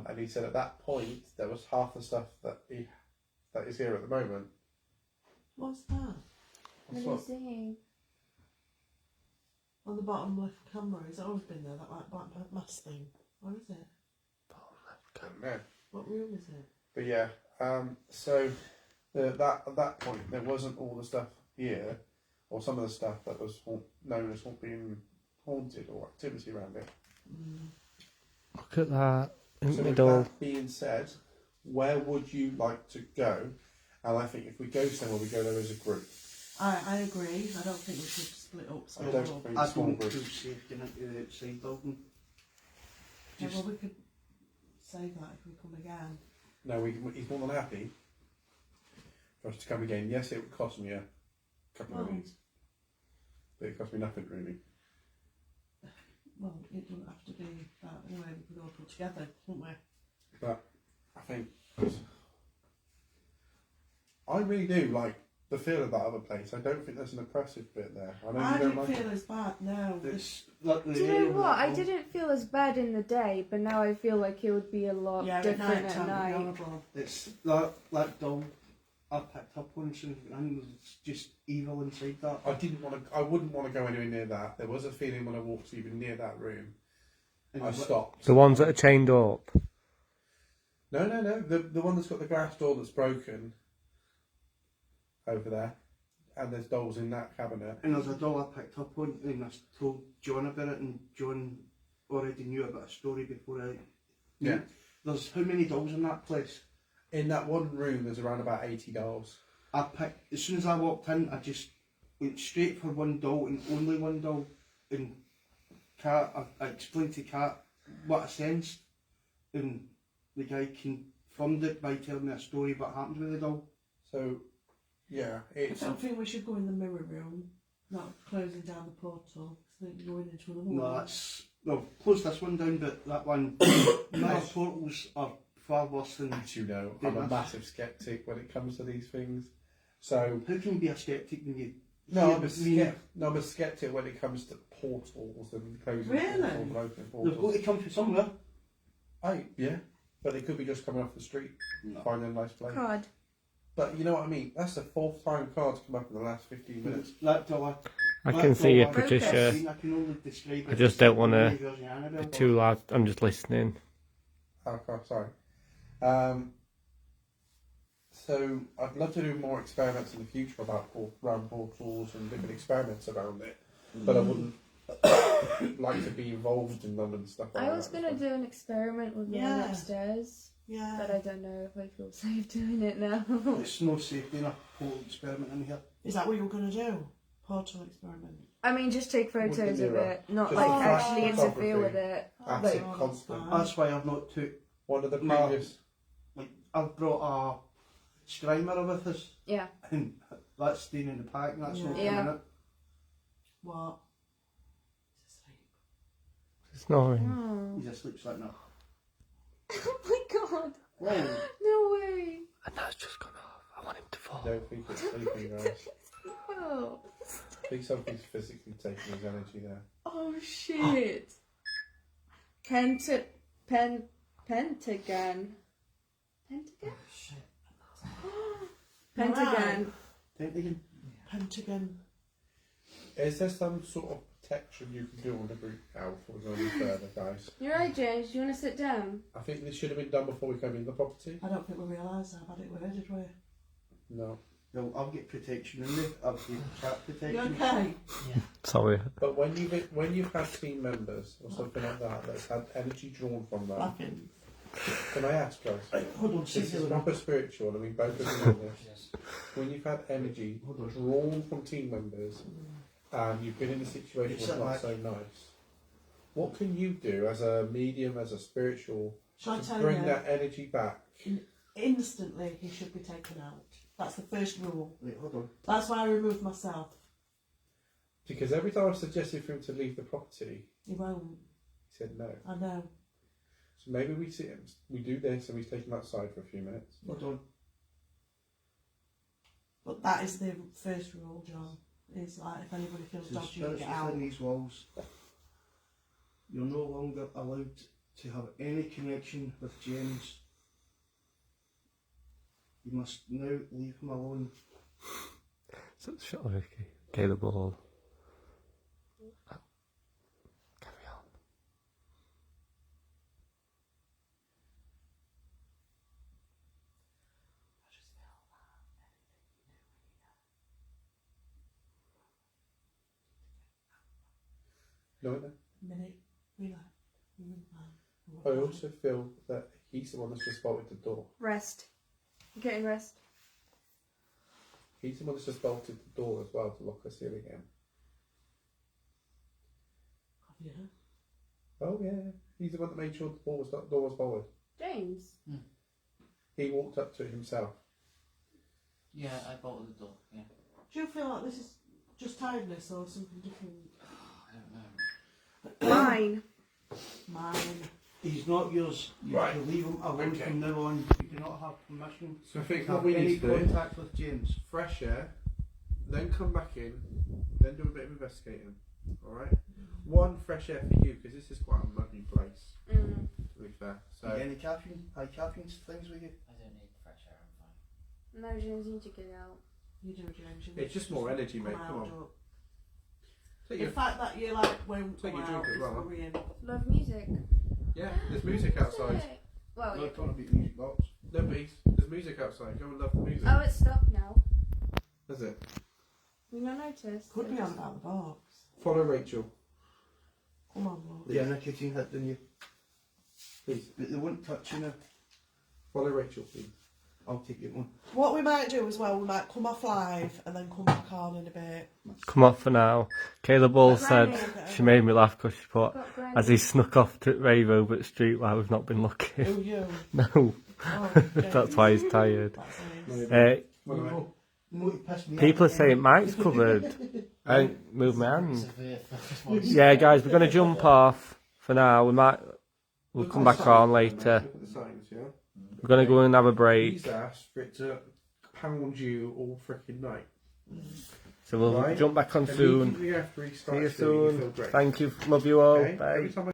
[SPEAKER 3] And he said at that point there was half the stuff that is here at the moment.
[SPEAKER 1] What's that?
[SPEAKER 5] What are you saying?
[SPEAKER 1] On the bottom left camera. It's always been there, that like black mask thing. Where is it?
[SPEAKER 3] Don't know.
[SPEAKER 1] What room is it?
[SPEAKER 3] But yeah, so at that point there wasn't all the stuff here. or some of the stuff that was known as being haunted or activity around it.
[SPEAKER 2] Look at that in
[SPEAKER 3] So
[SPEAKER 2] the
[SPEAKER 3] with
[SPEAKER 2] middle.
[SPEAKER 3] that being said, where would you like to go? And I think if we go somewhere, we go there as a group.
[SPEAKER 1] I agree. I don't think we should split up.
[SPEAKER 3] I don't think
[SPEAKER 6] I
[SPEAKER 3] small
[SPEAKER 6] don't feel
[SPEAKER 3] groups.
[SPEAKER 6] safe going into the outside building.
[SPEAKER 1] Yeah,
[SPEAKER 6] Just,
[SPEAKER 1] well, we could save that if we come again.
[SPEAKER 3] No, he's more than happy for us to come again. Yes, it would cost me a couple of minutes, but it cost me nothing really.
[SPEAKER 1] Well, it doesn't have to be that anyway. We could all put together, couldn't we?
[SPEAKER 3] But I think I really do like the feel of that other place. I don't think there's an oppressive bit there. I know
[SPEAKER 1] I
[SPEAKER 3] you don't
[SPEAKER 1] didn't
[SPEAKER 3] like
[SPEAKER 1] feel
[SPEAKER 3] it.
[SPEAKER 1] as bad now.
[SPEAKER 6] it's like the
[SPEAKER 5] Do you
[SPEAKER 6] area
[SPEAKER 5] know
[SPEAKER 6] of
[SPEAKER 5] what?
[SPEAKER 6] that
[SPEAKER 5] I
[SPEAKER 6] road.
[SPEAKER 5] didn't feel as bad in the day, but now I feel like it would be a lot
[SPEAKER 1] Yeah, at
[SPEAKER 5] different
[SPEAKER 1] night
[SPEAKER 5] at
[SPEAKER 1] time,
[SPEAKER 5] night.
[SPEAKER 1] horrible.
[SPEAKER 6] It's that doll I picked up once and it's just evil inside that.
[SPEAKER 3] I wouldn't want to go anywhere near that. There was a feeling when I walked even near that room.
[SPEAKER 6] And
[SPEAKER 3] I
[SPEAKER 6] it's like-
[SPEAKER 3] stopped.
[SPEAKER 2] The ones that are chained up.
[SPEAKER 3] No. The one that's got the glass door that's broken over there, and there's dolls in that cabinet.
[SPEAKER 6] And there's a doll I picked up on and I told John about it and John already knew about a story before I...
[SPEAKER 3] Yeah.
[SPEAKER 6] There's how many dolls in that place?
[SPEAKER 3] In that one room, there's around about 80 dolls.
[SPEAKER 6] I picked, as soon as I walked in, I just went straight for one doll and only one doll. And Kat, I explained to Kat what I sensed, and the guy confirmed it by telling me a story of what happened with the doll.
[SPEAKER 3] So, yeah,
[SPEAKER 1] I
[SPEAKER 3] it's
[SPEAKER 1] don't think we should go in the mirror room, not closing down the portal, because then going into another
[SPEAKER 6] No,
[SPEAKER 1] one.
[SPEAKER 6] that's... Well, close this one down, but that one... mirror portals are far worse than...
[SPEAKER 3] as you know, I'm a massive skeptic when it comes to these things. So
[SPEAKER 6] How can you be a skeptic when you...
[SPEAKER 3] I'm a skeptic when it comes to portals and closing
[SPEAKER 1] Really?
[SPEAKER 3] portals and opening
[SPEAKER 6] They've got
[SPEAKER 3] portals.
[SPEAKER 6] to come from somewhere.
[SPEAKER 3] Yeah, but they could be just coming off the street, finding a nice place.
[SPEAKER 5] God.
[SPEAKER 3] But you know what I mean? That's the fourth time card's come up in the last 15 minutes.
[SPEAKER 6] That doll
[SPEAKER 2] I can see you,
[SPEAKER 5] Focus.
[SPEAKER 2] Patricia.
[SPEAKER 6] I can only describe
[SPEAKER 2] I
[SPEAKER 6] it
[SPEAKER 2] just
[SPEAKER 6] as
[SPEAKER 2] don't wanna
[SPEAKER 6] the version of Annabelle
[SPEAKER 2] Be
[SPEAKER 6] doll.
[SPEAKER 2] too loud. I'm just listening.
[SPEAKER 3] Oh, sorry. So I'd love to do more experiments in the future about around portals and different experiments around it, but I wouldn't like to be involved in them and stuff like that.
[SPEAKER 5] I was gonna do an experiment with one
[SPEAKER 1] Yeah.
[SPEAKER 5] upstairs,
[SPEAKER 1] Yeah.
[SPEAKER 5] but I don't know if I feel safe doing it now.
[SPEAKER 6] It's no safety in a portal experiment in here.
[SPEAKER 1] Is that what you were going to do? Portal experiment?
[SPEAKER 5] I mean, just take
[SPEAKER 3] With the
[SPEAKER 5] photos of
[SPEAKER 3] mirror.
[SPEAKER 5] it, not
[SPEAKER 3] Just
[SPEAKER 5] like
[SPEAKER 1] flash
[SPEAKER 5] actually
[SPEAKER 3] photography.
[SPEAKER 5] interfere with it.
[SPEAKER 3] That's
[SPEAKER 5] Like,
[SPEAKER 3] it, constant.
[SPEAKER 6] That's why I've not took...
[SPEAKER 3] One of the
[SPEAKER 6] No.
[SPEAKER 3] previous.
[SPEAKER 6] Like, I've brought a scry mirror with us,
[SPEAKER 5] yeah.
[SPEAKER 6] and that's staying in the pack, and that's not
[SPEAKER 5] Yeah.
[SPEAKER 6] coming out.
[SPEAKER 1] What? He's asleep.
[SPEAKER 2] Snoring.
[SPEAKER 5] Oh.
[SPEAKER 6] He's asleep like that.
[SPEAKER 5] Oh my god.
[SPEAKER 6] Whoa.
[SPEAKER 5] No way.
[SPEAKER 2] And that's just gone off. I want him to fall.
[SPEAKER 3] I don't think it's sleeping, guys.
[SPEAKER 5] Oh.
[SPEAKER 3] I think something's physically taking his energy there.
[SPEAKER 5] Oh shit. Pentagon. Pentagon?
[SPEAKER 1] Shit.
[SPEAKER 5] Pentagon.
[SPEAKER 6] Pentagon.
[SPEAKER 1] Pentagon.
[SPEAKER 3] Is there some sort of protection you can do on the group now before we go any further, guys?
[SPEAKER 5] You're right, James. Do you want to sit down?
[SPEAKER 3] I think this should have been done before we came into the property.
[SPEAKER 1] I don't think we realised how bad it were, did we?
[SPEAKER 3] No.
[SPEAKER 6] No, I'll get protection in there. I'll get cat
[SPEAKER 1] You
[SPEAKER 6] protection.
[SPEAKER 1] okay?
[SPEAKER 2] Sorry.
[SPEAKER 3] But when you've had team members or something like that that's had energy drawn from them,
[SPEAKER 1] Laughing.
[SPEAKER 3] can I ask, guys?
[SPEAKER 6] Right, hold on,
[SPEAKER 3] This
[SPEAKER 6] sit
[SPEAKER 3] is
[SPEAKER 6] the other
[SPEAKER 3] proper spiritual. I mean, both of you know this.
[SPEAKER 7] Yes.
[SPEAKER 3] When you've had energy drawn from team members and you've been in a situation
[SPEAKER 6] It's
[SPEAKER 3] that's not
[SPEAKER 6] like-
[SPEAKER 3] so nice, what can you do as a medium, as a spiritual,
[SPEAKER 1] Shall I
[SPEAKER 3] to
[SPEAKER 1] tell
[SPEAKER 3] bring
[SPEAKER 1] you?
[SPEAKER 3] that energy back?
[SPEAKER 1] Instantly, he should be taken out. That's the first rule.
[SPEAKER 6] Wait, hold on.
[SPEAKER 1] That's why I removed myself.
[SPEAKER 3] Because every time I've suggested for him to leave the property,
[SPEAKER 1] He won't.
[SPEAKER 3] he said no.
[SPEAKER 1] I know.
[SPEAKER 3] So maybe we do this and we take him outside for a few minutes.
[SPEAKER 6] Hold on.
[SPEAKER 1] But that is the first rule, John. Is like if anybody feels
[SPEAKER 6] So
[SPEAKER 1] dodgy,
[SPEAKER 6] spirits
[SPEAKER 1] get out.
[SPEAKER 6] within these walls. You're no longer allowed to have any connection with James. You must now leave him alone.
[SPEAKER 2] So shut up, Ricky. Okay, the ball. Carry on.
[SPEAKER 3] No, no.
[SPEAKER 1] minute, relax.
[SPEAKER 3] I also feel that he's the one that's just bolted the door.
[SPEAKER 5] Rest. Getting rest.
[SPEAKER 3] He's the one that's just bolted the door as well to lock us in again.
[SPEAKER 1] Yeah.
[SPEAKER 3] Oh yeah, he's the one that made sure the door was bolted.
[SPEAKER 5] James.
[SPEAKER 3] He walked up to it himself.
[SPEAKER 7] Yeah, I bolted the door. Yeah.
[SPEAKER 1] Do you feel like this is just tiredness or something different?
[SPEAKER 7] I don't know.
[SPEAKER 5] Mine.
[SPEAKER 1] Mine.
[SPEAKER 6] He's not yours. You
[SPEAKER 3] Right.
[SPEAKER 6] have to leave him alone
[SPEAKER 3] Okay.
[SPEAKER 6] from now on. You do not have permission
[SPEAKER 3] So I think
[SPEAKER 6] to
[SPEAKER 3] what
[SPEAKER 6] have
[SPEAKER 3] we
[SPEAKER 6] any
[SPEAKER 3] need to do,
[SPEAKER 6] contact with James.
[SPEAKER 3] fresh air, then come back in, then do a bit of investigating. Alright? One, fresh air for you, because this is quite a muggy place,
[SPEAKER 5] Mm.
[SPEAKER 3] to be fair. So,
[SPEAKER 6] Any caffeine? High caffeine things with you?
[SPEAKER 7] I don't need fresh air, I'm fine.
[SPEAKER 5] No, James, you need to get out.
[SPEAKER 1] You do, James.
[SPEAKER 3] it's just more energy, mate. Come on.
[SPEAKER 1] Out,
[SPEAKER 3] Take
[SPEAKER 1] the
[SPEAKER 3] your,
[SPEAKER 1] fact that you like won't
[SPEAKER 3] Take
[SPEAKER 1] come
[SPEAKER 3] your drink
[SPEAKER 1] out
[SPEAKER 3] as
[SPEAKER 1] is
[SPEAKER 3] well, huh?
[SPEAKER 1] worrying.
[SPEAKER 5] Love music.
[SPEAKER 3] yeah, there's music outside.
[SPEAKER 5] Well,
[SPEAKER 6] No,
[SPEAKER 5] yeah.
[SPEAKER 6] it's going to be the music box.
[SPEAKER 3] No, please. There's music outside. Go and love the music.
[SPEAKER 5] Oh, it's stopped now.
[SPEAKER 3] Is it?
[SPEAKER 5] You not noticed?
[SPEAKER 1] Could be on about the box.
[SPEAKER 3] Follow Rachel,
[SPEAKER 1] Come on, love.
[SPEAKER 6] Yeah, nicotine hit, didn't you?
[SPEAKER 3] please.
[SPEAKER 6] But they won't touch you now.
[SPEAKER 3] Follow Rachel, please.
[SPEAKER 6] I'll take it one.
[SPEAKER 1] What we might do as well, we might come off live and then come back on in a bit.
[SPEAKER 2] Come off for now. Kayla Ball said
[SPEAKER 1] Granny.
[SPEAKER 2] she made me laugh because she put,
[SPEAKER 5] Got Granny.
[SPEAKER 2] as he snuck off to Rave over the street while we've not been looking.
[SPEAKER 1] Who you?
[SPEAKER 2] No,
[SPEAKER 1] Oh,
[SPEAKER 2] that's why he's tired.
[SPEAKER 1] That's nice.
[SPEAKER 6] No, it pissed me
[SPEAKER 2] People are
[SPEAKER 6] off.
[SPEAKER 2] saying Mike's covered. I don't move my hand.
[SPEAKER 7] Severe focus voice.
[SPEAKER 2] Yeah, guys, we're going to jump off for now. We'll come back on later.
[SPEAKER 3] Look at the signs, yeah?
[SPEAKER 2] We're going to go and have a break.
[SPEAKER 3] He's asked for it to pound you all freaking night.
[SPEAKER 2] So we'll
[SPEAKER 3] Right.
[SPEAKER 2] jump back on soon.
[SPEAKER 3] Immediately after he
[SPEAKER 2] See
[SPEAKER 3] starts
[SPEAKER 2] you
[SPEAKER 3] doing it, you feel
[SPEAKER 2] soon.
[SPEAKER 3] great.
[SPEAKER 2] Thank you. Love you all.
[SPEAKER 3] Okay?
[SPEAKER 2] Bye.
[SPEAKER 3] Every time I